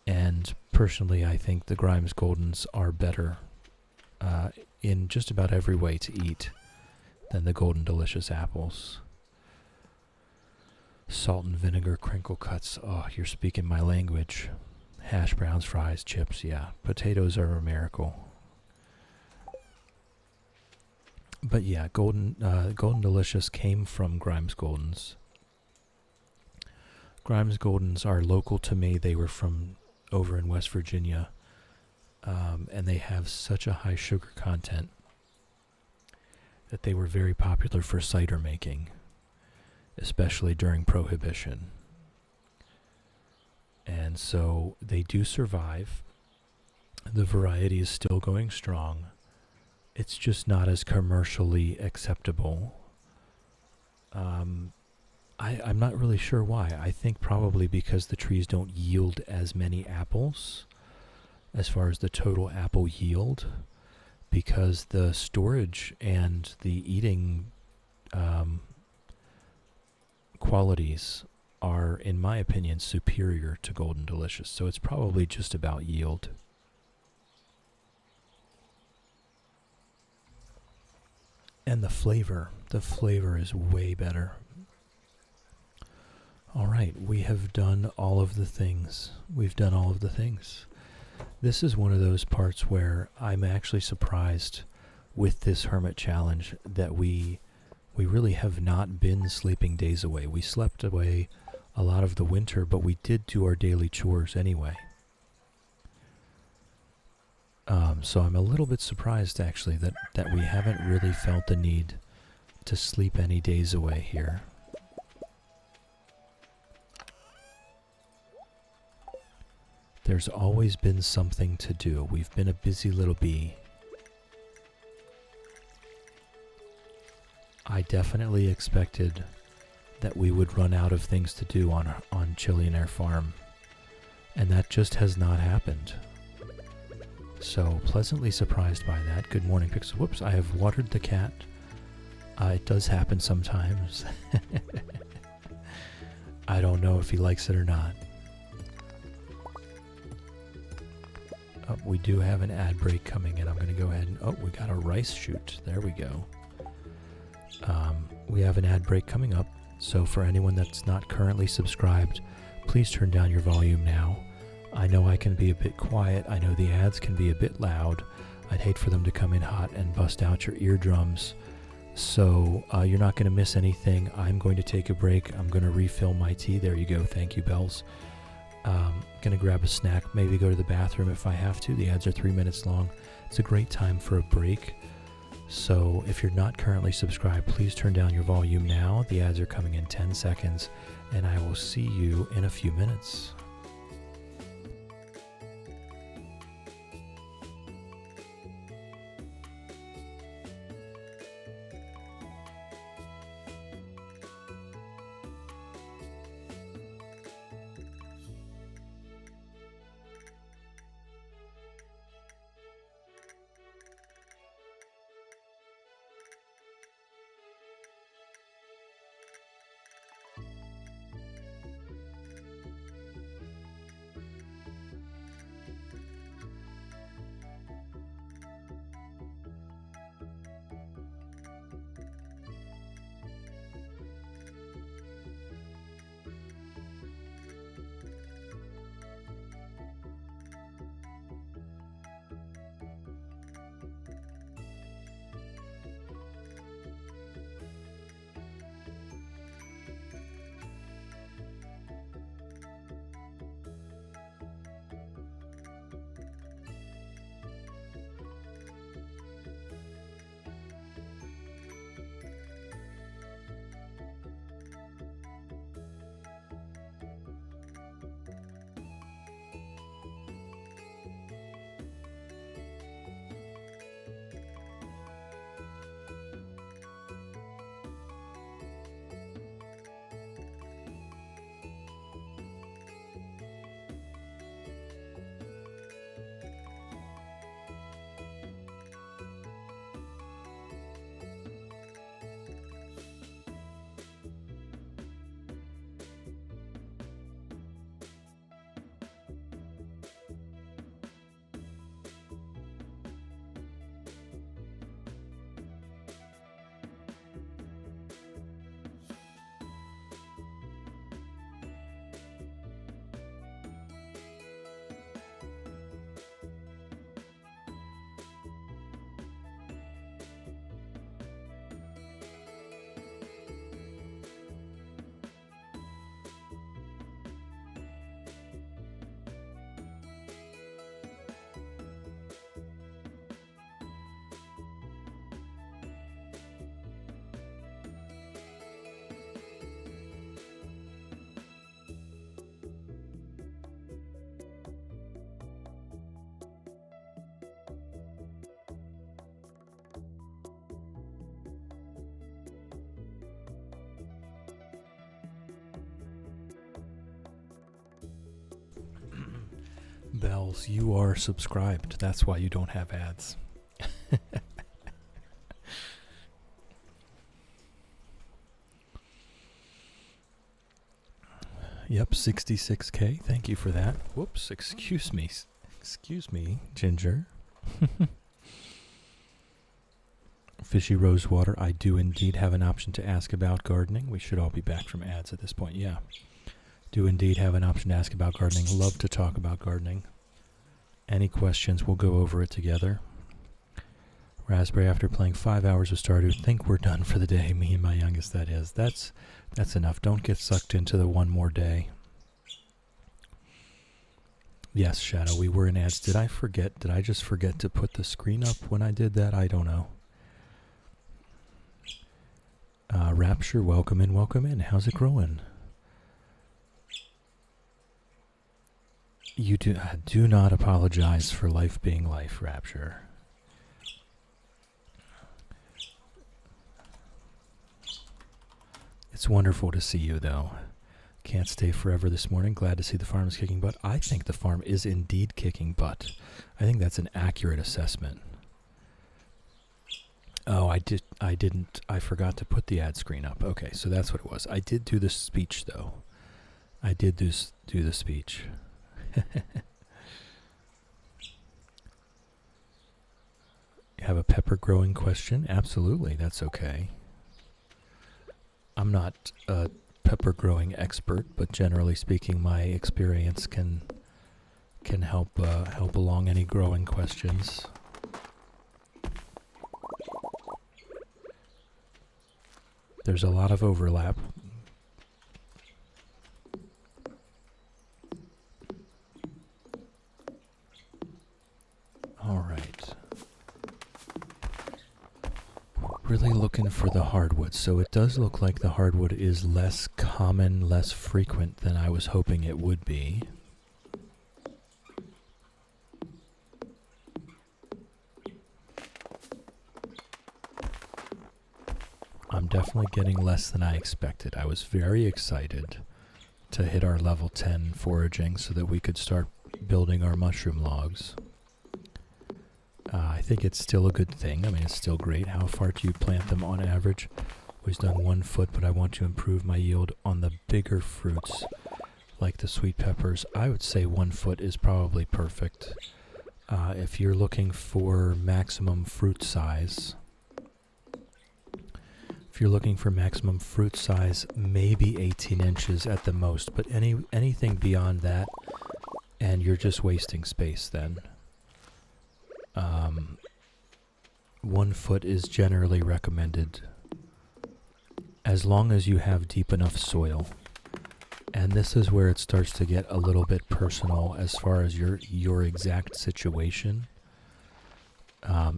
And personally, I think the Grimes Goldens are better in just about every way to eat than the Golden Delicious apples. Salt and vinegar crinkle cuts. Oh, you're speaking my language. Hash browns, fries, chips, yeah. Potatoes are a miracle. But yeah, Golden Delicious came from Grimes Goldens. Grimes Goldens are local to me. They were from over in West Virginia. And they have such a high sugar content that they were very popular for cider making, especially during Prohibition. And so they do survive. The variety is still going strong. It's just not as commercially acceptable. I'm not really sure why. I think probably because the trees don't yield as many apples as far as the total apple yield, because the storage and the eating qualities are, in my opinion, superior to Golden Delicious. So it's probably just about yield. And the flavor is way better. All right, we have done all of the things. We've done all of the things. This is one of those parts where I'm actually surprised with this Hermit Challenge that we really have not been sleeping days away. We slept away a lot of the winter, but we did do our daily chores anyway. So I'm a little bit surprised, actually, that we haven't really felt the need to sleep any days away here. There's always been something to do. We've been a busy little bee. I definitely expected that we would run out of things to do on Chillionaire Farm, and that just has not happened. So pleasantly surprised by that. Good morning, Pixel. Whoops, I have watered the cat. It does happen sometimes. I don't know if he likes it or not. We do have an ad break coming in. I'm going to go ahead and... Oh, we got a rice shoot. There we go. We have an ad break coming up. So for anyone that's not currently subscribed, please turn down your volume now. I know I can be a bit quiet. I know the ads can be a bit loud. I'd hate for them to come in hot and bust out your eardrums. So you're not going to miss anything. I'm going to take a break. I'm going to refill my tea. There you go. Thank you, Bells. Going to grab a snack, maybe go to the bathroom if I have to. The ads are 3 minutes long. It's a great time for a break. So if you're not currently subscribed, please turn down your volume now. The ads are coming in 10 seconds, and I will see you in a few minutes. Bells, you are subscribed. That's why you don't have ads. Yep, 66K. Thank you for that. Whoops, excuse me. Excuse me, Ginger. Fishy Rosewater, I do indeed have an option to ask about gardening. We should all be back from ads at this point. Yeah. Do indeed have an option to ask about gardening. Love to talk about gardening. Any questions, we'll go over it together. Raspberry, after playing 5 hours of Stardew, think we're done for the day. Me and my youngest, that is. That's enough. Don't get sucked into the one more day. Yes, Shadow, we were in ads. Did I forget? Did I just forget to put the screen up when I did that? I don't know. Rapture, welcome in, welcome in. How's it growing? You do not apologize for life being life, Rapture. It's wonderful to see you, though. Can't stay forever this morning. Glad to see the farm is kicking butt. I think the farm is indeed kicking butt. I think that's an accurate assessment. Oh, I forgot to put the ad screen up. Okay, so that's what it was. I did do the speech, though. I did do the speech. have a pepper growing question? Absolutely, that's okay. I'm not a pepper growing expert, but generally speaking, my experience can help along any growing questions. There's a lot of overlap. All right. Really looking for the hardwood. So it does look like the hardwood is less common, less frequent than I was hoping it would be. I'm definitely getting less than I expected. I was very excited to hit our level 10 foraging so that we could start building our mushroom logs. I think it's still a good thing. I mean, it's still great. How far do you plant them on average? We've done 1 foot, but I want to improve my yield on the bigger fruits, like the sweet peppers. I would say 1 foot is probably perfect. If you're looking for maximum fruit size, maybe 18 inches at the most, but anything beyond that, and you're just wasting space then. 1 foot is generally recommended as long as you have deep enough soil. And this is where it starts to get a little bit personal as far as your exact situation.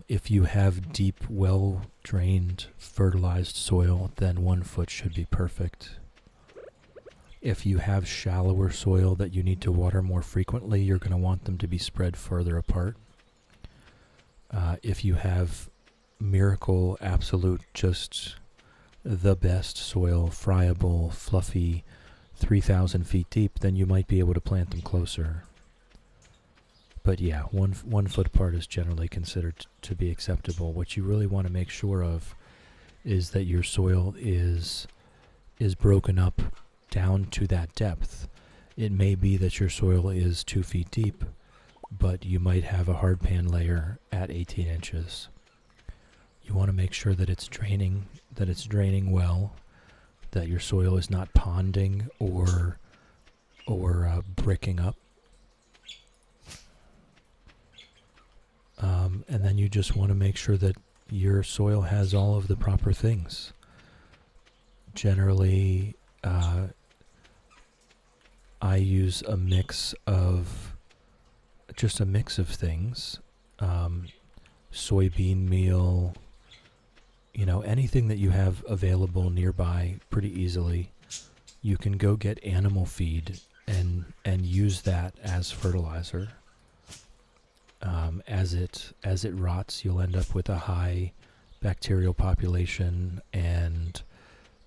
If you have deep, well-drained, fertilized soil, then 1 foot should be perfect. If you have shallower soil that you need to water more frequently, you're going to want them to be spread further apart. If you have miracle, absolute, just the best soil, friable, fluffy, 3,000 feet deep, then you might be able to plant them closer. But yeah, 1 foot apart is generally considered to be acceptable. What you really want to make sure of is that your soil is broken up down to that depth. It may be that your soil is 2 feet deep, but you might have a hardpan layer at 18 inches. You want to make sure that it's draining well, that your soil is not ponding or bricking up. And then you just want to make sure that your soil has all of the proper things. Generally, I use a mix of things. Soybean meal, anything that you have available nearby pretty easily. You can go get animal feed and use that as fertilizer. As it rots, you'll end up with a high bacterial population, and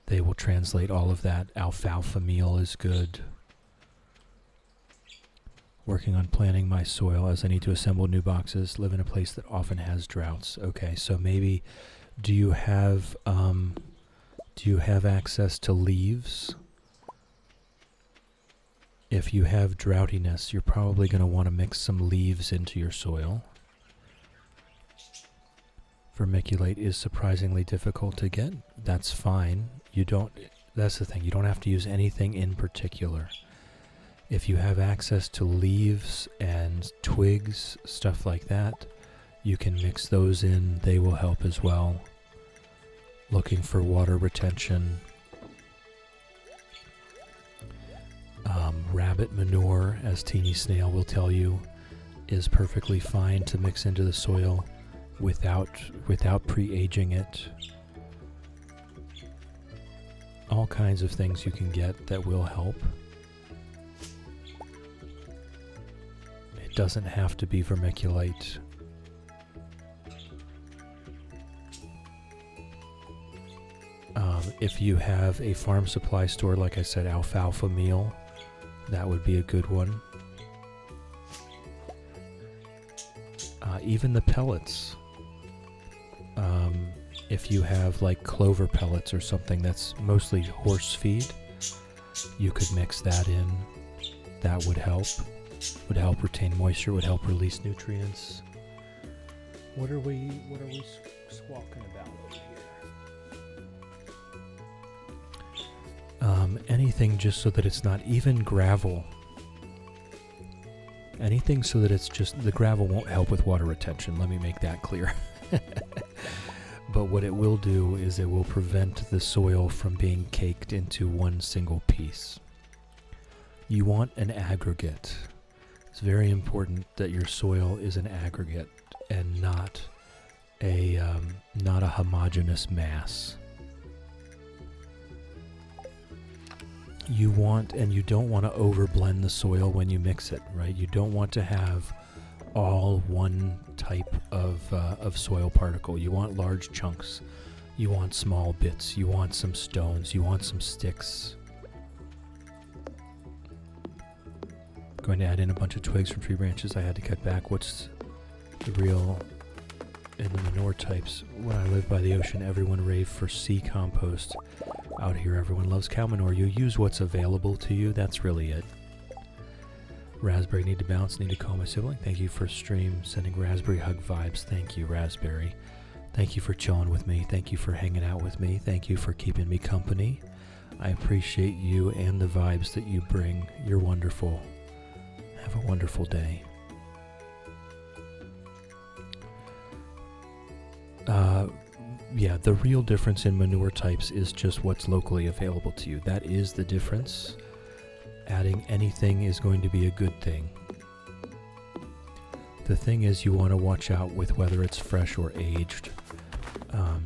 they will translate all of that. Alfalfa meal is good. Working on planning my soil as I need to assemble new boxes. Live in a place that often has droughts. Okay, so maybe do you have access to leaves? If you have droughtiness, you're probably going to want to mix some leaves into your soil. Vermiculite is surprisingly difficult to get. That's fine. That's the thing. You don't have to use anything in particular. If you have access to leaves and twigs, stuff like that, you can mix those in. They will help as well. Looking for water retention. Rabbit manure, as Teeny Snail will tell you, is perfectly fine to mix into the soil without pre-aging it. All kinds of things you can get that will help. It doesn't have to be vermiculite. If you have a farm supply store, like I said, alfalfa meal, that would be a good one. Even the pellets. If you have like clover pellets or something that's mostly horse feed, you could mix that in. That would help. Would help retain moisture, would help release nutrients. What are we squawking about over here? Anything just so that it's not even gravel. Anything so that it's just, the gravel won't help with water retention. Let me make that clear. But what it will do is it will prevent the soil from being caked into one single piece. You want an aggregate. It's very important that your soil is an aggregate and not a homogeneous mass. You want, and you don't want to overblend the soil when you mix it, right? You don't want to have all one type of soil particle. You want large chunks. You want small bits. You want some stones. You want some sticks. Going to add in a bunch of twigs from tree branches I had to cut back. What's the real in the manure types? When I lived by the ocean, everyone raved for sea compost. Out here, everyone loves cow manure. You use what's available to you. That's really it. Raspberry, need to bounce, need to call my sibling. Thank you for stream, sending raspberry hug vibes. Thank you, Raspberry. Thank you for chilling with me. Thank you for hanging out with me. Thank you for keeping me company. I appreciate you and the vibes that you bring. You're wonderful. Have a wonderful day. Yeah, the real difference in manure types is just what's locally available to you. That is the difference. Adding anything is going to be a good thing. The thing is, you want to watch out with whether it's fresh or aged.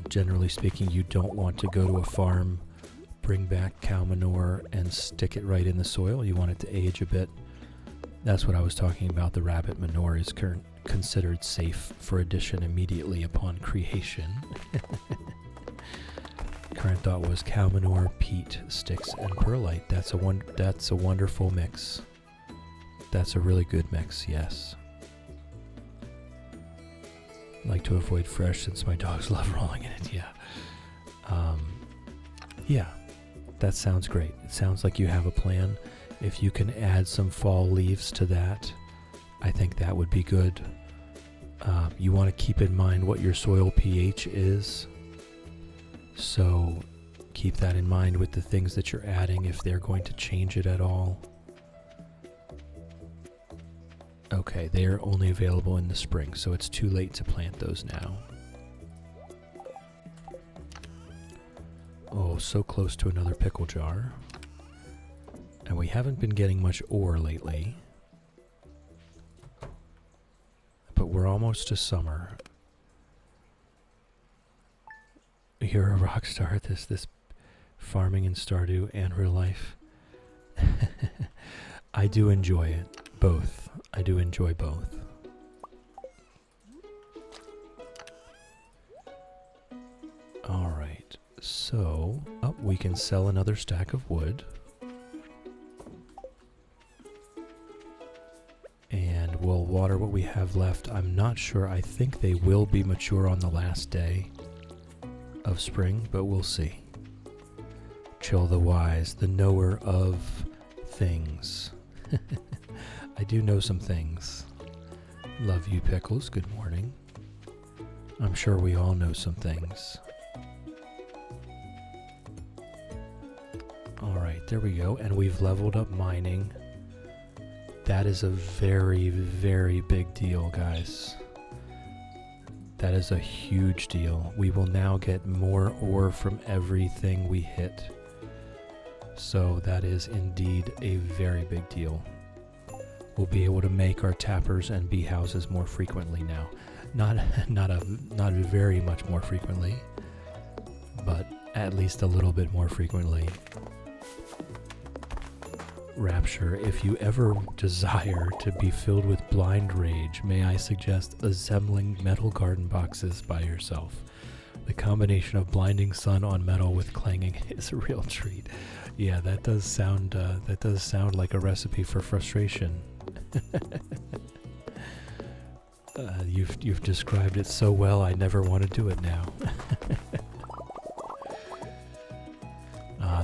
Generally speaking, you don't want to go to a farm, bring back cow manure, and stick it right in the soil. You want it to age a bit. That's what I was talking about. The rabbit manure is considered safe for addition immediately upon creation. Current thought was cow manure, peat, sticks, and perlite. That's a wonderful mix. That's a really good mix, yes. Like to avoid fresh since my dogs love rolling in it, yeah. Yeah, that sounds great. It sounds like you have a plan. If you can add some fall leaves to that, I think that would be good. You want to keep in mind what your soil pH is. So keep that in mind with the things that you're adding, if they're going to change it at all. Okay, they are only available in the spring, so it's too late to plant those now. Oh, so close to another pickle jar. And we haven't been getting much ore lately. But we're almost to summer. You're a rock star at this farming in Stardew and real life. I do enjoy it. Both. I do enjoy both. Alright. So, we can sell another stack of wood. And we'll water what we have left. I'm not sure. I think they will be mature on the last day of spring, but we'll see. Chill the wise, the knower of things. I do know some things. Love you, Pickles. Good morning. I'm sure we all know some things. Alright, there we go. And we've leveled up mining. That is a very, very big deal, guys. That is a huge deal. We will now get more ore from everything we hit. So that is indeed a very big deal. We'll be able to make our tappers and bee houses more frequently now. Not very much more frequently, but at least a little bit more frequently. Rapture, if you ever desire to be filled with blind rage, may I suggest assembling metal garden boxes by yourself. The combination of blinding sun on metal with clanging is a real treat. Yeah, that does sound like a recipe for frustration. You've described it so well, I never want to do it now.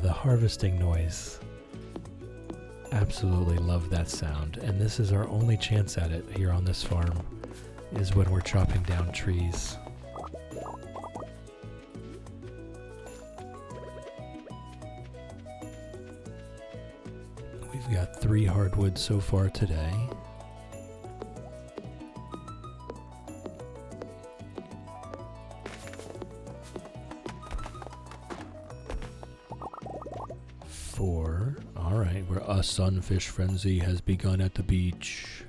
The harvesting noise. Absolutely love that sound, and this is our only chance at it here on this farm. is when we're chopping down trees. We've got 3 hardwoods so far today. Alright, where a sunfish frenzy has begun at the beach.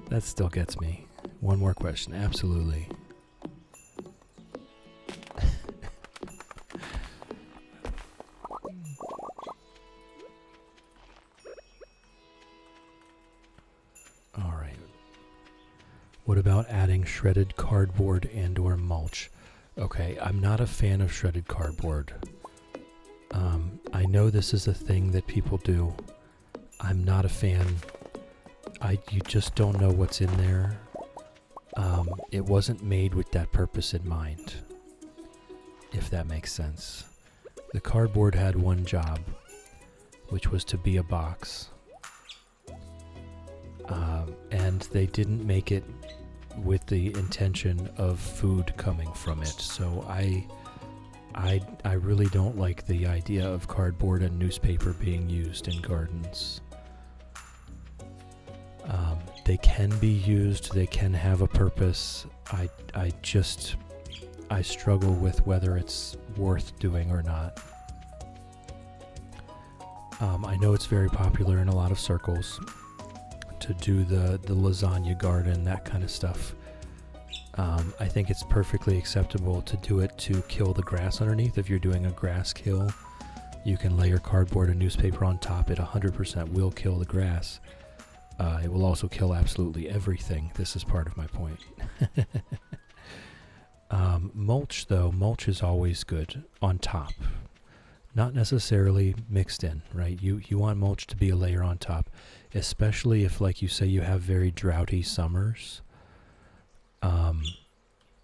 That still gets me. One more question, absolutely. Alright. What about adding shredded cardboard and or mulch? Okay, I'm not a fan of shredded cardboard. I know this is a thing that people do. I'm not a fan. You just don't know what's in there. It wasn't made with that purpose in mind, if that makes sense. The cardboard had one job, which was to be a box. And they didn't make it with the intention of food coming from it. So I really don't like the idea of cardboard and newspaper being used in gardens. They can be used, they can have a purpose. I struggle with whether it's worth doing or not. I know it's very popular in a lot of circles to do the lasagna garden, that kind of stuff. I think it's perfectly acceptable to do it to kill the grass underneath. If you're doing a grass kill, you can layer cardboard and newspaper on top. It 100% will kill the grass. It will also kill absolutely everything. This is part of my point. Mulch, though, mulch is always good on top. Not necessarily mixed in, right? You want mulch to be a layer on top, especially if, like you say, you have very droughty summers.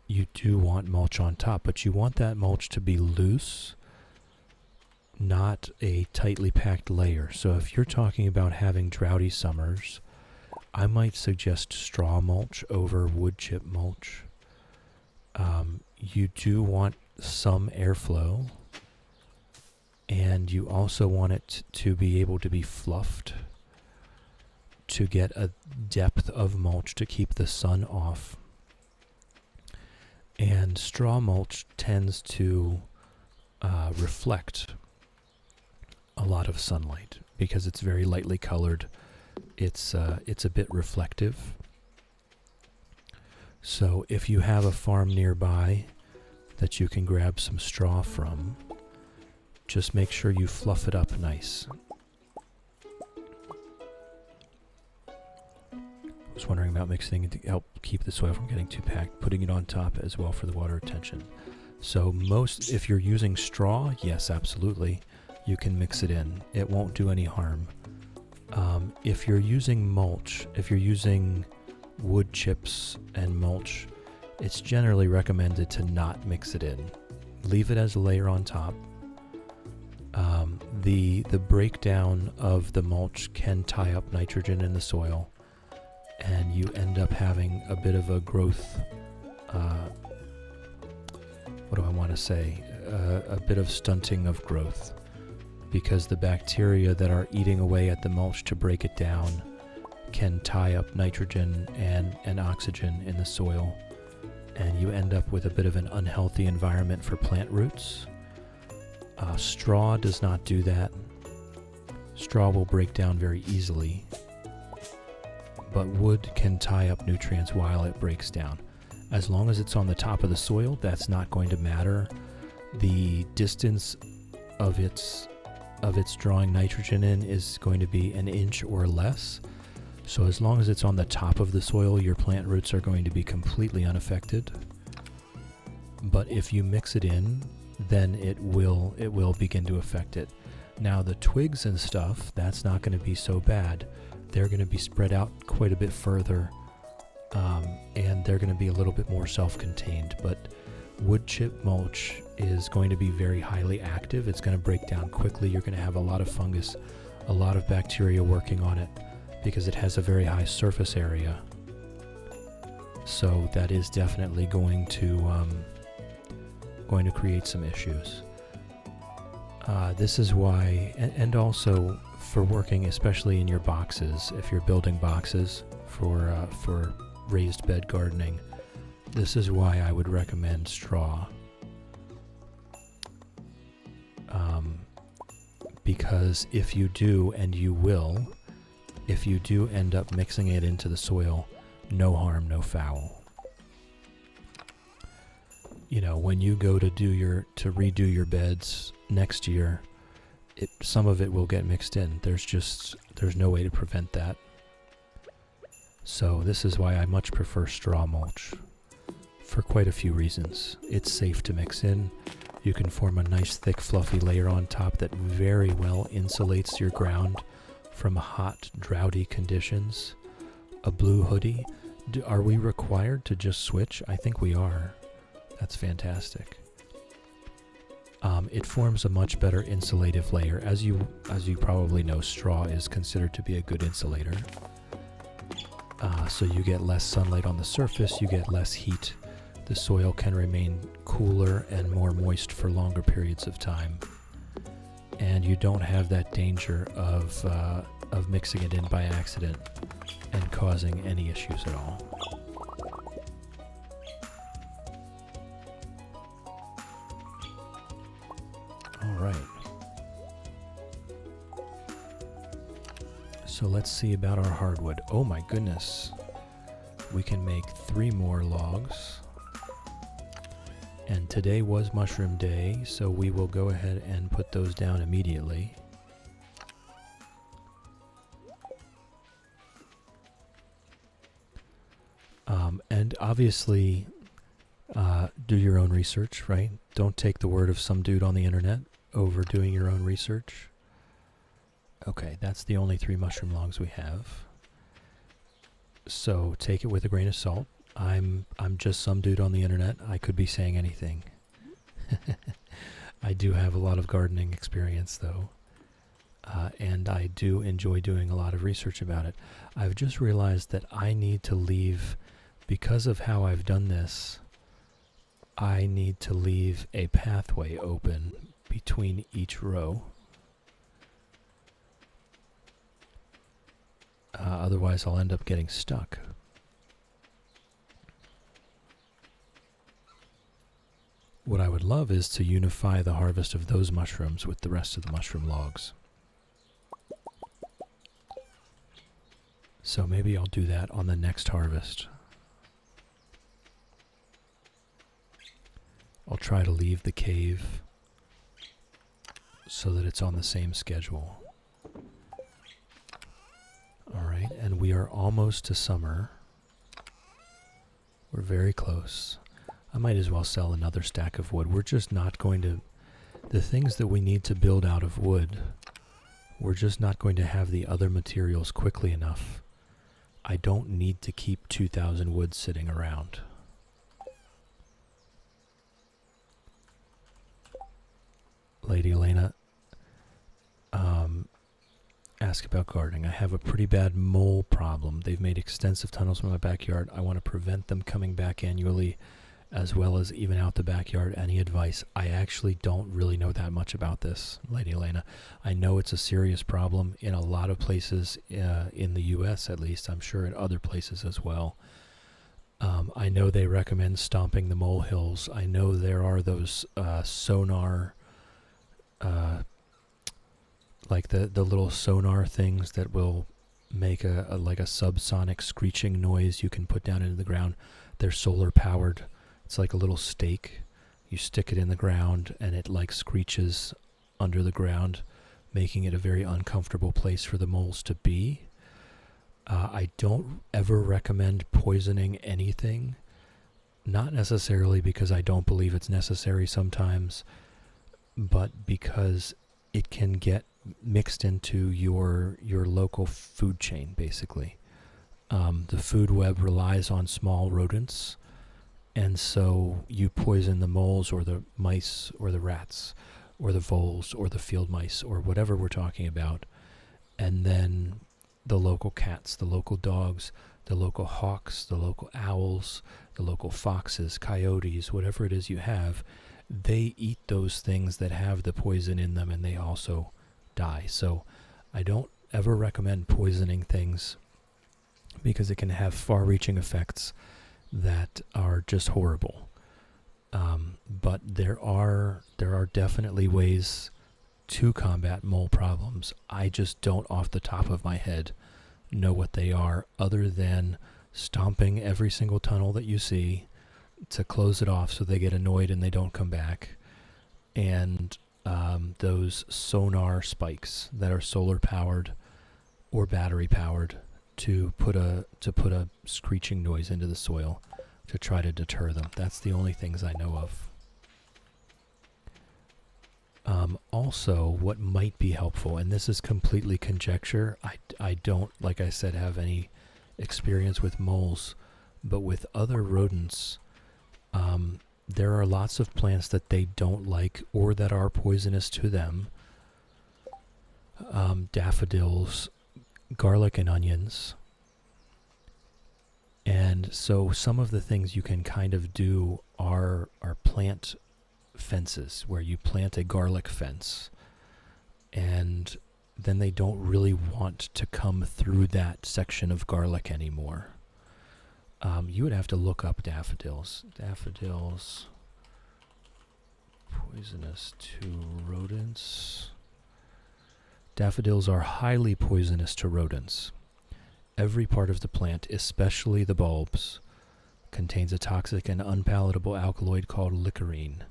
You do want mulch on top, but you want that mulch to be loose, not a tightly packed layer. So if you're talking about having droughty summers, I might suggest straw mulch over wood chip mulch. You do want some airflow, and you also want it to be able to be fluffed to get a depth of mulch to keep the sun off. And straw mulch tends to reflect a lot of sunlight because it's very lightly colored. It's a bit reflective. So if you have a farm nearby that you can grab some straw from, just make sure you fluff it up nice. I was wondering about mixing it to help keep the soil from getting too packed, putting it on top as well for the water retention. So if you're using straw, yes, absolutely, you can mix it in. It won't do any harm. If you're using mulch, if you're using wood chips and mulch, it's generally recommended to not mix it in. Leave it as a layer on top. The breakdown of the mulch can tie up nitrogen in the soil, and you end up having a bit of a growth, what do I want to say, a bit of stunting of growth, because the bacteria that are eating away at the mulch to break it down can tie up nitrogen and oxygen in the soil, and you end up with a bit of an unhealthy environment for plant roots. Straw does not do that. Straw will break down very easily, but wood can tie up nutrients while it breaks down. As long as it's on the top of the soil, that's not going to matter. The distance of its drawing nitrogen in is going to be an inch or less. So as long as it's on the top of the soil, your plant roots are going to be completely unaffected. But if you mix it in, then it will begin to affect it. Now the twigs and stuff, that's not going to be so bad. They're going to be spread out quite a bit further, and they're going to be a little bit more self-contained. But wood chip mulch is going to be very highly active. It's going to break down quickly. You're going to have a lot of fungus, a lot of bacteria working on it, because it has a very high surface area. So that is definitely going to create some issues. This is why, and also for working, especially in your boxes, if you're building boxes for raised bed gardening, this is why I would recommend straw. Because if you do, and you will, if you do end up mixing it into the soil, no harm, no foul. You know, when you go to redo your beds next year, some of it will get mixed in. There's no way to prevent that. So this is why I much prefer straw mulch, for quite a few reasons. It's safe to mix in. You can form a nice thick fluffy layer on top that very well insulates your ground from hot, droughty conditions. A blue hoodie. Are we required to just switch? I think we are. That's fantastic. It forms a much better insulative layer. As you probably know, straw is considered to be a good insulator. So you get less sunlight on the surface, you get less heat. The soil can remain cooler and more moist for longer periods of time. And you don't have that danger of mixing it in by accident and causing any issues at all. All right. So let's see about our hardwood. Oh my goodness. We can make 3 more logs. And today was mushroom day, so we will go ahead and put those down immediately. And obviously, do your own research, right? Don't take the word of some dude on the internet over doing your own research. Okay, that's the only 3 mushroom logs we have. So take it with a grain of salt. I'm just some dude on the internet. I could be saying anything. I do have a lot of gardening experience, though. And I do enjoy doing a lot of research about it. I've just realized that I need to leave, because of how I've done this, I need to leave a pathway open between each row. Otherwise, I'll end up getting stuck. What I would love is to unify the harvest of those mushrooms with the rest of the mushroom logs. So maybe I'll do that on the next harvest. I'll try to leave the cave so that it's on the same schedule. Alright, and we are almost to summer. We're very close. I might as well sell another stack of wood. We're just not going to... The things that we need to build out of wood, we're just not going to have the other materials quickly enough. I don't need to keep 2,000 wood sitting around. Lady Elena, ask about gardening. I have a pretty bad mole problem. They've made extensive tunnels in my backyard. I want to prevent them coming back annually, as well as even out the backyard. Any advice? I actually don't really know that much about this, Lady Elena. I know it's a serious problem in a lot of places, in the U.S. at least. I'm sure in other places as well. I know they recommend stomping the molehills. I know there are those sonar... like the little sonar things that will make a like a subsonic screeching noise you can put down into the ground. They're solar powered. It's like a little stake. You stick it in the ground and it like screeches under the ground, making it a very uncomfortable place for the moles to be. I don't ever recommend poisoning anything. Not necessarily because I don't believe it's necessary sometimes, but because it can get mixed into your local food chain, basically. The food web relies on small rodents, and so you poison the moles or the mice or the rats or the voles or the field mice or whatever we're talking about, and then the local cats, the local dogs, the local hawks, the local owls, the local foxes, coyotes, whatever it is you have, they eat those things that have the poison in them, and they also die. So I don't ever recommend poisoning things because it can have far-reaching effects that are just horrible. But there are definitely ways to combat mole problems. I just don't, off the top of my head, know what they are, other than stomping every single tunnel that you see to close it off so they get annoyed and they don't come back, and those sonar spikes that are solar powered or battery powered to put a screeching noise into the soil to try to deter them. That's the only things I know of. Also, what might be helpful, and this is completely conjecture, I don't, like I said, have any experience with moles, but with other rodents, there are lots of plants that they don't like or that are poisonous to them. Daffodils, garlic and onions. And so some of the things you can kind of do are plant fences, where you plant a garlic fence, and then they don't really want to come through that section of garlic anymore. You would have to look up daffodils. Daffodils poisonous to rodents. Daffodils are highly poisonous to rodents. Every part of the plant, especially the bulbs, contains a toxic and unpalatable alkaloid called licorine.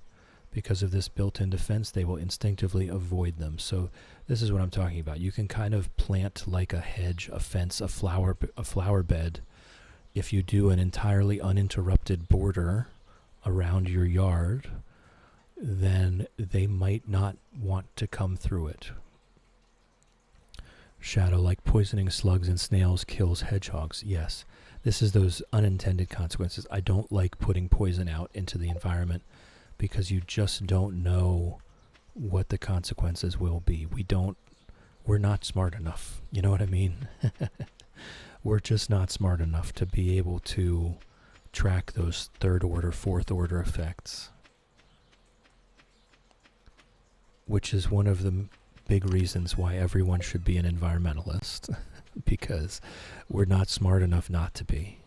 Because of this built-in defense, they will instinctively avoid them. So this is what I'm talking about. You can kind of plant like a hedge, a fence, a flower bed. If you do an entirely uninterrupted border around your yard, then they might not want to come through it. Shadow, like poisoning slugs and snails, kills hedgehogs. Yes, this is those unintended consequences. I don't like putting poison out into the environment because you just don't know what the consequences will be. We're not smart enough. You know what I mean? We're just not smart enough to be able to track those third order, fourth order effects. Which is one of the big reasons why everyone should be an environmentalist. Because we're not smart enough not to be.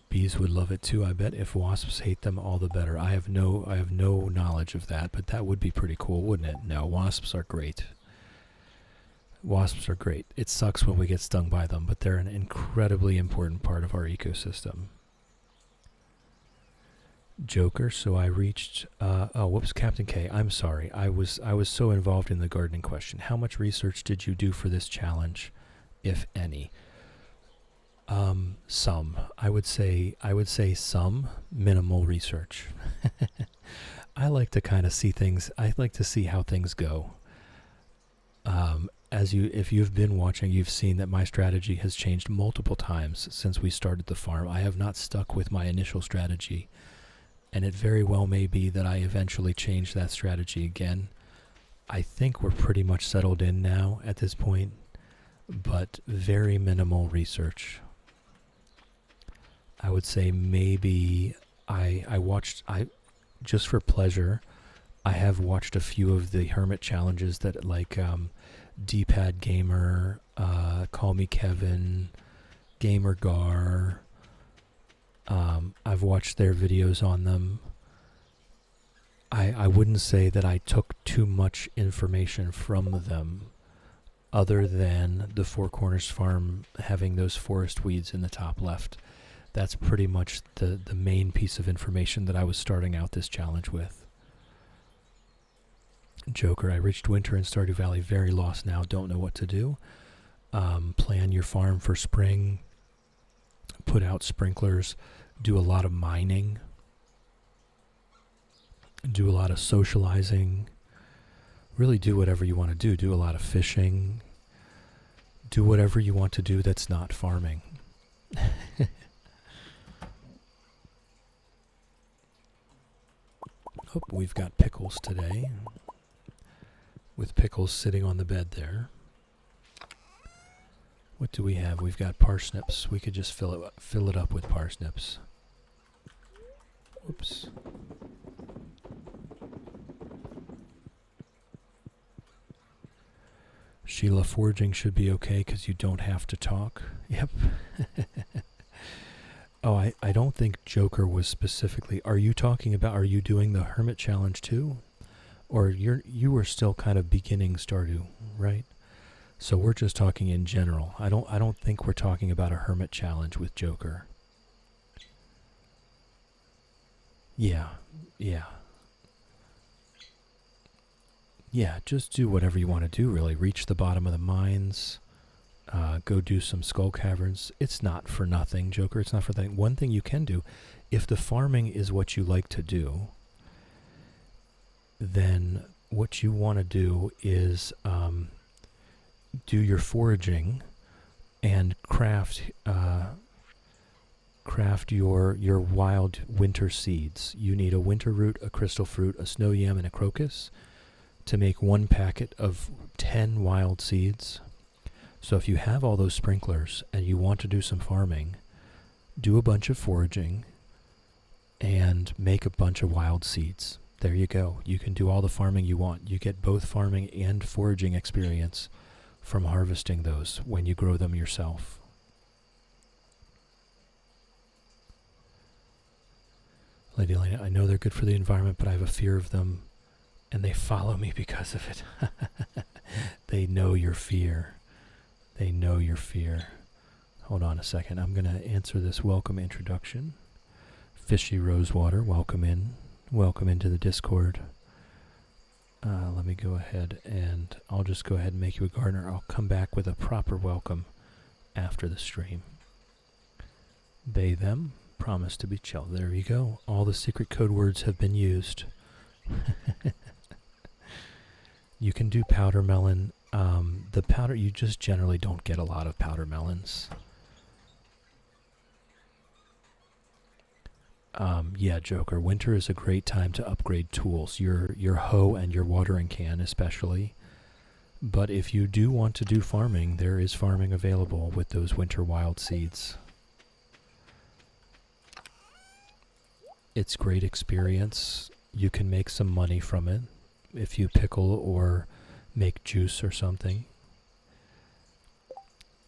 Bees would love it too, I bet. If wasps hate them, all the better. I have no knowledge of that, but that would be pretty cool, wouldn't it? No, wasps are great. Wasps are great. It sucks when we get stung by them, but they're an incredibly important part of our ecosystem. Joker, so I reached, whoops, Captain K, I'm sorry. I was so involved in the gardening question. How much research did you do for this challenge, if any? Some. I would say some minimal research. I like to kind of see things. I like to see how things go. If you've been watching, you've seen that my strategy has changed multiple times since we started the farm. I have not stuck with my initial strategy, and it very well may be that I eventually change that strategy again. I think we're pretty much settled in now at this point, but very minimal research. I would say maybe I watched, just for pleasure, I have watched a few of the Hermit challenges that like D-Pad Gamer, Call Me Kevin, Gamer Gar. I've watched their videos on them. I wouldn't say that I took too much information from them, other than the Four Corners farm having those forest weeds in the top left. That's pretty much the main piece of information that I was starting out this challenge with. Joker, I reached winter in Stardew Valley, very lost now, don't know what to do. Plan your farm for spring, put out sprinklers, do a lot of mining, do a lot of socializing, really do whatever you want to do. Do a lot of fishing, do whatever you want to do that's not farming. Oh, we've got Pickles today, with Pickles sitting on the bed there. What do we have? We've got parsnips. We could just fill it up with parsnips. Oops. Sheila, foraging should be okay because you don't have to talk. Yep. Oh, I don't think Joker was specifically... Are you doing the Hermit Challenge too? Or you were still kind of beginning Stardew, right? So we're just talking in general. I don't think we're talking about a Hermit Challenge with Joker. Yeah. Yeah, just do whatever you want to do, really. Reach the bottom of the mines. Go do some skull caverns. It's not for nothing, Joker. It's not for nothing. One thing you can do, if the farming is what you like to do, then what you want to do is do your foraging and craft your wild winter seeds. You need a winter root, a crystal fruit, a snow yam, and a crocus to make 1 packet of 10 wild seeds. So if you have all those sprinklers and you want to do some farming, do a bunch of foraging and make a bunch of wild seeds. There you go. You can do all the farming you want. You get both farming and foraging experience from harvesting those when you grow them yourself. Lady Elena, I know they're good for the environment, but I have a fear of them, and they follow me because of it. They know your fear. They know your fear. Hold on a second. I'm going to answer this welcome introduction. Fishy Rosewater, welcome in. Welcome into the Discord. Let me go ahead and I'll just go ahead and make you a gardener. I'll come back with a proper welcome after the stream. They, them, promise to be chill. There you go. All the secret code words have been used. You can do powder melon. The powder, you just generally don't get a lot of powder melons. Yeah, Joker, winter is a great time to upgrade tools. Your hoe and your watering can especially. But if you do want to do farming, there is farming available with those winter wild seeds. It's great experience. You can make some money from it if you pickle or make juice or something.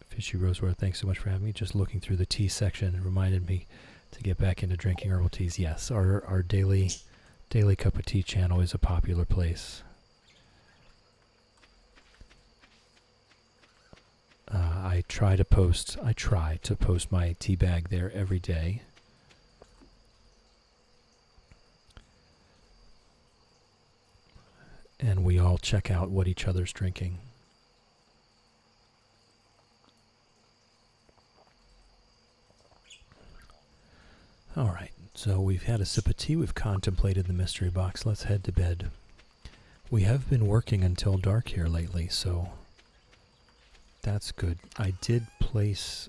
Fishy Rosewater, thanks so much for having me. Just looking through the tea section, it reminded me to get back into drinking herbal teas. Yes, our daily cup of tea channel is a popular place. I try to post my tea bag there every day. And we all check out what each other's drinking. All right, so we've had a sip of tea, we've contemplated the mystery box, let's head to bed. We have been working until dark here lately, so that's good. I did place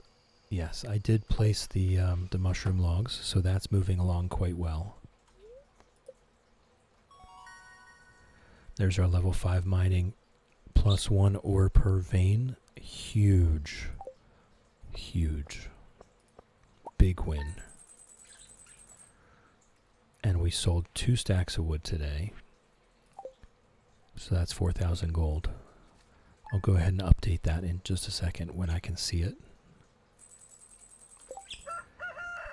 the mushroom logs, so that's moving along quite well. There's our level 5 mining, +1 ore per vein. Huge. Big win. And we sold 2 stacks of wood today. So that's 4,000 gold. I'll go ahead and update that in just a second when I can see it.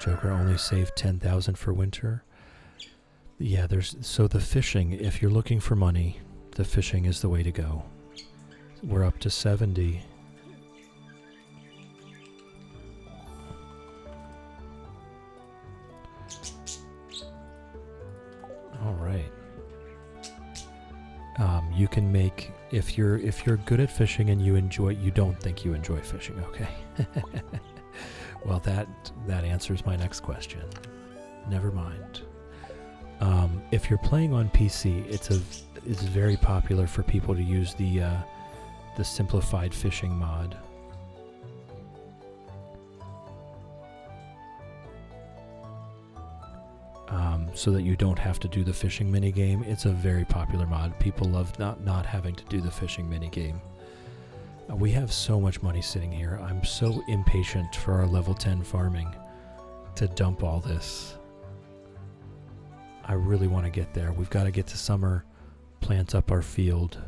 Joker only saved 10,000 for winter. Yeah, so the fishing, if you're looking for money, the fishing is the way to go. We're up to 70. All right. You can make, if you're good at fishing and you don't think you enjoy fishing, okay? Well, that answers my next question. Never mind. If you're playing on PC, it's very popular for people to use the simplified fishing mod. So that you don't have to do the fishing minigame. It's a very popular mod. People love not having to do the fishing minigame. We have so much money sitting here. I'm so impatient for our level 10 farming to dump all this. I really want to get there. We've got to get to summer, plant up our field.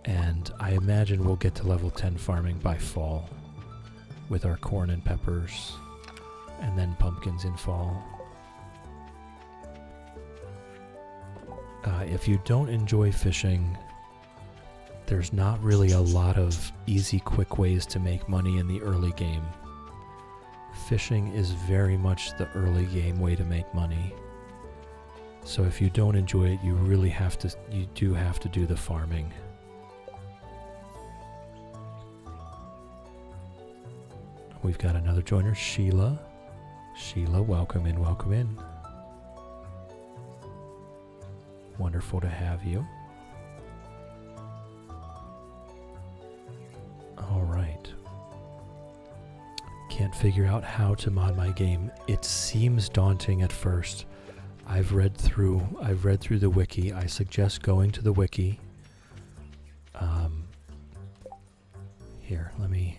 And I imagine we'll get to level 10 farming by fall with our corn and peppers, and then pumpkins in fall. If you don't enjoy fishing, there's not really a lot of easy, quick ways to make money in the early game. Fishing is very much the early game way to make money. So if you don't enjoy it, you do have to do the farming. We've got another joiner, Sheila. Sheila, welcome in, welcome in. Wonderful to have you. All right. Can't figure out how to mod my game. It seems daunting at first. I've read through the wiki. I suggest going to the wiki. Here, let me.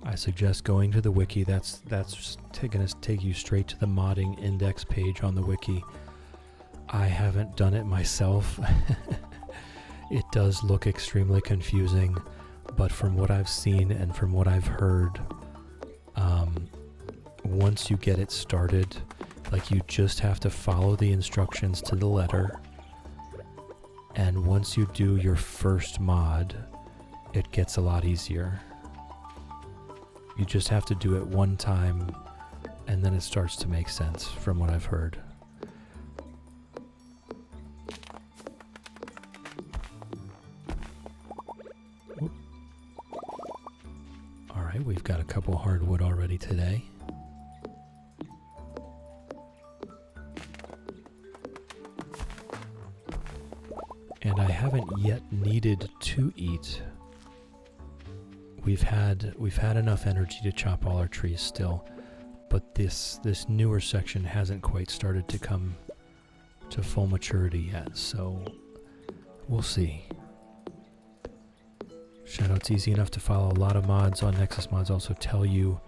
I suggest going to the wiki. That's going to take you straight to the modding index page on the wiki. I haven't done it myself. It does look extremely confusing, but from what I've seen and from what I've heard, once you get it started, like, you just have to follow the instructions to the letter, and once you do your first mod, it gets a lot easier. You just have to do it one time, and then it starts to make sense from what I've heard. Whoop. All right, we've got a couple hardwood already today. And I haven't yet needed to eat. We've had enough energy to chop all our trees still, but this newer section hasn't quite started to come to full maturity yet, so we'll see. Shadow, it's easy enough to follow. A lot of mods on Nexus Mods also tell you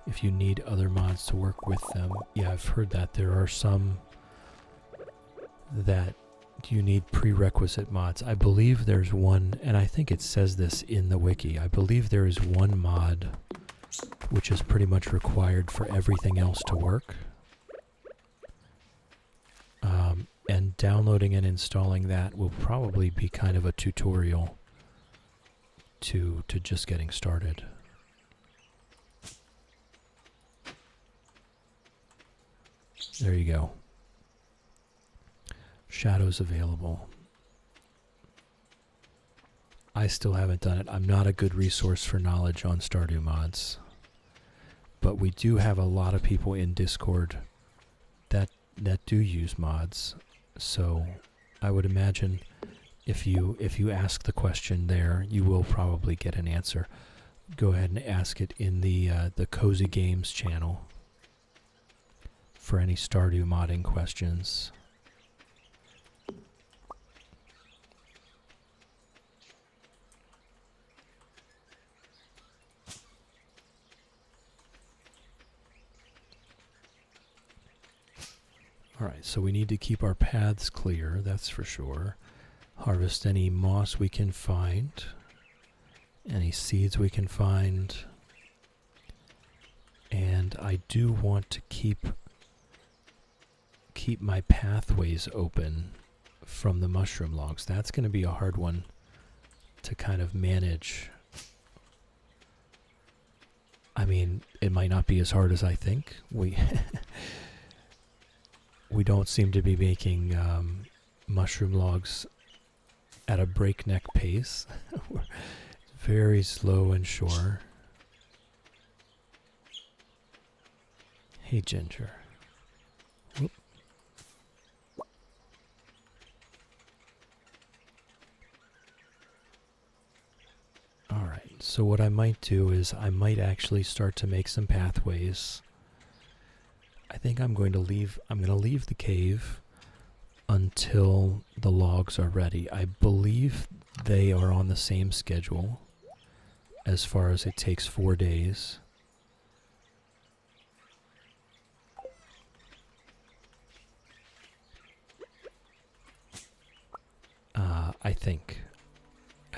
if you need other mods to work with them. Yeah, I've heard that. There are some that you need prerequisite mods. I believe there's one, and I think it says this in the wiki. I believe there is one mod which is pretty much required for everything else to work. And downloading and installing that will probably be kind of a tutorial to just getting started. There you go. Shadows available. I still haven't done it. I'm not a good resource for knowledge on Stardew mods. But we do have a lot of people in Discord that do use mods. So I would imagine if you ask the question there, you will probably get an answer. Go ahead and ask it in the Cozy Games channel for any Stardew modding questions. Alright, so we need to keep our paths clear, that's for sure. Harvest any moss we can find. Any seeds we can find. And I do want to keep my pathways open from the mushroom logs. That's going to be a hard one to kind of manage. I mean, it might not be as hard as I think. We don't seem to be making mushroom logs at a breakneck pace. We're very slow and sure. Hey, Ginger. Whoop. Alright, So what I might do is I might actually start to make some pathways. I think I'm going to leave the cave until the logs are ready. I believe they are on the same schedule as far as it takes 4 days.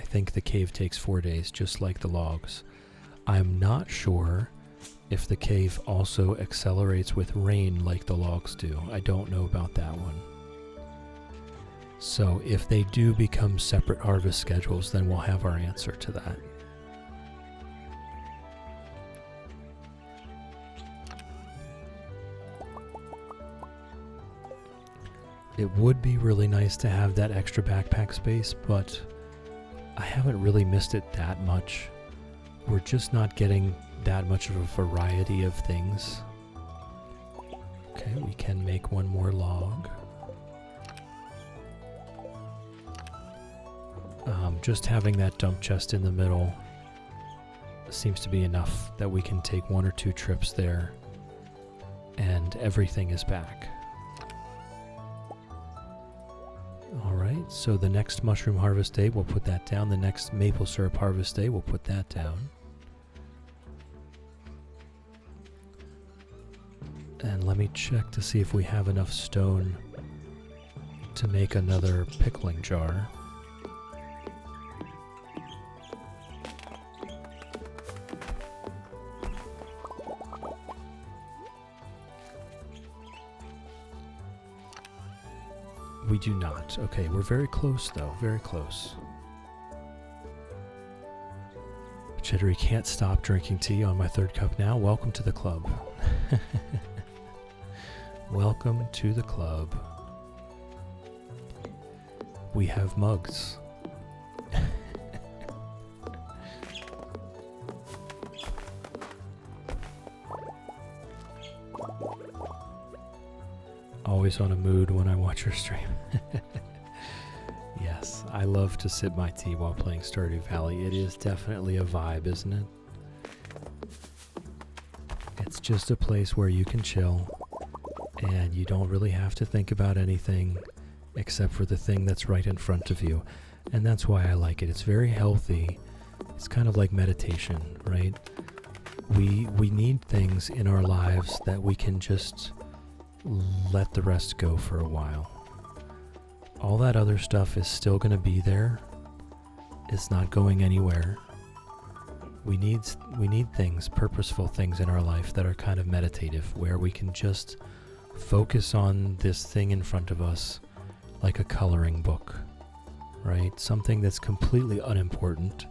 I think the cave takes 4 days, just like the logs. I'm not sure if the cave also accelerates with rain like the logs do. I don't know about that one. So if they do become separate harvest schedules, then we'll have our answer to that. It would be really nice to have that extra backpack space, but I haven't really missed it that much. We're just not getting that much of a variety of things. Okay, we can make one more log. Just having that dump chest in the middle seems to be enough that we can take 1 or 2 trips there and everything is back. Alright, so the next mushroom harvest day, we'll put that down. The next maple syrup harvest day, we'll put that down. And let me check to see if we have enough stone to make another pickling jar. We do not. Okay, we're very close though, very close. Chittery can't stop drinking tea on my 3rd cup now. Welcome to the club. Welcome to the club. We have mugs. Always on a mood when I watch your stream. Yes, I love to sip my tea while playing Stardew Valley. It is definitely a vibe, isn't it? It's just a place where you can chill and you don't really have to think about anything except for the thing that's right in front of you. And that's why I like it. It's very healthy. It's kind of like meditation, right? We need things in our lives that we can just let the rest go for a while. All that other stuff is still going to be there. It's not going anywhere. We need things, purposeful things in our life that are kind of meditative, where we can just focus on this thing in front of us like a coloring book, right? Something that's completely unimportant.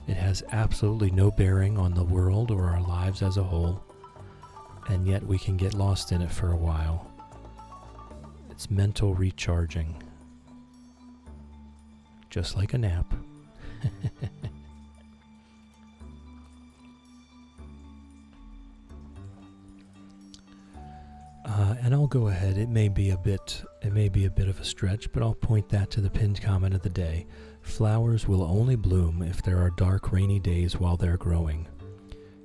It has absolutely no bearing on the world or our lives as a whole, and yet we can get lost in it for a while. It's mental recharging. Just like a nap. And I'll go ahead. It may be a bit of a stretch, but I'll point that to the pinned comment of the day. Flowers will only bloom if there are dark, rainy days while they're growing.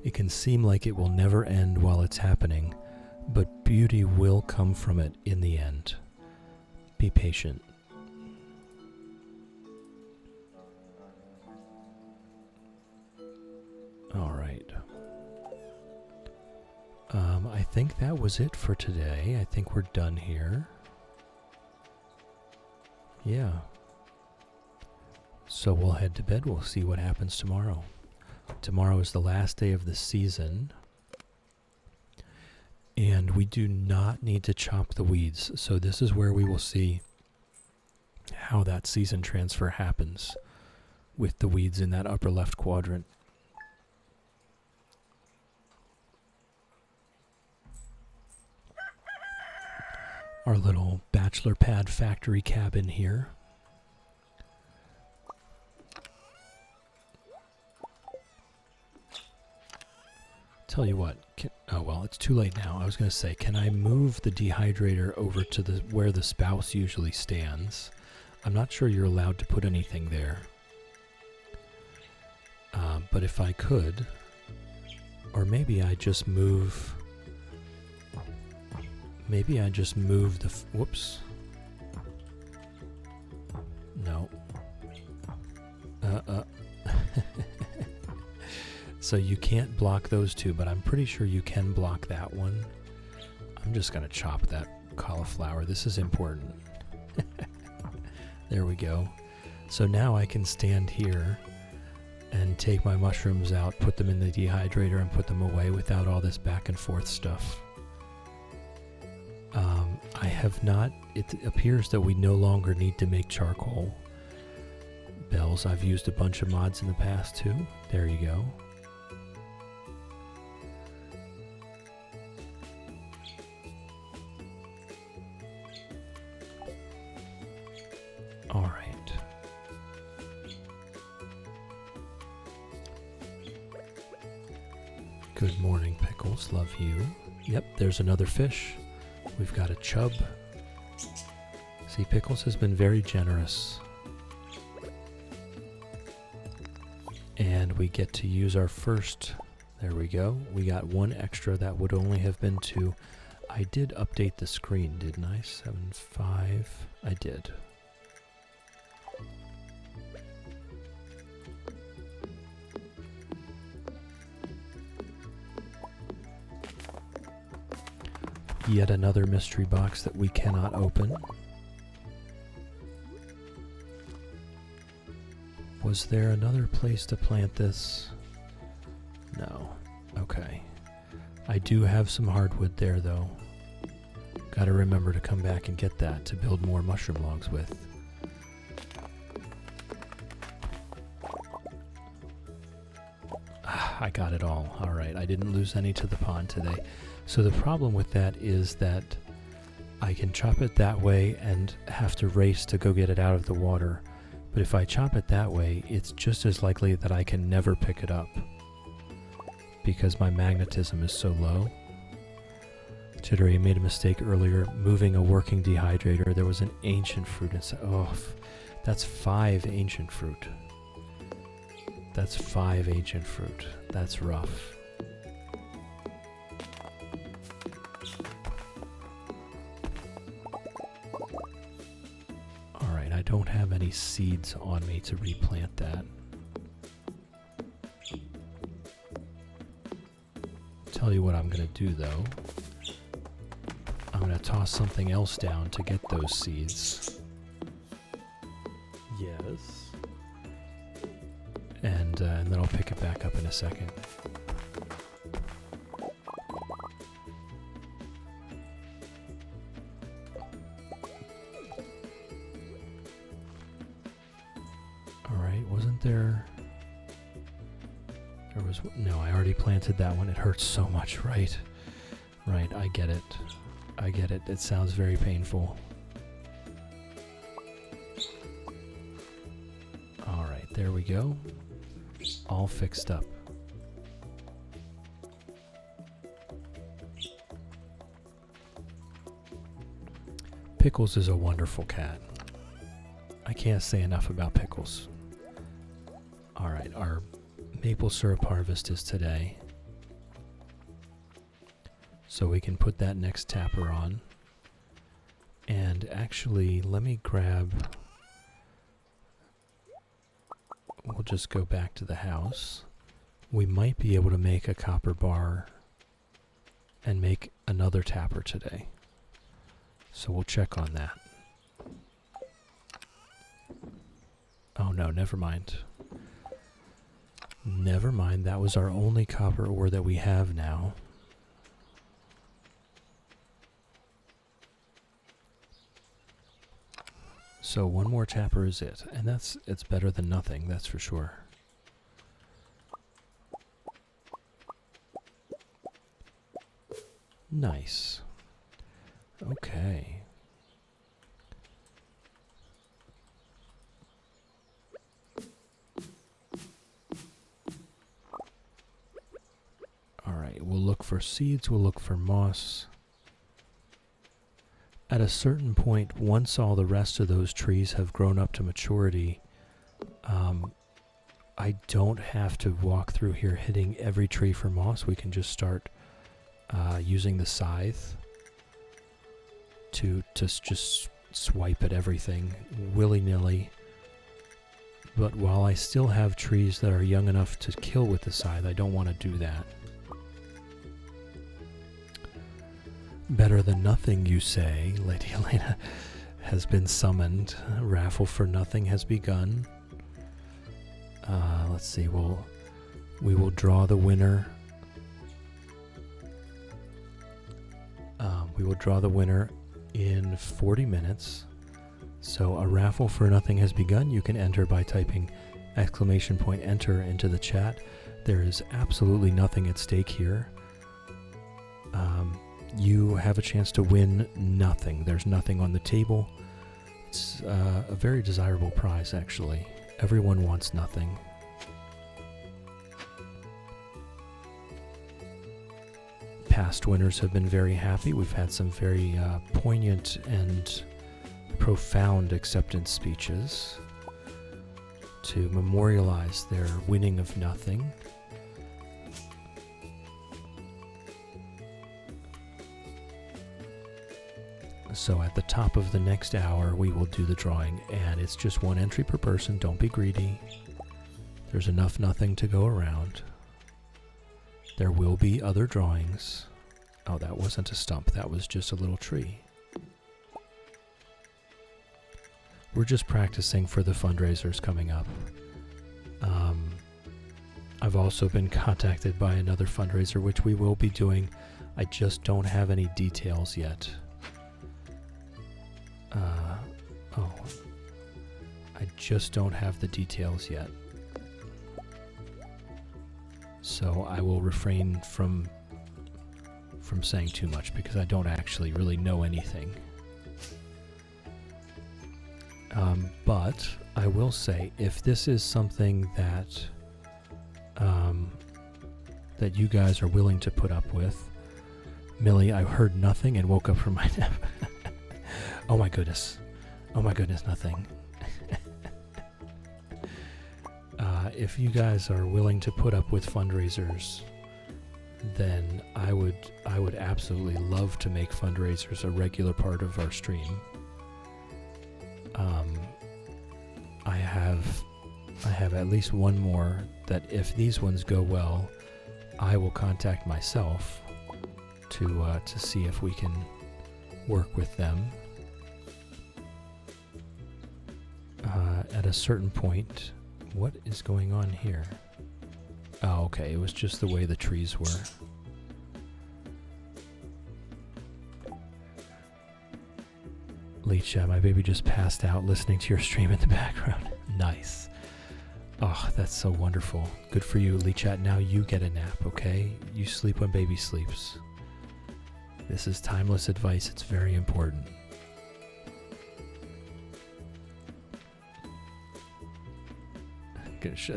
It can seem like it will never end while it's happening, but beauty will come from it in the end. Be patient. All right. I think that was it for today. I think we're done here. Yeah. So we'll head to bed. We'll see what happens tomorrow. Tomorrow is the last day of the season. And we do not need to chop the weeds. So this is where we will see how that season transfer happens with the weeds in that upper left quadrant. Our little bachelor pad factory cabin here. Tell you what, oh well, it's too late now. I was going to say, can I move the dehydrator over to where the spouse usually stands? I'm not sure you're allowed to put anything there. But if I could, or maybe I just move. Maybe I just move the. Whoops. No. So you can't block those two, but I'm pretty sure you can block that one. I'm just going to chop that cauliflower. This is important. There we go. So now I can stand here and take my mushrooms out, put them in the dehydrator, and put them away without all this back and forth stuff. I have not... It appears that we no longer need to make charcoal bells. I've used a bunch of mods in the past too. There you go. All right. Good morning, Pickles. Love you. Yep, there's another fish. We've got a chub. See, Pickles has been very generous. And we get to use our first. There we go. We got one extra. That would only have been two. I did update the screen, didn't I? 7.5. I did. Yet another mystery box that we cannot open. Was there another place to plant this? No. Okay. I do have some hardwood there, though. Gotta remember to come back and get that to build more mushroom logs with. I got it all. Alright, I didn't lose any to the pond today. So the problem with that is that I can chop it that way and have to race to go get it out of the water. But if I chop it that way, it's just as likely that I can never pick it up because my magnetism is so low. Jittery made a mistake earlier moving a working dehydrator. There was an ancient fruit inside. Oh, that's 5 ancient fruit. That's 5 ancient fruit. That's rough. Alright, I don't have any seeds on me to replant that. Tell you what I'm going to do though. I'm going to toss something else down to get those seeds. Yes. And then I'll pick it back up in a second. Alright, wasn't there... There was... No, I already planted that one. It hurts so much, right? Right, I get it. I get it. It sounds very painful. Alright, there we go. All fixed up. Pickles is a wonderful cat. I can't say enough about Pickles. Alright, our maple syrup harvest is today. So we can put that next tapper on. And actually, let me grab... We'll just go back to the house. We might be able to make a copper bar and make another tapper today. So we'll check on that. Oh no, never mind. Never mind, that was our only copper ore that we have now. So one more tapper is it, and it's better than nothing, that's for sure. Nice. Okay. Alright, we'll look for seeds, we'll look for moss. At a certain point, once all the rest of those trees have grown up to maturity, I don't have to walk through here hitting every tree for moss. We can just start using the scythe to just swipe at everything willy-nilly. But while I still have trees that are young enough to kill with the scythe, I don't want to do that. Better than nothing, you say. Lady Elena has been summoned. Raffle for nothing has begun. Let's see, we will draw the winner. We will draw the winner in 40 minutes. So a raffle for nothing has begun. You can enter by typing !enter into the chat. There is absolutely nothing at stake here. You have a chance to win nothing. There's nothing on the table. It's a very desirable prize, actually. Everyone wants nothing. Past winners have been very happy. We've had some very poignant and profound acceptance speeches to memorialize their winning of nothing. So at the top of the next hour, we will do the drawing, and it's just one entry per person. Don't be greedy. There's enough nothing to go around. There will be other drawings. Oh, that wasn't a stump. That was just a little tree. We're just practicing for the fundraisers coming up. I've also been contacted by another fundraiser, which we will be doing. I just don't have any details yet. I just don't have the details yet. So I will refrain from saying too much because I don't actually really know anything. But I will say, if this is something that that you guys are willing to put up with, Millie, I heard nothing and woke up from my nap. Oh my goodness. Oh my goodness, nothing. If you guys are willing to put up with fundraisers, then I would absolutely love to make fundraisers a regular part of our stream. I have at least one more that if these ones go well, I will contact myself to see if we can work with them. At a certain point, what is going on here? Oh, okay, it was just the way the trees were. Leech Chat, my baby just passed out listening to your stream in the background. Nice. Oh, that's so wonderful. Good for you, Leech Chat. Now you get a nap, okay? You sleep when baby sleeps. This is timeless advice. It's very important.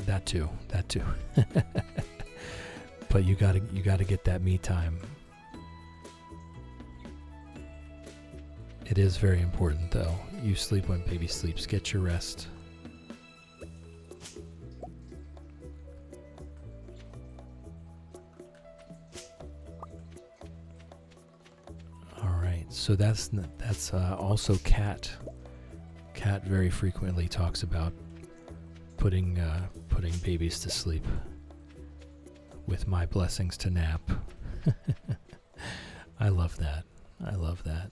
That too. But you gotta get that me time. It is very important, though. You sleep when baby sleeps. Get your rest. All right. So that's also Cat. Cat very frequently talks about putting babies to sleep with my blessings to nap. I love that. I love that.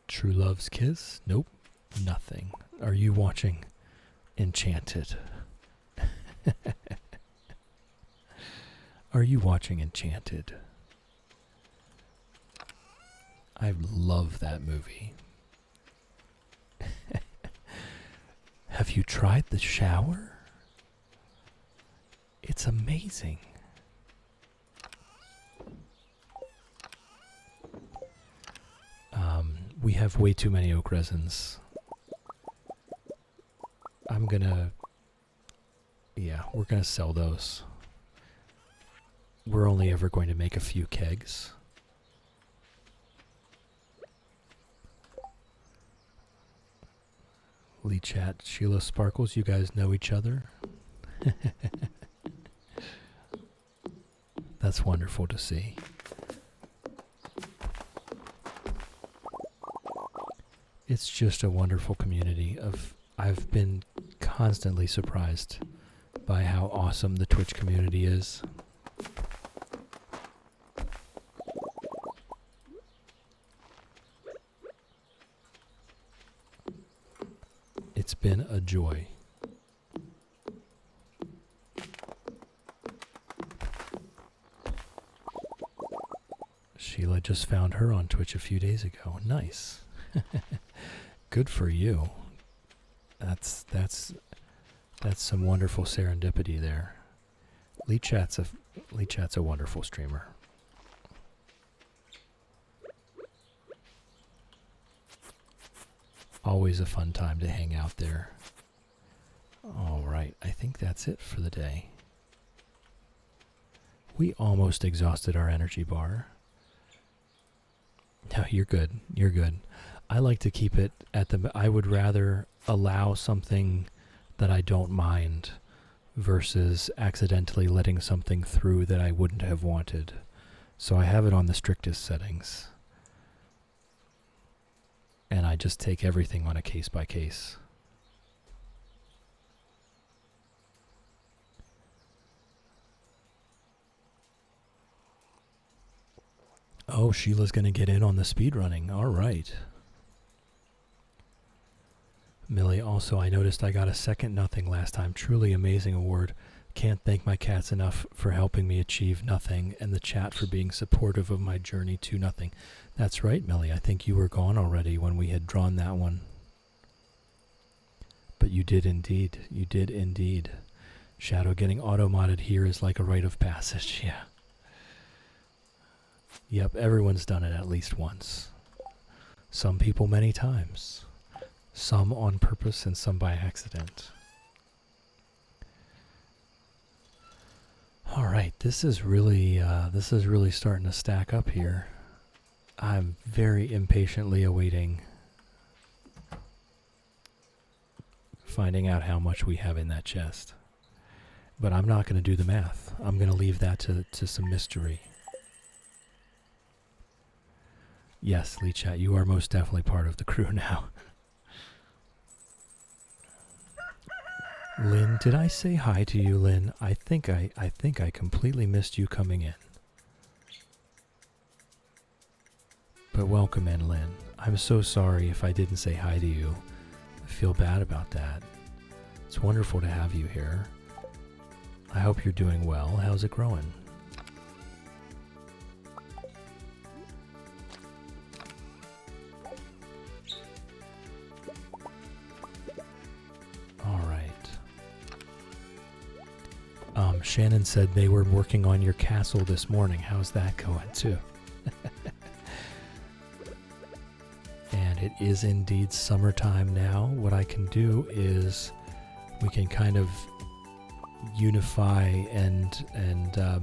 True Love's Kiss? Nope. Nothing. Are you watching Enchanted? Are you watching Enchanted? I love that movie. Have you tried the shower? It's amazing. We have way too many oak resins. We're gonna sell those. We're only ever going to make a few kegs. Lee Chat, Sheila Sparkles, you guys know each other? That's wonderful to see. It's just a wonderful community I've been constantly surprised by how awesome the Twitch community is. It's been a joy. Sheila just found her on Twitch a few days ago. Nice. Good for you. That's some wonderful serendipity there. Lee Chat's a wonderful streamer. Always a fun time to hang out there. All right, I think that's it for the day. We almost exhausted our energy bar. No, you're good. You're good. I like to keep it at I would rather allow something that I don't mind versus accidentally letting something through that I wouldn't have wanted. So I have it on the strictest settings. And I just take everything on a case by case. Oh, Sheila's going to get in on the speedrunning. All right. Millie, also, I noticed I got a 2nd last time. Truly amazing award. Can't thank my cats enough for helping me achieve nothing, and the chat for being supportive of my journey to nothing. That's right, Millie. I think you were gone already when we had drawn that one. But you did indeed. You did indeed. Shadow getting auto-modded here is like a rite of passage. Yeah. Yep, everyone's done it at least once. Some people many times. Some on purpose and some by accident. All right, this is really starting to stack up here. I'm very impatiently awaiting finding out how much we have in that chest. But I'm not going to do the math. I'm going to leave that to some mystery. Yes, Lee Chat, you are most definitely part of the crew now. Lynn, did I say hi to you, Lynn? I think I completely missed you coming in. But welcome in, Lynn. I'm so sorry if I didn't say hi to you. I feel bad about that. It's wonderful to have you here. I hope you're doing well. How's it growing? Shannon said they were working on your castle this morning. How's that going too? And it is indeed summertime now. What I can do is we can kind of unify and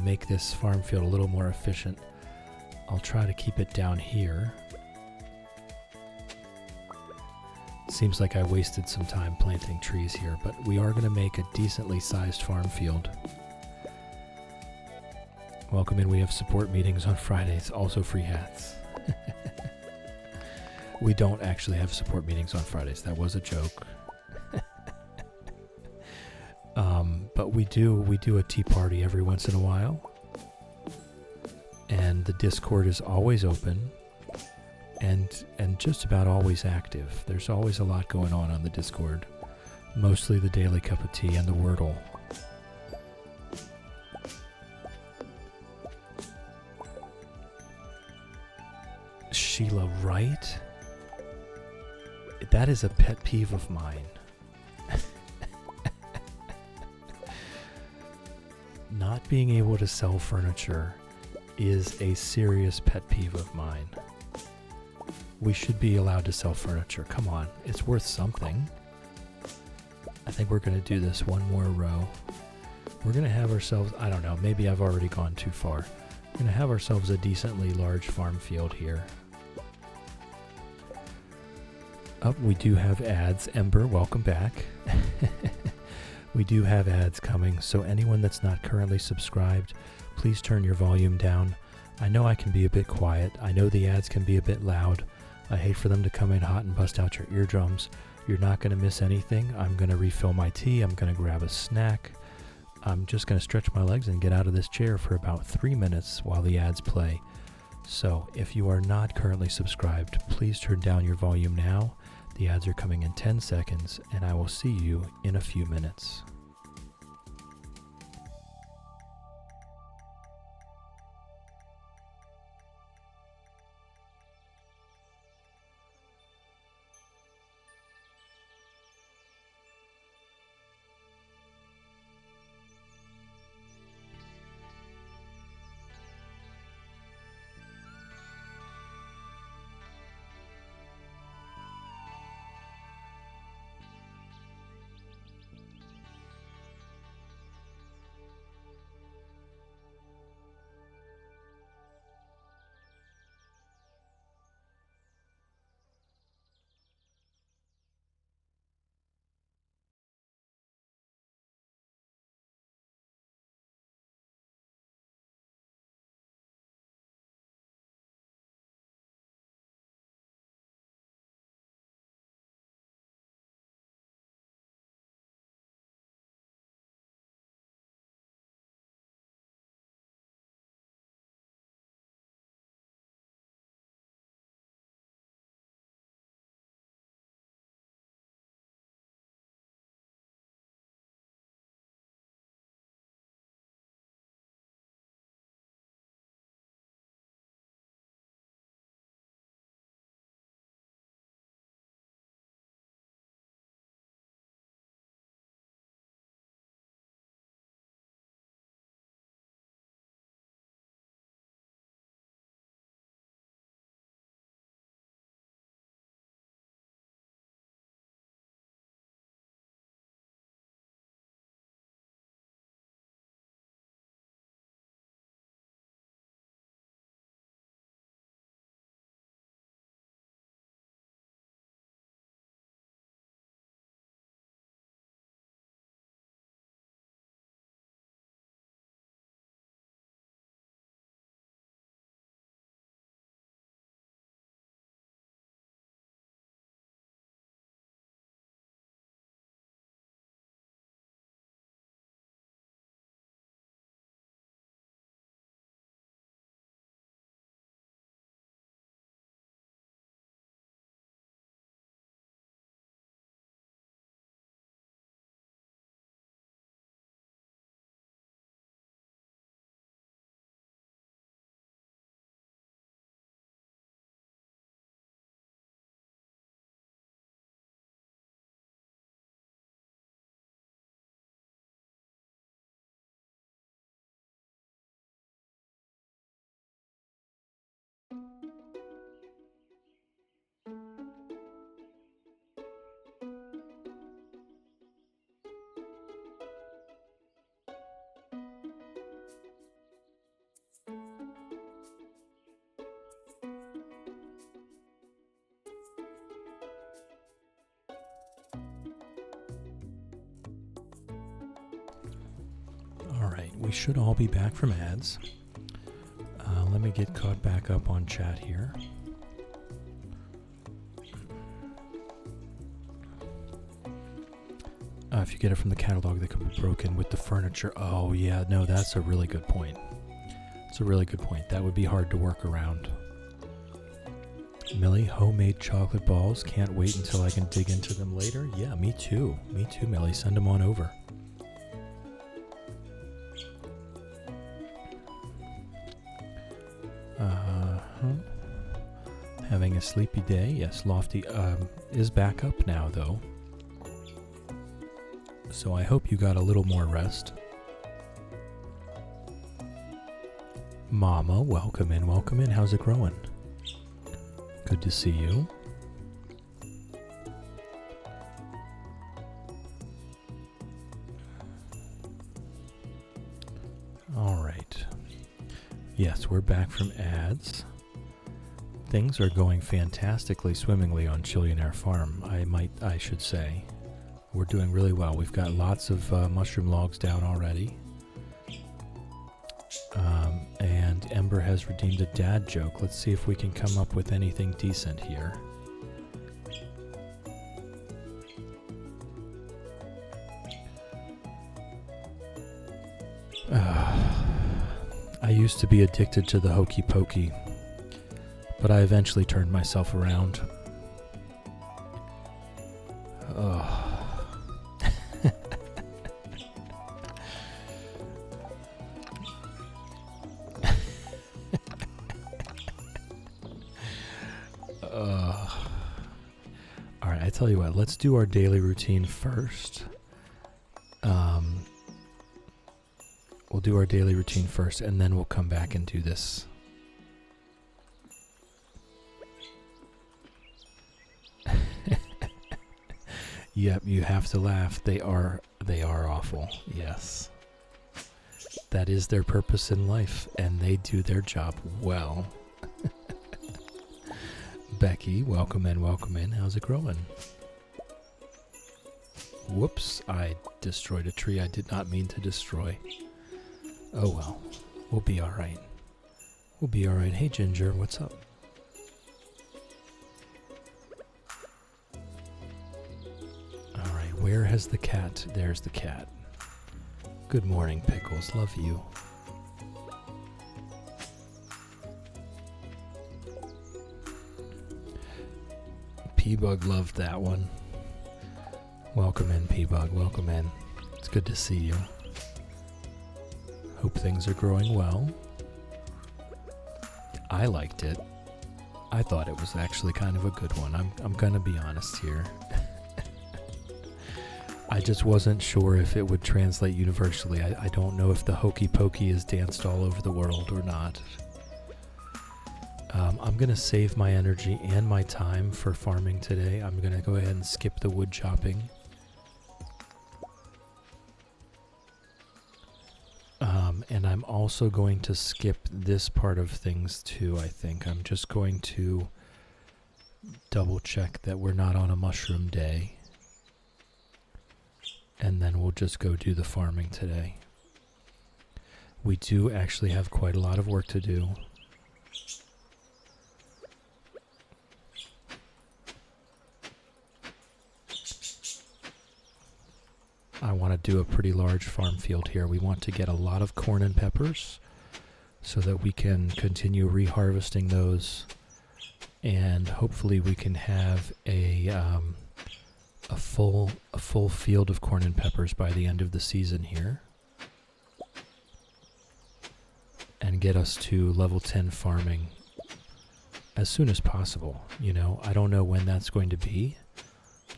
make this farm field a little more efficient. I'll try to keep it down here. Seems like I wasted some time planting trees here, but we are going to make a decently sized farm field. Welcome in. We have support meetings on Fridays, also free hats. We don't actually have support meetings on Fridays. That was a joke. But we do a tea party every once in a while. And the Discord is always open and just about always active. There's always a lot going on the Discord. Mostly the Daily Cup of Tea and the Wordle. Sheila, right? That is a pet peeve of mine. Not being able to sell furniture is a serious pet peeve of mine. We should be allowed to sell furniture. Come on, it's worth something. I think we're going to do this one more row. We're going to have ourselves, I don't know, maybe I've already gone too far. We're going to have ourselves a decently large farm field here. Oh, we do have ads. Ember, welcome back. We do have ads coming, so anyone that's not currently subscribed, please turn your volume down. I know I can be a bit quiet. I know the ads can be a bit loud. I hate for them to come in hot and bust out your eardrums. You're not going to miss anything. I'm going to refill my tea. I'm going to grab a snack. I'm just going to stretch my legs and get out of this chair for about 3 minutes while the ads play. So if you are not currently subscribed, please turn down your volume now. The ads are coming in 10 seconds, and I will see you in a few minutes. Alright, we should all be back from ads. Let me get caught back up on chat here. If you get it from the catalog, they could be broken with the furniture. Oh yeah, no, that's a really good point. It's a really good point. That would be hard to work around. Millie, homemade chocolate balls. Can't wait until I can dig into them later. Yeah, me too. Me too, Millie. Send them on over. Having a sleepy day. Yes, Lofty is back up now, though. So I hope you got a little more rest. Mama, welcome in, welcome in. How's it growing? Good to see you. All right. Yes, we're back from ads. Things are going fantastically swimmingly on Chillionaire Farm, I should say. We're doing really well. We've got lots of mushroom logs down already. And Ember has redeemed a dad joke. Let's see if we can come up with anything decent here. I used to be addicted to the hokey pokey, but I eventually turned myself around. Alright, I tell you what, let's do our daily routine first. We'll do our daily routine first, and then we'll come back and do this. Yep, you have to laugh. They are awful. Yes. That is their purpose in life, and they do their job well. Becky, welcome in, welcome in. How's it growing? Whoops, I destroyed a tree I did not mean to destroy. Oh well, we'll be alright. We'll be alright. Hey Ginger, what's up? Alright, where has the cat? There's the cat. Good morning, Pickles. Love you. P-Bug loved that one. Welcome in, P-Bug. Welcome in. It's good to see you. Hope things are growing well. I liked it. I thought it was actually kind of a good one. I'm gonna be honest here. I just wasn't sure if it would translate universally. I don't know if the hokey pokey is danced all over the world or not. I'm gonna save my energy and my time for farming today. I'm gonna go ahead and skip the wood chopping. And I'm also going to skip this part of things too, I think. I'm just going to double check that we're not on a mushroom day. And then we'll just go do the farming today. We do actually have quite a lot of work to do. I want to do a pretty large farm field here. We want to get a lot of corn and peppers so that we can continue reharvesting those, and hopefully we can have a full field of corn and peppers by the end of the season here, and get us to level 10 farming as soon as possible. You know, I don't know when that's going to be,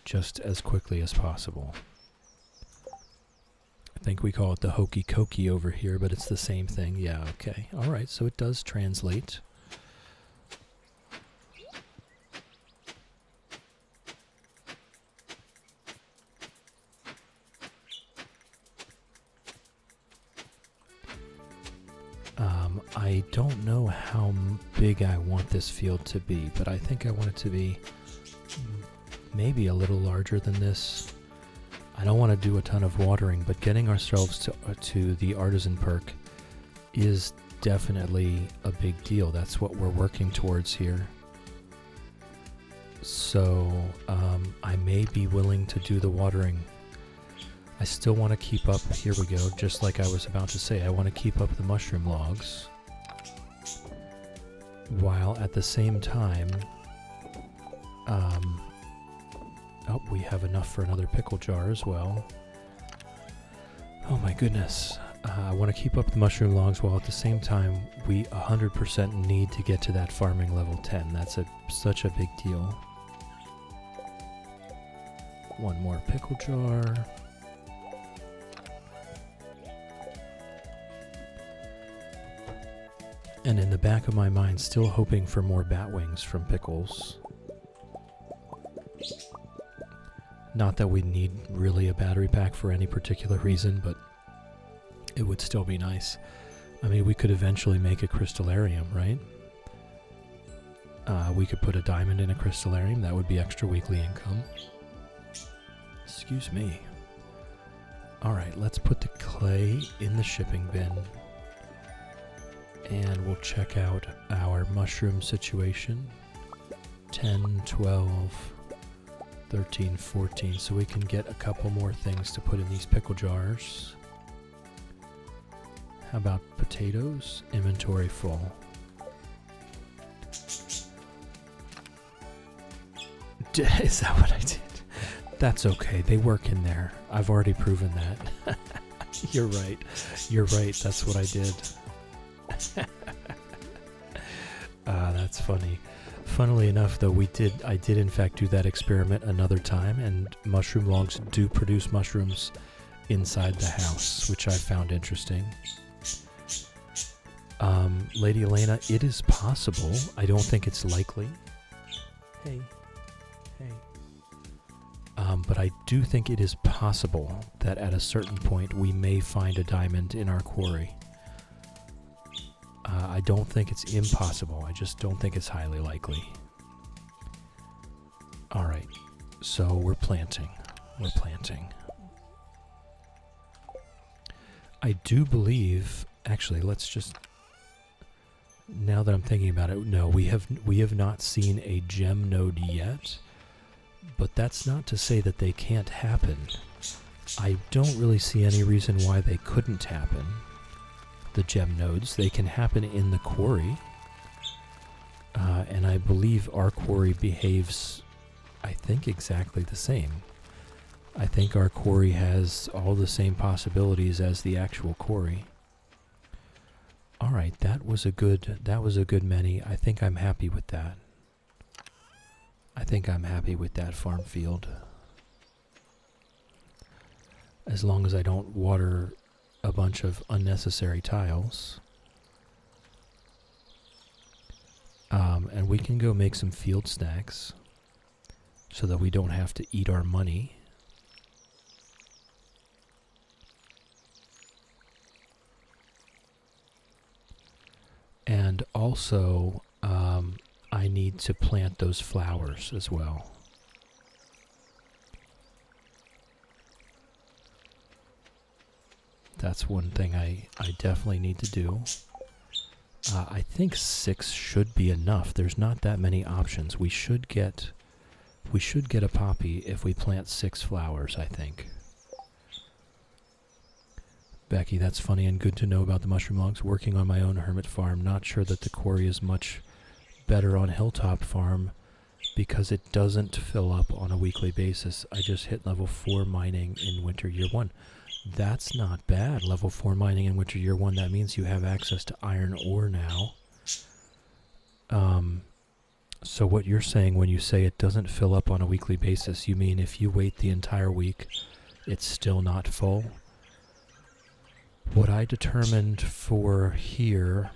just as quickly as possible. I think we call it the hokey cokey over here, but it's the same thing. Yeah, okay. Alright, so it does translate. I don't know how big I want this field to be, but I think I want it to be maybe a little larger than this. I don't want to do a ton of watering, but getting ourselves to the artisan perk is definitely a big deal. That's what we're working towards here. So I may be willing to do the watering. I still want to keep up, here we go, just like I was about to say, I want to keep up the mushroom logs, while at the same time, oh, we have enough for another pickle jar as well. Oh my goodness. I want to keep up the mushroom logs while at the same time we 100% need to get to that farming level 10. That's such a big deal. One more pickle jar. And in the back of my mind, still hoping for more bat wings from Pickles. Not that we need really a battery pack for any particular reason, but it would still be nice. I mean, we could eventually make a crystallarium, right? We could put a diamond in a crystallarium. That would be extra weekly income. Excuse me. Alright, let's put the clay in the shipping bin. And we'll check out our mushroom situation. 10, 12, 13, 14. So we can get a couple more things to put in these pickle jars. How about potatoes? Inventory full. Is that what I did? That's okay. They work in there. I've already proven that. You're right. You're right. That's what I did. That's funny. Funnily enough, though, I did in fact do that experiment another time, and mushroom logs do produce mushrooms inside the house, which I found interesting. Lady Elena, it is possible. I don't think it's likely. Hey. But I do think it is possible that at a certain point we may find a diamond in our quarry. I don't think it's impossible. I just don't think it's highly likely. Alright, so we're planting. I do believe, actually, let's just, now that I'm thinking about it, no, we have not seen a gem node yet. But that's not to say that they can't happen. I don't really see any reason why they couldn't happen. The gem nodes, they can happen in the quarry. And I believe our quarry behaves, I think, exactly the same. I think our quarry has all the same possibilities as the actual quarry. Alright, that was a good many. I think I'm happy with that. I think I'm happy with that farm field. As long as I don't water a bunch of unnecessary tiles. And we can go make some field snacks so that we don't have to eat our money. And also, I need to plant those flowers as well. That's one thing I definitely need to do. I think 6 should be enough. There's not that many options. We should get a poppy if we plant 6 flowers, I think. Becky, that's funny and good to know about the mushroom logs. Working on my own hermit farm. Not sure that the quarry is much better on Hilltop Farm because it doesn't fill up on a weekly basis. I just hit level 4 mining in winter year 1. That's not bad. Level 4 mining in winter year 1. That means you have access to iron ore now. So what you're saying when you say it doesn't fill up on a weekly basis, you mean if you wait the entire week, it's still not full? What I determined for here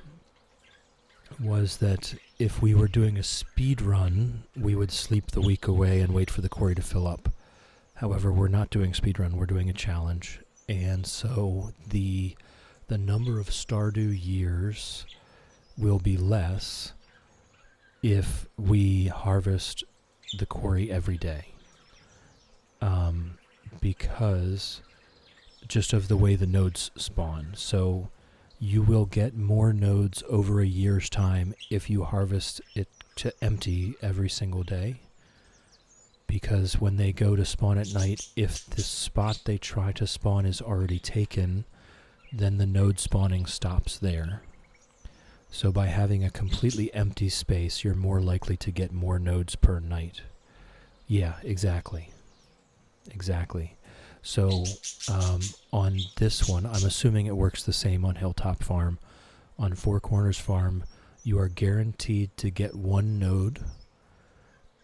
was that if we were doing a speed run, we would sleep the week away and wait for the quarry to fill up. However, we're not doing speed run, we're doing a challenge. And so the number of Stardew years will be less if we harvest the quarry every day. Because just of the way the nodes spawn. So you will get more nodes over a year's time if you harvest it to empty every single day. Because when they go to spawn at night, if the spot they try to spawn is already taken, then the node spawning stops there. So by having a completely empty space, you're more likely to get more nodes per night. Yeah, exactly. Exactly. So on this one, I'm assuming it works the same on Hilltop Farm. On Four Corners Farm, you are guaranteed to get one node,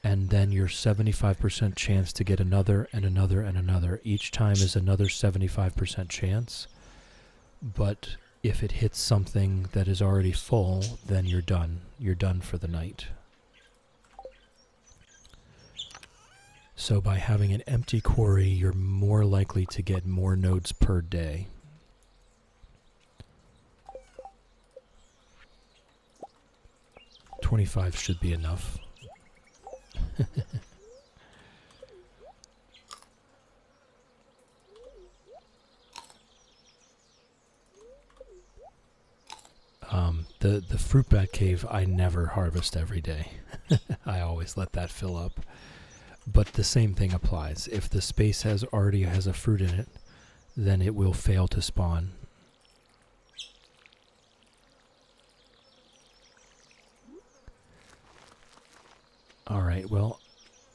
and then your 75% chance to get another and another and another. Each time is another 75% chance. But if it hits something that is already full, then you're done. You're done for the night. So by having an empty quarry, you're more likely to get more nodes per day. 25 should be enough. The fruit bat cave I never harvest every day. I always let that fill up. But the same thing applies. If the space already has a fruit in it, then it will fail to spawn. Alright, well,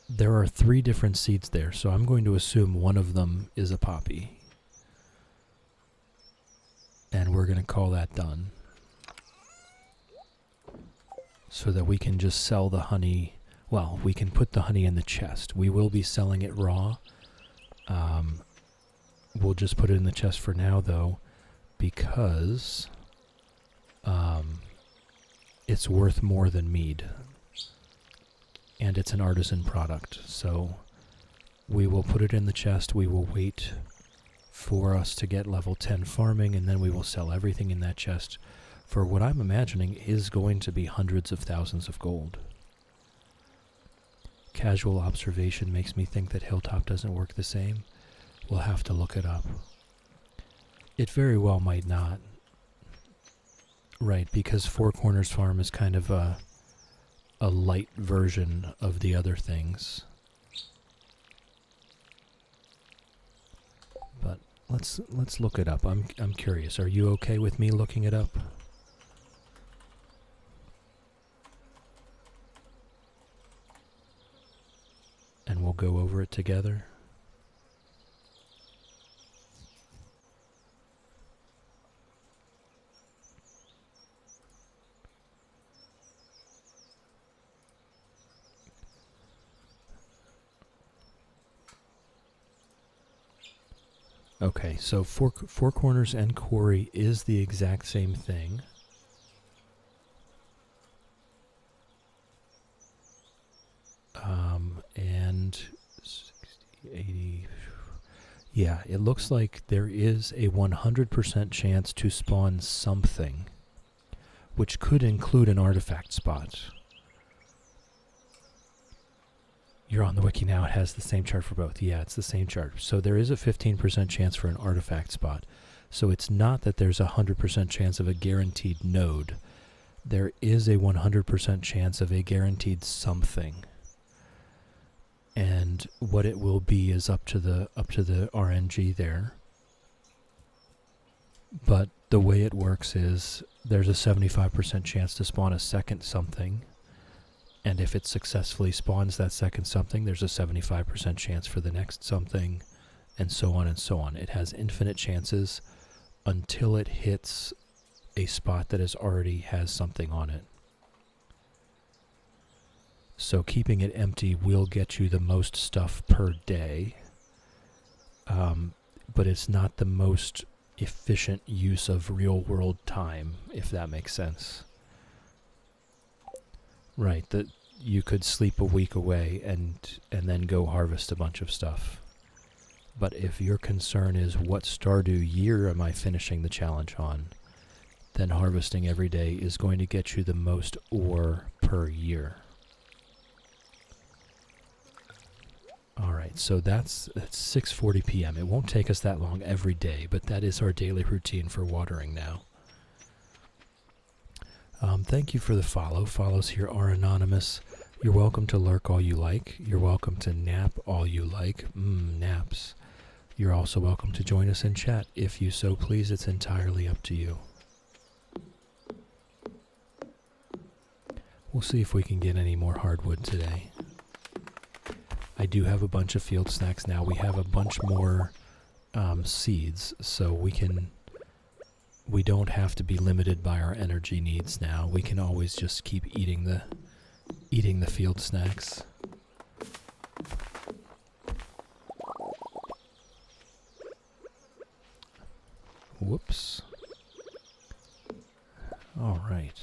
there are 3 different seeds there, so I'm going to assume one of them is a poppy. And we're going to call that done. So that we can just sell the honey. Well, we can put the honey in the chest. We will be selling it raw. We'll just put it in the chest for now, though, because it's worth more than mead. And it's an artisan product. So we will put it in the chest. We will wait for us to get level 10 farming, and then we will sell everything in that chest for what I'm imagining is going to be hundreds of thousands of gold. Casual observation makes me think that Hilltop doesn't work the same. We'll have to look it up. It very well might not. Right, because Four Corners Farm is kind of a light version of the other things. But let's look it up. I'm curious. Are you okay with me looking it up? And we'll go over it together. Okay, so Four Corners and Quarry is the exact same thing. And 60, 80, yeah, it looks like there is a 100% chance to spawn something, which could include an artifact spot. You're on the wiki now, it has the same chart for both. Yeah, it's the same chart. So there is a 15% chance for an artifact spot. So it's not that there's a 100% chance of a guaranteed node. There is a 100% chance of a guaranteed something. And what it will be is up to the RNG there. But the way it works is there's a 75% chance to spawn a second something. And if it successfully spawns that second something, there's a 75% chance for the next something, and so on and so on. It has infinite chances until it hits a spot that already has something on it. So keeping it empty will get you the most stuff per day, but it's not the most efficient use of real-world time, if that makes sense. Right, that you could sleep a week away and then go harvest a bunch of stuff. But if your concern is what Stardew year am I finishing the challenge on, then harvesting every day is going to get you the most ore per year. Alright, so that's 6:40 p.m. It won't take us that long every day, but that is our daily routine for watering now. Thank you for the follow. Follows here are anonymous. You're welcome to lurk all you like. You're welcome to nap all you like. Naps. You're also welcome to join us in chat. If you so please, it's entirely up to you. We'll see if we can get any more hardwood today. I do have a bunch of field snacks now. We have a bunch more seeds, so we don't have to be limited by our energy needs now. We can always just keep eating the field snacks. Whoops. All right.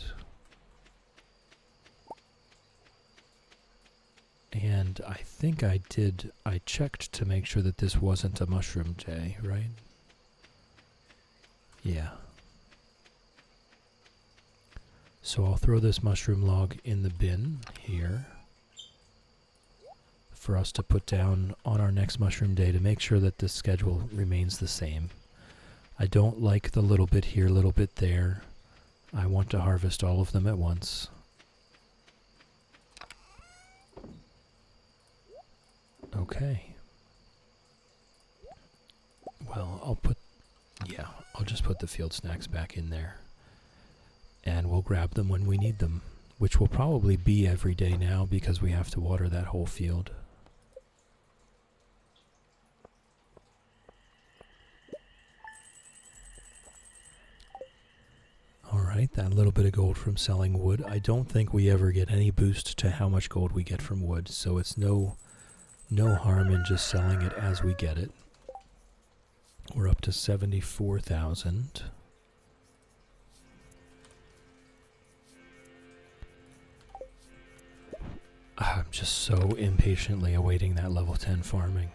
And I think I checked to make sure that this wasn't a mushroom day, right? Yeah. So I'll throw this mushroom log in the bin here for us to put down on our next mushroom day to make sure that the schedule remains the same. I don't like the little bit here, little bit there. I want to harvest all of them at once. Okay. Well, I'll just put the field snacks back in there. And we'll grab them when we need them, which will probably be every day now because we have to water that whole field. Alright, that little bit of gold from selling wood. I don't think we ever get any boost to how much gold we get from wood, so it's no harm in just selling it as we get it. We're up to 74,000. I'm just so impatiently awaiting that level 10 farming.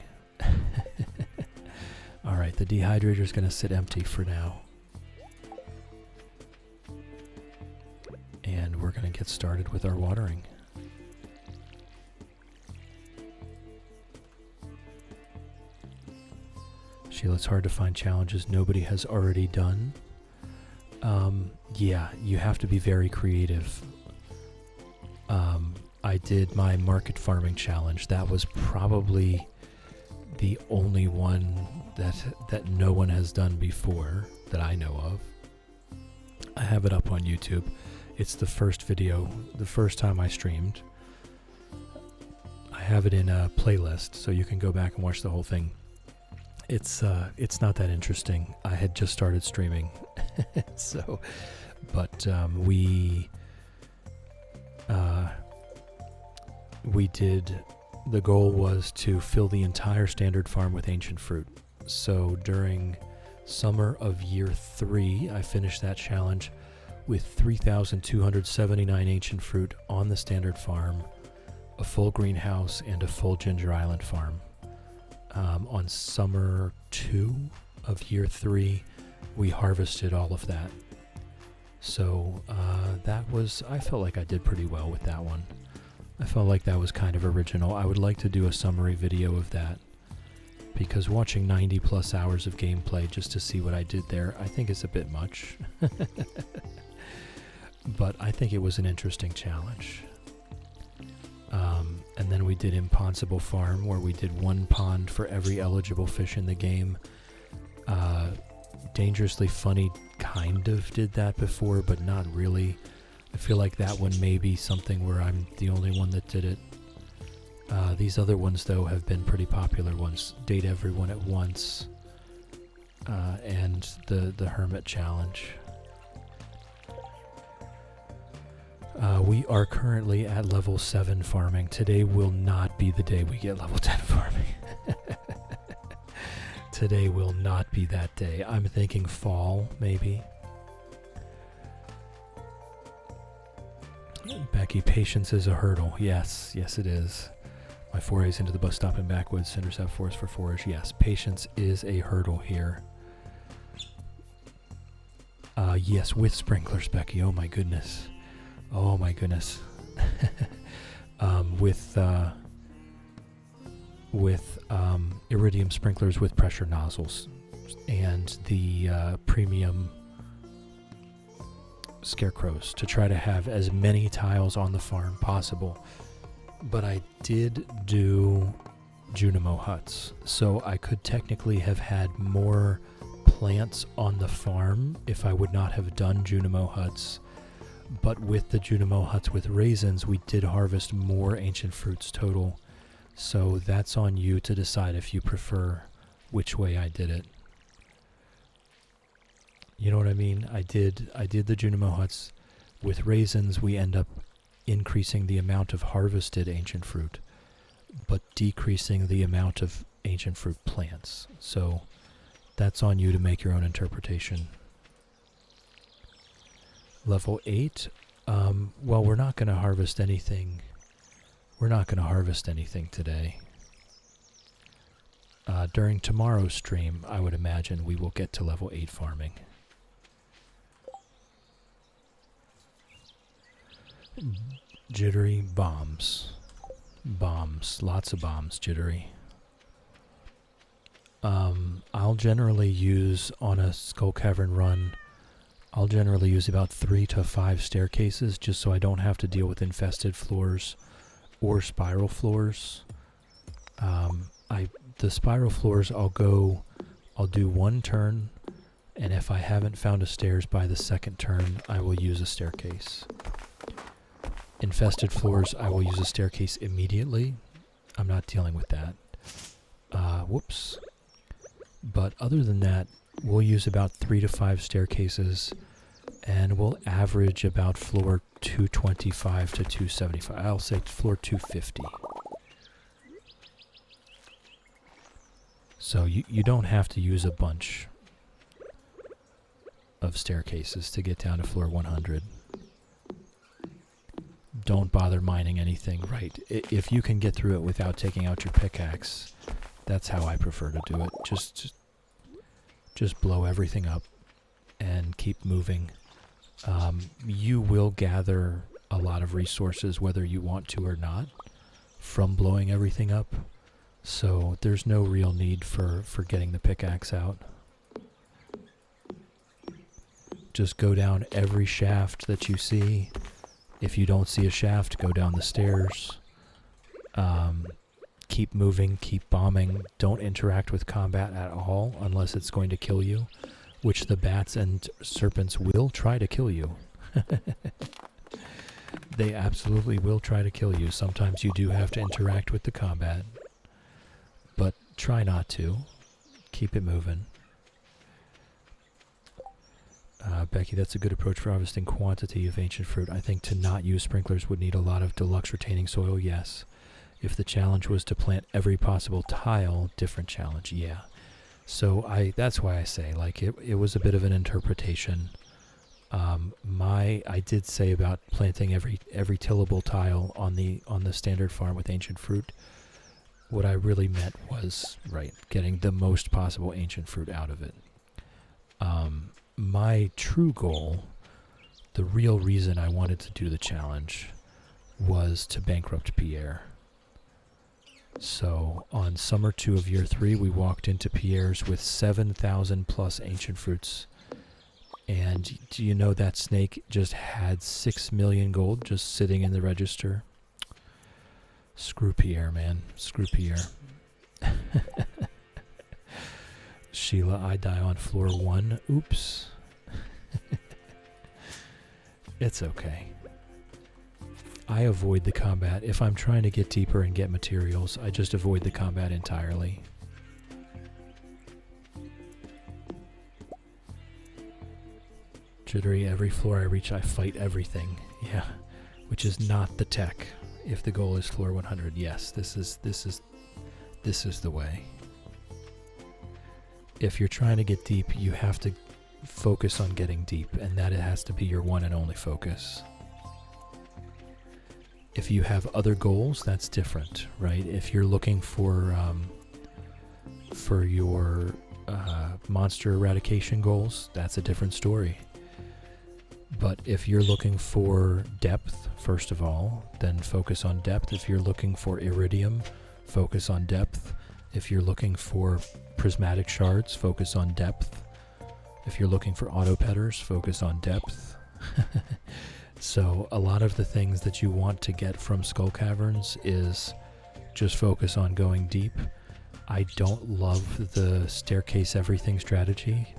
Alright, the dehydrator's going to sit empty for now. And we're going to get started with our watering. Sheila, it's hard to find challenges nobody has already done. Yeah, you have to be very creative. I did my market farming challenge. That was probably the only one that no one has done before that I know of. I have it up on YouTube. It's the first video, the first time I streamed. I have it in a playlist, so you can go back and watch the whole thing. It's not that interesting. I had just started streaming, so, but we did. The goal was to fill the entire standard farm with ancient fruit. So during summer of year 3, I finished that challenge with 3,279 ancient fruit on the standard farm, a full greenhouse, and a full Ginger Island farm. On summer 2 of year 3, we harvested all of that. So I felt like I did pretty well with that one. I felt like that was kind of original. I would like to do a summary video of that, because watching 90 plus hours of gameplay just to see what I did there, I think is a bit much. But I think it was an interesting challenge. And then we did Impossible Farm, where we did 1 pond for every eligible fish in the game. Dangerously Funny kind of did that before, but not really. I feel like that one may be something where I'm the only one that did it. These other ones, though, have been pretty popular ones. Date Everyone at Once, and the Hermit Challenge. We are currently at level 7 farming. Today will not be the day we get level 10 farming. Today will not be that day. I'm thinking fall, maybe. Becky, patience is a hurdle. Yes, it is. My forays into the bus stop and backwoods, Cinders have forest for forage. Yes, patience is a hurdle here. Yes, with sprinklers, Becky. Oh my goodness. Oh my goodness. With iridium sprinklers with pressure nozzles and the premium scarecrows to try to have as many tiles on the farm possible. But I did do Junimo huts, so I could technically have had more plants on the farm if I would not have done Junimo huts. But with the Junimo huts with raisins, we did harvest more ancient fruits total. So that's on you to decide if you prefer which way I did it. You know what I mean? I did the Junimo huts with raisins. We end up increasing the amount of harvested ancient fruit, but decreasing the amount of ancient fruit plants. So that's on you to make your own interpretation. Level 8, well, we're not going to harvest anything. We're not going to harvest anything today. During tomorrow's stream, I would imagine we will get to level 8 farming. Jittery, bombs. Bombs. Lots of bombs, Jittery. I'll generally use, on a Skull Cavern run, I'll generally use about 3 to 5 staircases just so I don't have to deal with infested floors or spiral floors. The spiral floors I'll do one turn, and if I haven't found a stairs by the second turn, I will use a staircase. Infested floors, I will use a staircase immediately. I'm not dealing with that. Whoops. But other than that, we'll use about 3 to 5 staircases, and we'll average about floor 225 to 275. I'll say floor 250. So you don't have to use a bunch of staircases to get down to floor 100. Don't bother mining anything. Right. If you can get through it without taking out your pickaxe, that's how I prefer to do it. Just blow everything up and keep moving. You will gather a lot of resources whether you want to or not from blowing everything up. So there's no real need for getting the pickaxe out. Just go down every shaft that you see. If you don't see a shaft, go down the stairs. Keep moving, keep bombing. Don't interact with combat at all unless it's going to kill you, which the bats and serpents will try to kill you. They absolutely will try to kill you. Sometimes you do have to interact with the combat, but try not to. Keep it moving. Becky, that's a good approach for harvesting quantity of ancient fruit. I think to not use sprinklers would need a lot of deluxe retaining soil, yes. If the challenge was to plant every possible tile, different challenge, yeah. So that's why I say, like, it was a bit of an interpretation. I did say about planting every tillable tile on the standard farm with ancient fruit. What I really meant was, right, getting the most possible ancient fruit out of it. My true goal, the real reason I wanted to do the challenge, was to bankrupt Pierre. So on summer 2 of year 3, we walked into Pierre's with 7,000 plus ancient fruits. And do you know that snake just had 6 million gold just sitting in the register? Screw Pierre, man. Screw Pierre. Sheila, I die on floor 1. Oops. It's okay. I avoid the combat. If I'm trying to get deeper and get materials, I just avoid the combat entirely. Jittery, every floor I reach, I fight everything. Yeah, which is not the tech. If the goal is floor 100, yes, this is the way. If you're trying to get deep, you have to focus on getting deep, and that it has to be your one and only focus. If you have other goals, that's different, right? If you're looking for your monster eradication goals, that's a different story. But if you're looking for depth, first of all, then focus on depth. If you're looking for iridium, focus on depth. If you're looking for prismatic shards, focus on depth. If you're looking for auto-petters, focus on depth. So a lot of the things that you want to get from Skull Caverns is just focus on going deep. I don't love the staircase everything strategy,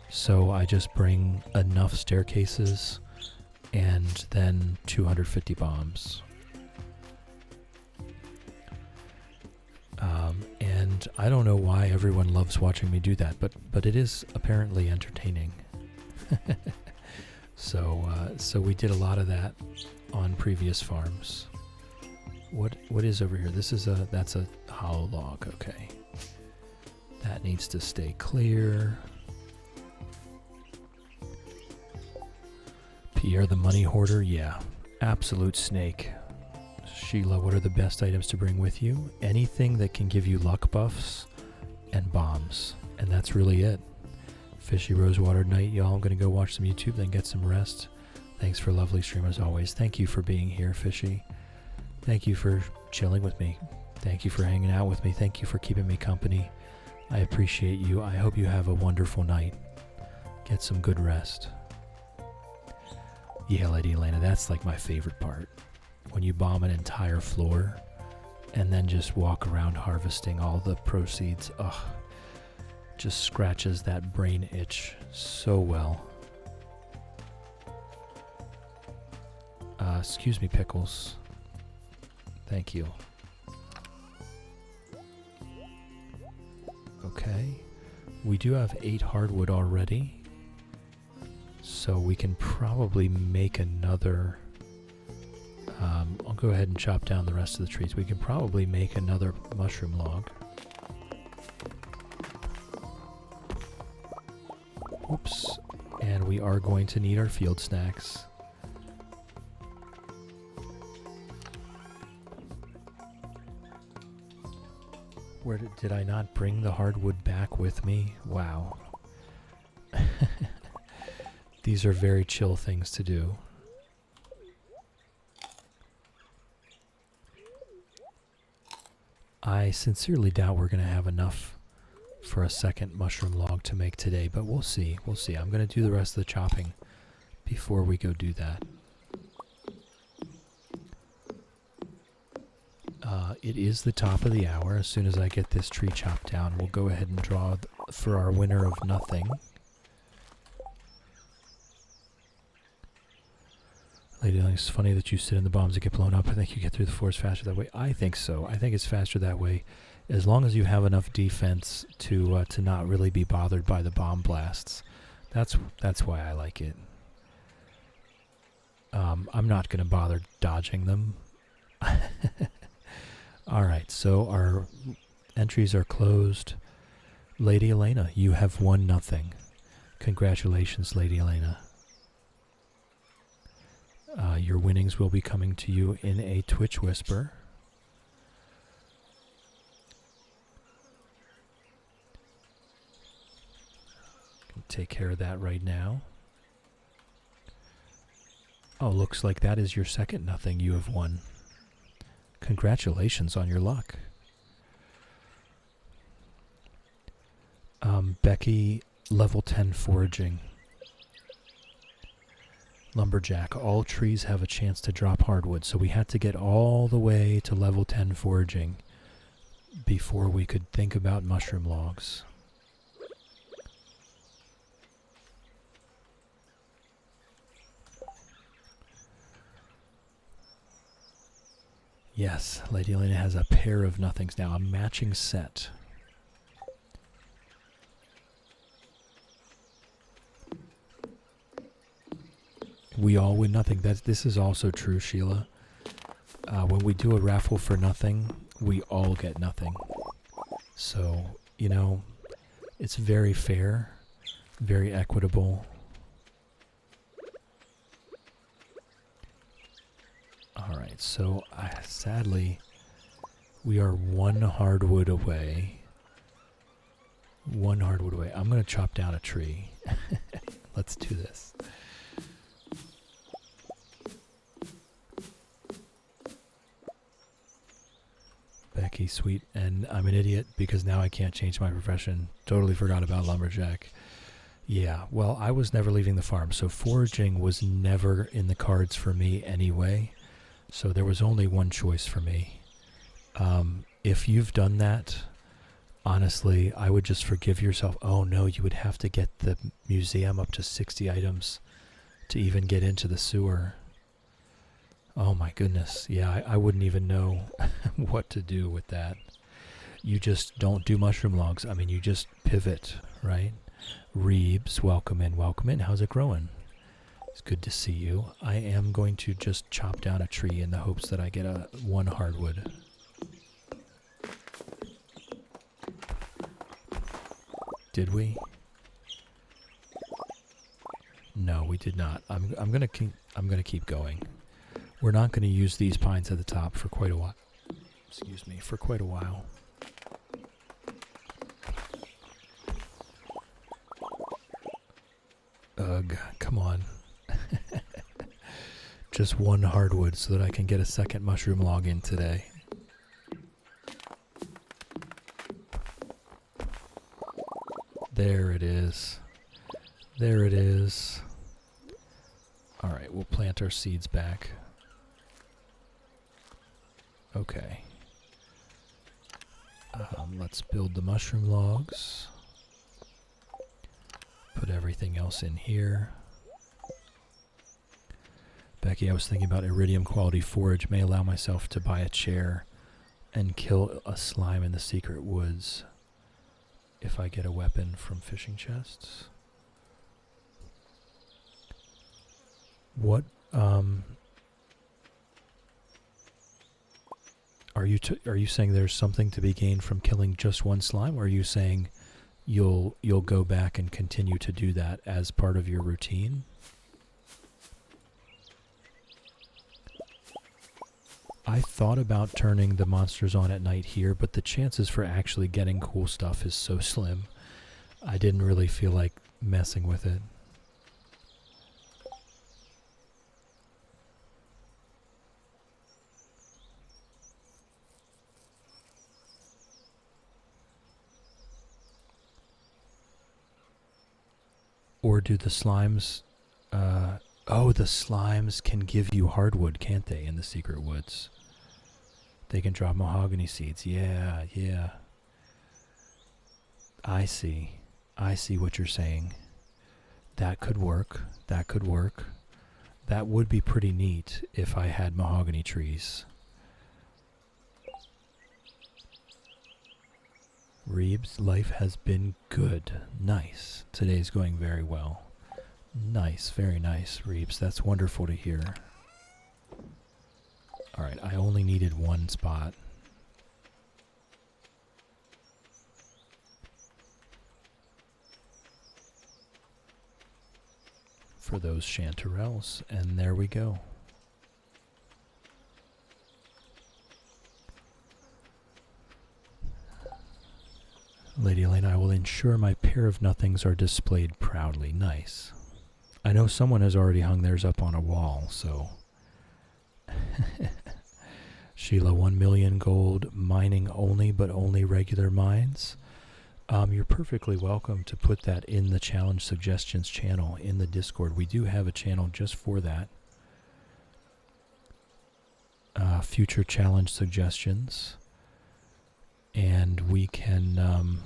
so I just bring enough staircases and then 250 bombs. And I don't know why everyone loves watching me do that, but it is apparently entertaining. So we did a lot of that on previous farms. What is over here? That's a hollow log. Okay, that needs to stay clear. Pierre the money hoarder, yeah, absolute snake. Sheila, what are the best items to bring with you? Anything that can give you luck buffs and bombs, and that's really it. Fishy Rosewater night, y'all. I'm gonna go watch some YouTube, then get some rest. Thanks for lovely stream as always. Thank you for being here, Fishy. Thank you for chilling with me. Thank you for hanging out with me. Thank you for keeping me company. I appreciate you. I hope you have a wonderful night. Get some good rest. Yeah, Lady Elena, that's like my favorite part. When you bomb an entire floor and then just walk around harvesting all the proceeds. Ugh. Just scratches that brain itch so well. Excuse me, Pickles. Thank you. Okay. We do have 8 hardwood already. So we can probably make another... I'll go ahead and chop down the rest of the trees. We can probably make another mushroom log. Oops. And we are going to need our field snacks. Where did I not bring the hardwood back with me? Wow. These are very chill things to do. I sincerely doubt we're going to have enough for a second mushroom log to make today, but we'll see. We'll see. I'm going to do the rest of the chopping before we go do that. It is the top of the hour. As soon as I get this tree chopped down, we'll go ahead and draw for our winner of nothing. Lady, it's funny that you sit in the bombs that get blown up. I think you get through the forest faster that way. I think so. I think it's faster that way, as long as you have enough defense to not really be bothered by the bomb blasts. That's why I like it. I'm not going to bother dodging them. Alright, so our entries are closed. Lady Elena, you have won nothing. Congratulations, Lady Elena. Your winnings will be coming to you in a Twitch whisper. Take care of that right now. Oh, looks like that is your second nothing you have won. Congratulations on your luck. Becky, level 10 foraging. Lumberjack, all trees have a chance to drop hardwood, so we had to get all the way to level 10 foraging before we could think about mushroom logs. Yes, Lady Elena has a pair of nothings now, a matching set. We all win nothing. This is also true, Sheila. When we do a raffle for nothing, we all get nothing. So, you know, it's very fair, very equitable. Alright, so sadly, we are one hardwood away. One hardwood away. I'm going to chop down a tree. Let's do this. Becky, sweet, and I'm an idiot because now I can't change my profession. Totally forgot about Lumberjack. Yeah, well, I was never leaving the farm, so foraging was never in the cards for me anyway. So there was only one choice for me. If you've done that, honestly, I would just forgive yourself. Oh no, you would have to get the museum up to 60 items to even get into the sewer. Oh my goodness. Yeah, I wouldn't even know what to do with that. You just don't do mushroom logs. I mean, you just pivot, right? Reebs, welcome in, welcome in. How's it growing? It's good to see you. I am going to just chop down a tree in the hopes that I get one hardwood. Did we? No, we did not. I'm gonna keep going. We're not going to use these pines at the top for quite a while. Excuse me, for quite a while. Ugh, come on. just one hardwood so that I can get a second mushroom log in today. There it is. There it is. Alright, we'll plant our seeds back. Okay. Let's build the mushroom logs. Put everything else in here. Becky, I was thinking about iridium quality forage. May allow myself to buy a chair and kill a slime in the secret woods if I get a weapon from fishing chests. What, are you saying there's something to be gained from killing just one slime, or are you saying you'll go back and continue to do that as part of your routine? I thought about turning the monsters on at night here, but the chances for actually getting cool stuff is so slim. I didn't really feel like messing with it. Or do the slimes... oh, the slimes can give you hardwood, can't they, in the secret woods? They can drop mahogany seeds. Yeah, yeah. I see. I see what you're saying. That could work. That could work. That would be pretty neat if I had mahogany trees. Reeb's life has been good. Nice. Today's going very well. Nice, very nice, Reebs. That's wonderful to hear. Alright, I only needed one spot. For those chanterelles, and there we go. Lady Elena, I will ensure my pair of nothings are displayed proudly. Nice. I know someone has already hung theirs up on a wall, so... Sheila, 1 million gold, mining only, but only regular mines. You're perfectly welcome to put that in the challenge suggestions channel in the Discord. We do have a channel just for that. Future challenge suggestions. And we can,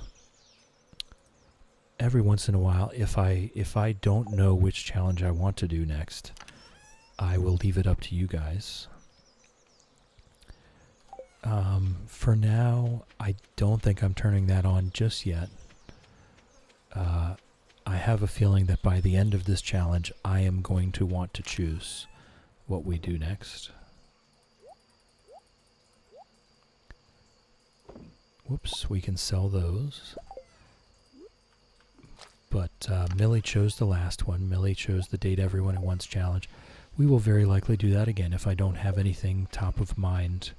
every once in a while, if I don't know which challenge I want to do next, I will leave it up to you guys. For now, I don't think I'm turning that on just yet. I have a feeling that by the end of this challenge, I am going to want to choose what we do next. Whoops, we can sell those. But Millie chose the last one. Millie chose the Date Everyone at Once challenge. We will very likely do that again if I don't have anything top of mind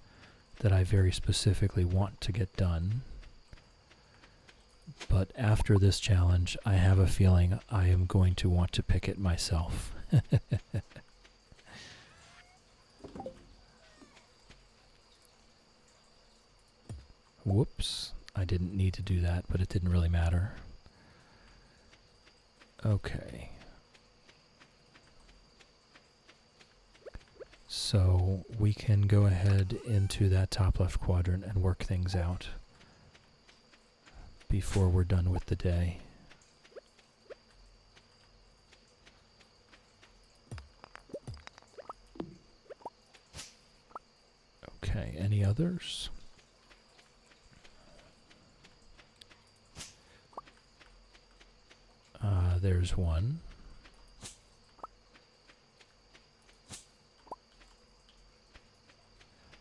that I very specifically want to get done. But after this challenge, I have a feeling I am going to want to pick it myself. Whoops, I didn't need to do that, but it didn't really matter. Okay. So we can go ahead into that top left quadrant and work things out before we're done with the day. Okay, any others? There's one.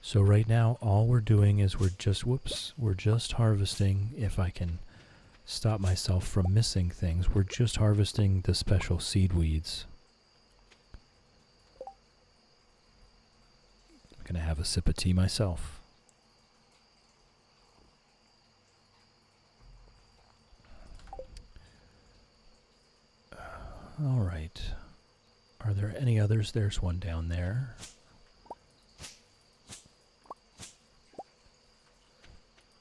So right now, all we're doing is we're just harvesting. If I can stop myself from missing things, we're just harvesting the special seed weeds. I'm gonna have a sip of tea myself. All right. Are there any others? There's one down there.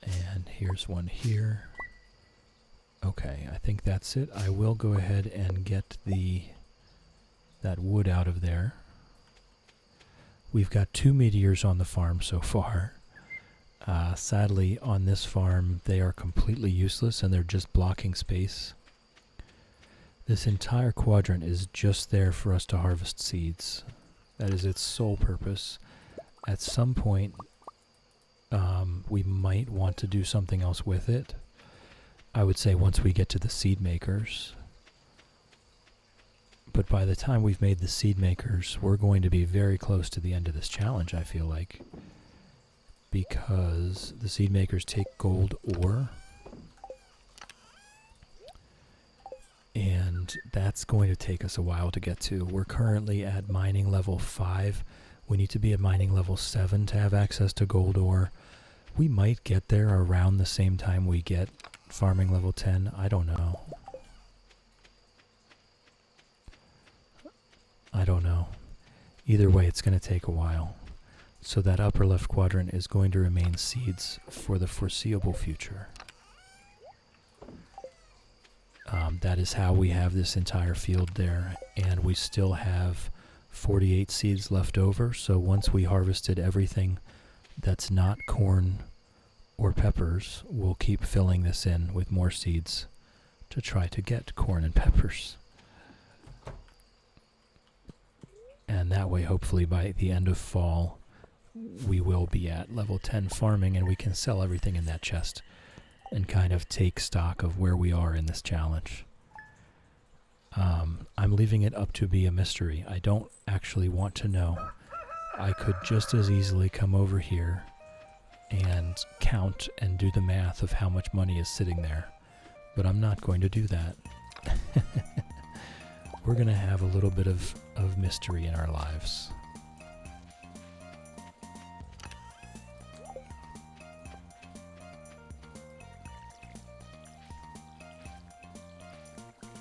And here's one here. Okay, I think that's it. I will go ahead and get that wood out of there. We've got 2 meteors on the farm so far. Sadly, on this farm, they are completely useless and they're just blocking space. This entire quadrant is just there for us to harvest seeds. That is its sole purpose. At some point, we might want to do something else with it. I would say once we get to the seed makers. But by the time we've made the seed makers, we're going to be very close to the end of this challenge, I feel like. Because the seed makers take gold ore. And that's going to take us a while to get to. We're currently at mining level 5. We need to be at mining level 7 to have access to gold ore. We might get there around the same time we get farming level 10. I don't know. I don't know. Either way, it's going to take a while. So that upper left quadrant is going to remain seeds for the foreseeable future. That is how we have this entire field there, and we still have 48 seeds left over. So once we harvested everything that's not corn or peppers, we'll keep filling this in with more seeds to try to get corn and peppers. And that way, hopefully by the end of fall, we will be at level 10 farming and we can sell everything in that chest and kind of take stock of where we are in this challenge. I'm leaving it up to be a mystery. I don't actually want to know. I could just as easily come over here and count and do the math of how much money is sitting there. But I'm not going to do that. We're going to have a little bit of mystery in our lives.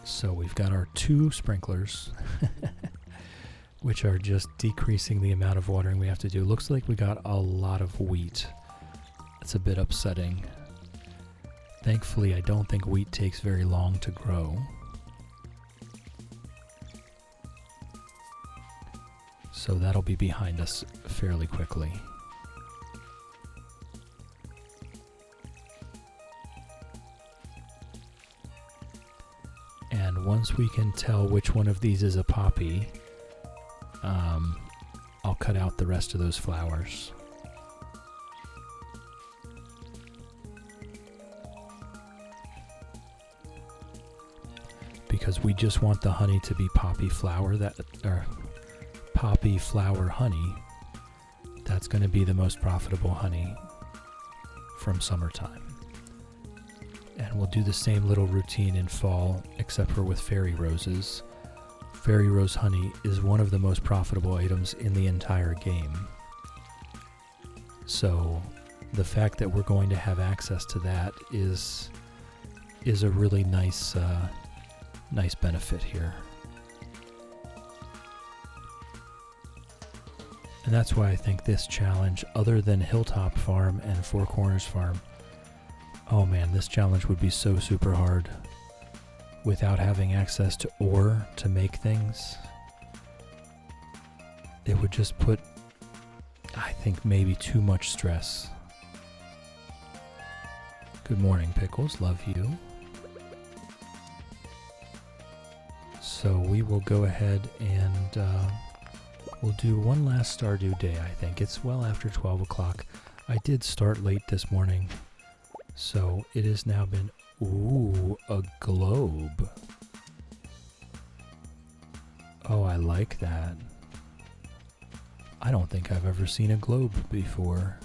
So we've got our 2 sprinklers, which are just decreasing the amount of watering we have to do. Looks like we got a lot of wheat. It's a bit upsetting. Thankfully, I don't think wheat takes very long to grow. So that'll be behind us fairly quickly. And once we can tell which one of these is a poppy, I'll cut out the rest of those flowers. Because we just want the honey to be poppy flower, poppy flower honey. That's going to be the most profitable honey from summertime. And we'll do the same little routine in fall, except for with fairy roses. Fairy rose honey is one of the most profitable items in the entire game. So the fact that we're going to have access to that is a really nice benefit here. And that's why I think this challenge, other than Hilltop Farm and Four Corners Farm, oh man, this challenge would be so super hard without having access to ore to make things. It would just put, I think, maybe too much stress. Good morning, Pickles. Love you. So we will go ahead and we'll do one last Stardew day, I think. It's well after 12 o'clock. I did start late this morning, so it has now been... Ooh, a globe. Oh, I like that. I don't think I've ever seen a globe before.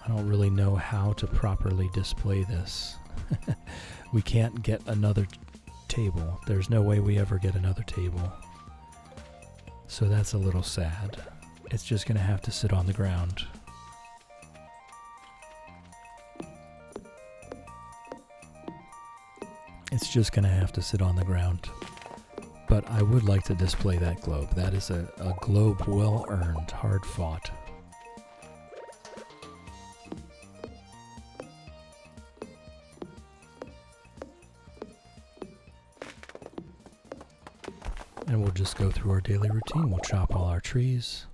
I don't really know how to properly display this. We can't get another table. There's no way we ever get another table. So that's a little sad. It's just going to have to sit on the ground. It's just going to have to sit on the ground. But I would like to display that globe. That is a globe well earned, hard fought. And we'll just go through our daily routine. We'll chop all our trees.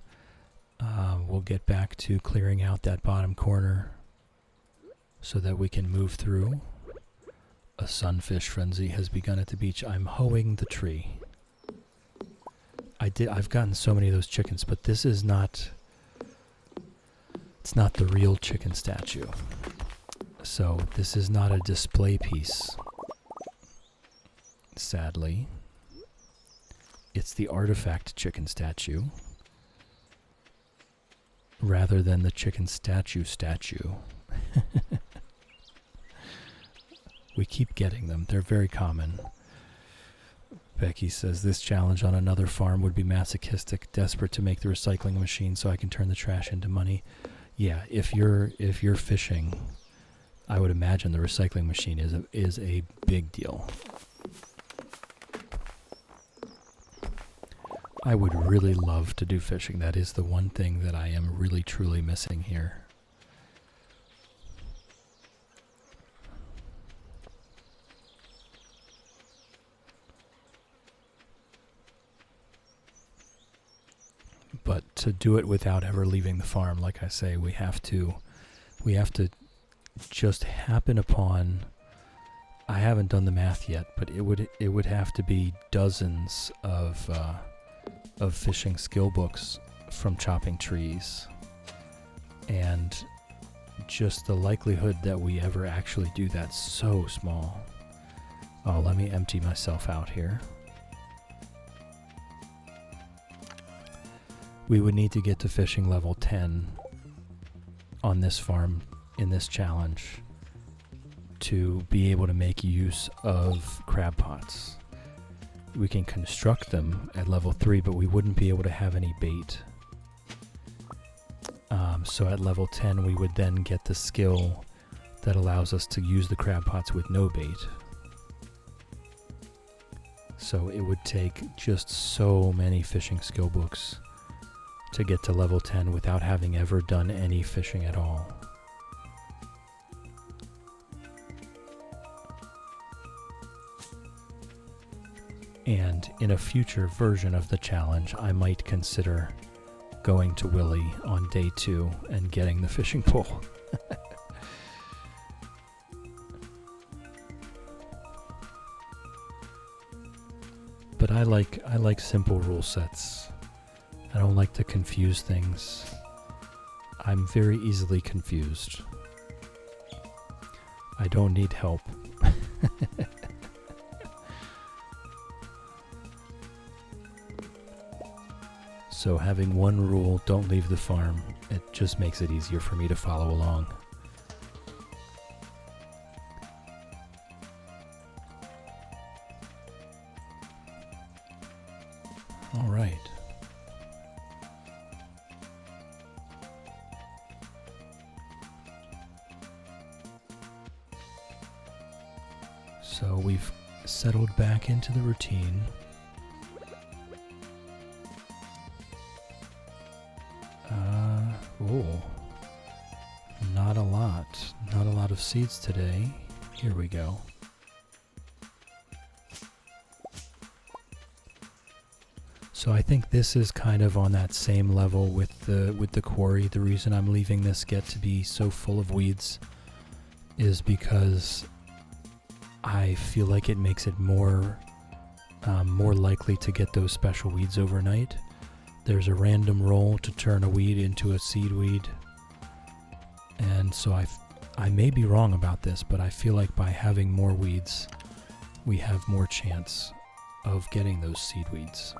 We'll get back to clearing out that bottom corner so that we can move through. A sunfish frenzy has begun at the beach. I'm hoeing the tree. I've gotten so many of those chickens, but this is not, it's not the real chicken statue. So this is not a display piece, sadly. It's the artifact chicken statue rather than the chicken statue. We keep getting them. They're very common. Becky says, this challenge on another farm would be masochistic, desperate to make the recycling machine so I can turn the trash into money. Yeah, if you're fishing, I would imagine the recycling machine is a big deal. I would really love to do fishing. That is the one thing that I am really truly missing here. But to do it without ever leaving the farm, like I say, we have to just happen upon, I haven't done the math yet, but it would have to be dozens of fishing skill books from chopping trees, and just the likelihood that we ever actually do that's so small. Oh, let me empty myself out here. We would need to get to fishing level 10 on this farm in this challenge to be able to make use of crab pots. We can construct them at level 3, but we wouldn't be able to have any bait. So at level 10, we would then get the skill that allows us to use the crab pots with no bait. So it would take just so many fishing skill books to get to level 10 without having ever done any fishing at all. And in a future version of the challenge, I might consider going to Willie on day 2 and getting the fishing pole. But I like simple rule sets. I don't like to confuse things. I'm very easily confused. I don't need help. So having one rule, don't leave the farm, it just makes it easier for me to follow along. All right. So we've settled back into the routine. Not a lot of seeds today. Here we go. So I think this is kind of on that same level with the quarry. The reason I'm leaving this get to be so full of weeds is because I feel like it makes it more likely to get those special weeds overnight. There's a random roll to turn a weed into a seed weed. And so I may be wrong about this, but I feel like by having more weeds, we have more chance of getting those seed weeds.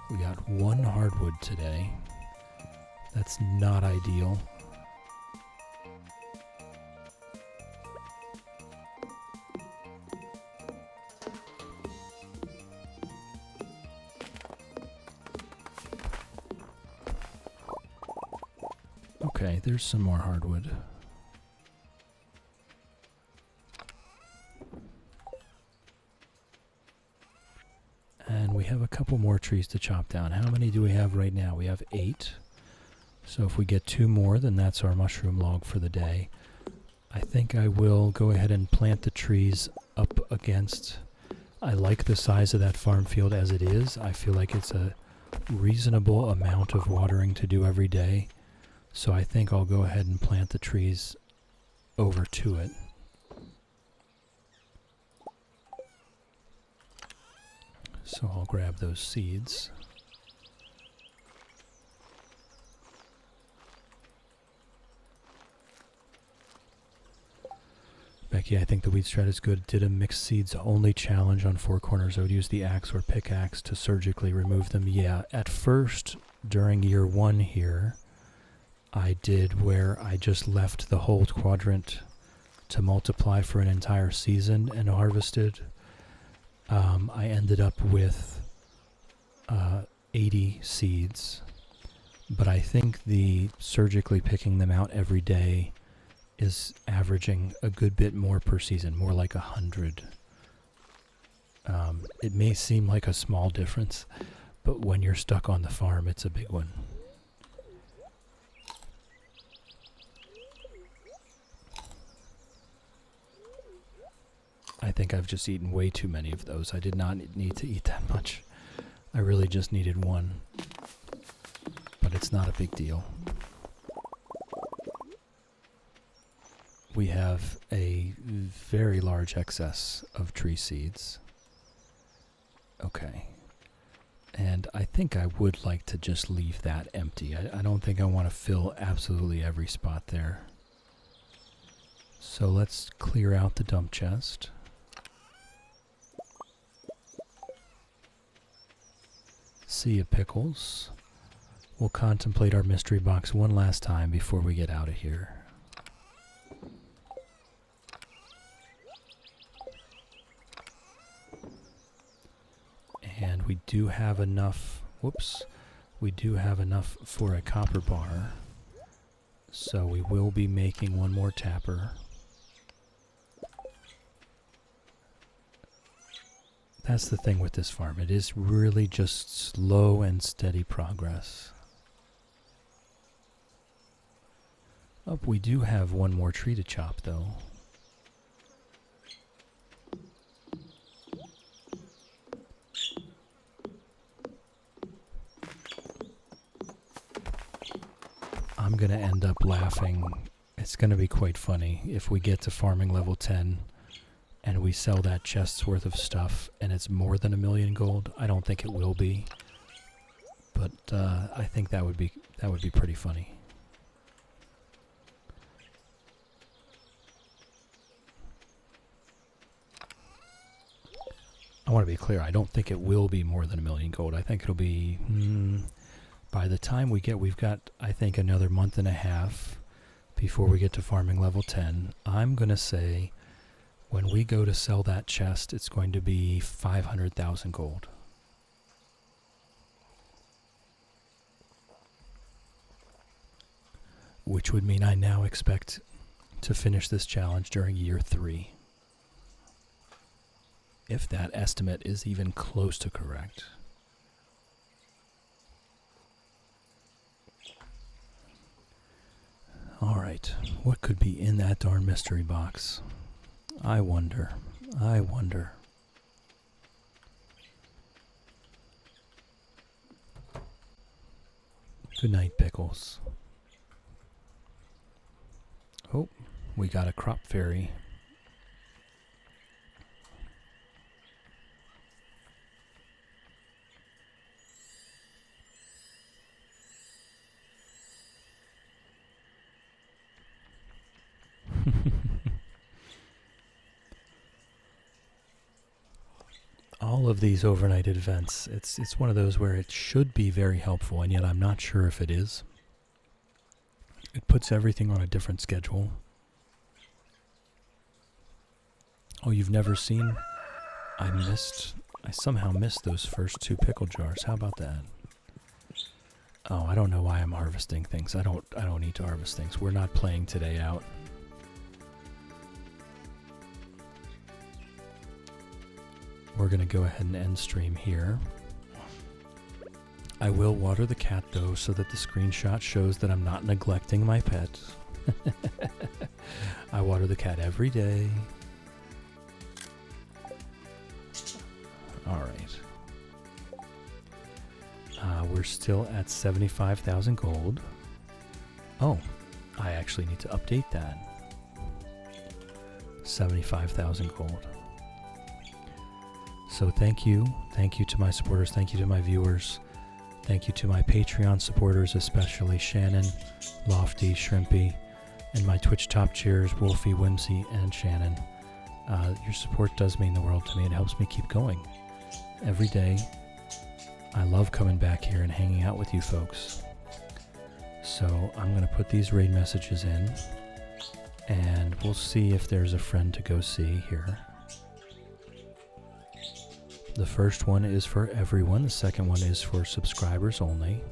We got one hardwood today. That's not ideal. Okay, there's some more hardwood. have a couple more trees to chop down. How many do we have right now? We have 8. So if we get 2 more, then that's our mushroom log for the day. I think I will go ahead and plant the trees up against... I like the size of that farm field as it is. I feel like it's a reasonable amount of watering to do every day. So I think I'll go ahead and plant the trees over to it. So I'll grab those seeds. Becky, I think the weed strat is good. Did a mixed seeds only challenge on 4 corners. I would use the axe or pickaxe to surgically remove them. Yeah, at first, during year 1 here, I did where I just left the whole quadrant to multiply for an entire season and harvested. I ended up with 80 seeds, but I think the surgically picking them out every day is averaging a good bit more per season, more like 100. It may seem like a small difference, but when you're stuck on the farm, it's a big one. I think I've just eaten way too many of those. I did not need to eat that much. I really just needed 1. But it's not a big deal. We have a very large excess of tree seeds. Okay. And I think I would like to just leave that empty. I don't think I want to fill absolutely every spot there. So let's clear out the dump chest. Sea of pickles. We'll contemplate our mystery box one last time before we get out of here. And we do have enough, we do have enough for a copper bar. So we will be making 1 more tapper. That's the thing with this farm. It is really just slow and steady progress. Oh, we do have 1 more tree to chop, though. I'm going to end up laughing. It's going to be quite funny if we get to farming level 10 and we sell that chest's worth of stuff and it's more than 1,000,000 gold. I don't think it will be, but I think that would be pretty funny. I want to be clear. I don't think it will be more than 1,000,000 gold. I think it'll be by the time we've got I think another month and a half before we get to farming level 10. I'm gonna say when we go to sell that chest, it's going to be 500,000 gold. Which would mean I now expect to finish this challenge during year 3. If that estimate is even close to correct. Alright, what could be in that darn mystery box? I wonder. Good night, Pickles. Oh, we got a crop fairy. All of these overnight events, it's one of those where it should be very helpful, and yet I'm not sure if it is. It puts everything on a different schedule. Oh, you've never seen? I somehow missed those first 2 pickle jars. How about that? Oh, I don't know why I'm harvesting things. I don't need to harvest things. We're not playing today out. We're going to go ahead and end stream here. I will water the cat though, so that the screenshot shows that I'm not neglecting my pet. I water the cat every day. All right. We're still at 75,000 gold. Oh, I actually need to update that. 75,000 gold. So thank you to my supporters, thank you to my viewers, thank you to my Patreon supporters, especially Shannon, Lofty, Shrimpy, and my Twitch top cheers, Wolfie, Whimsy, and Shannon. Your support does mean the world to me. It helps me keep going every day. I love coming back here and hanging out with you folks. So I'm going to put these raid messages in, and we'll see if there's a friend to go see here. The first one is for everyone. The second one is for subscribers only.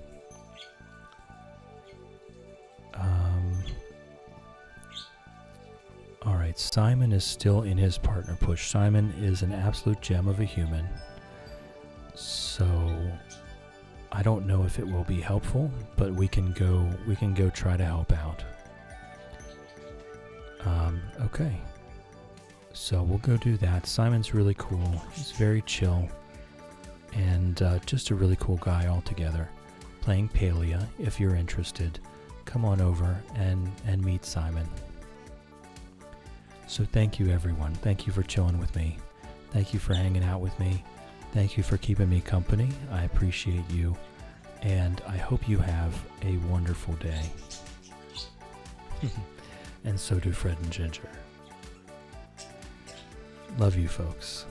Alright, Simon is still in his partner push. Simon is an absolute gem of a human. So I don't know if it will be helpful, but we can go try to help out. Okay. So we'll go do that. Simon's really cool. He's very chill. And just a really cool guy altogether. Playing Palia, if you're interested, come on over and meet Simon. So thank you everyone. Thank you for chilling with me. Thank you for hanging out with me. Thank you for keeping me company. I appreciate you. And I hope you have a wonderful day. And so do Fred and Ginger. Love you folks.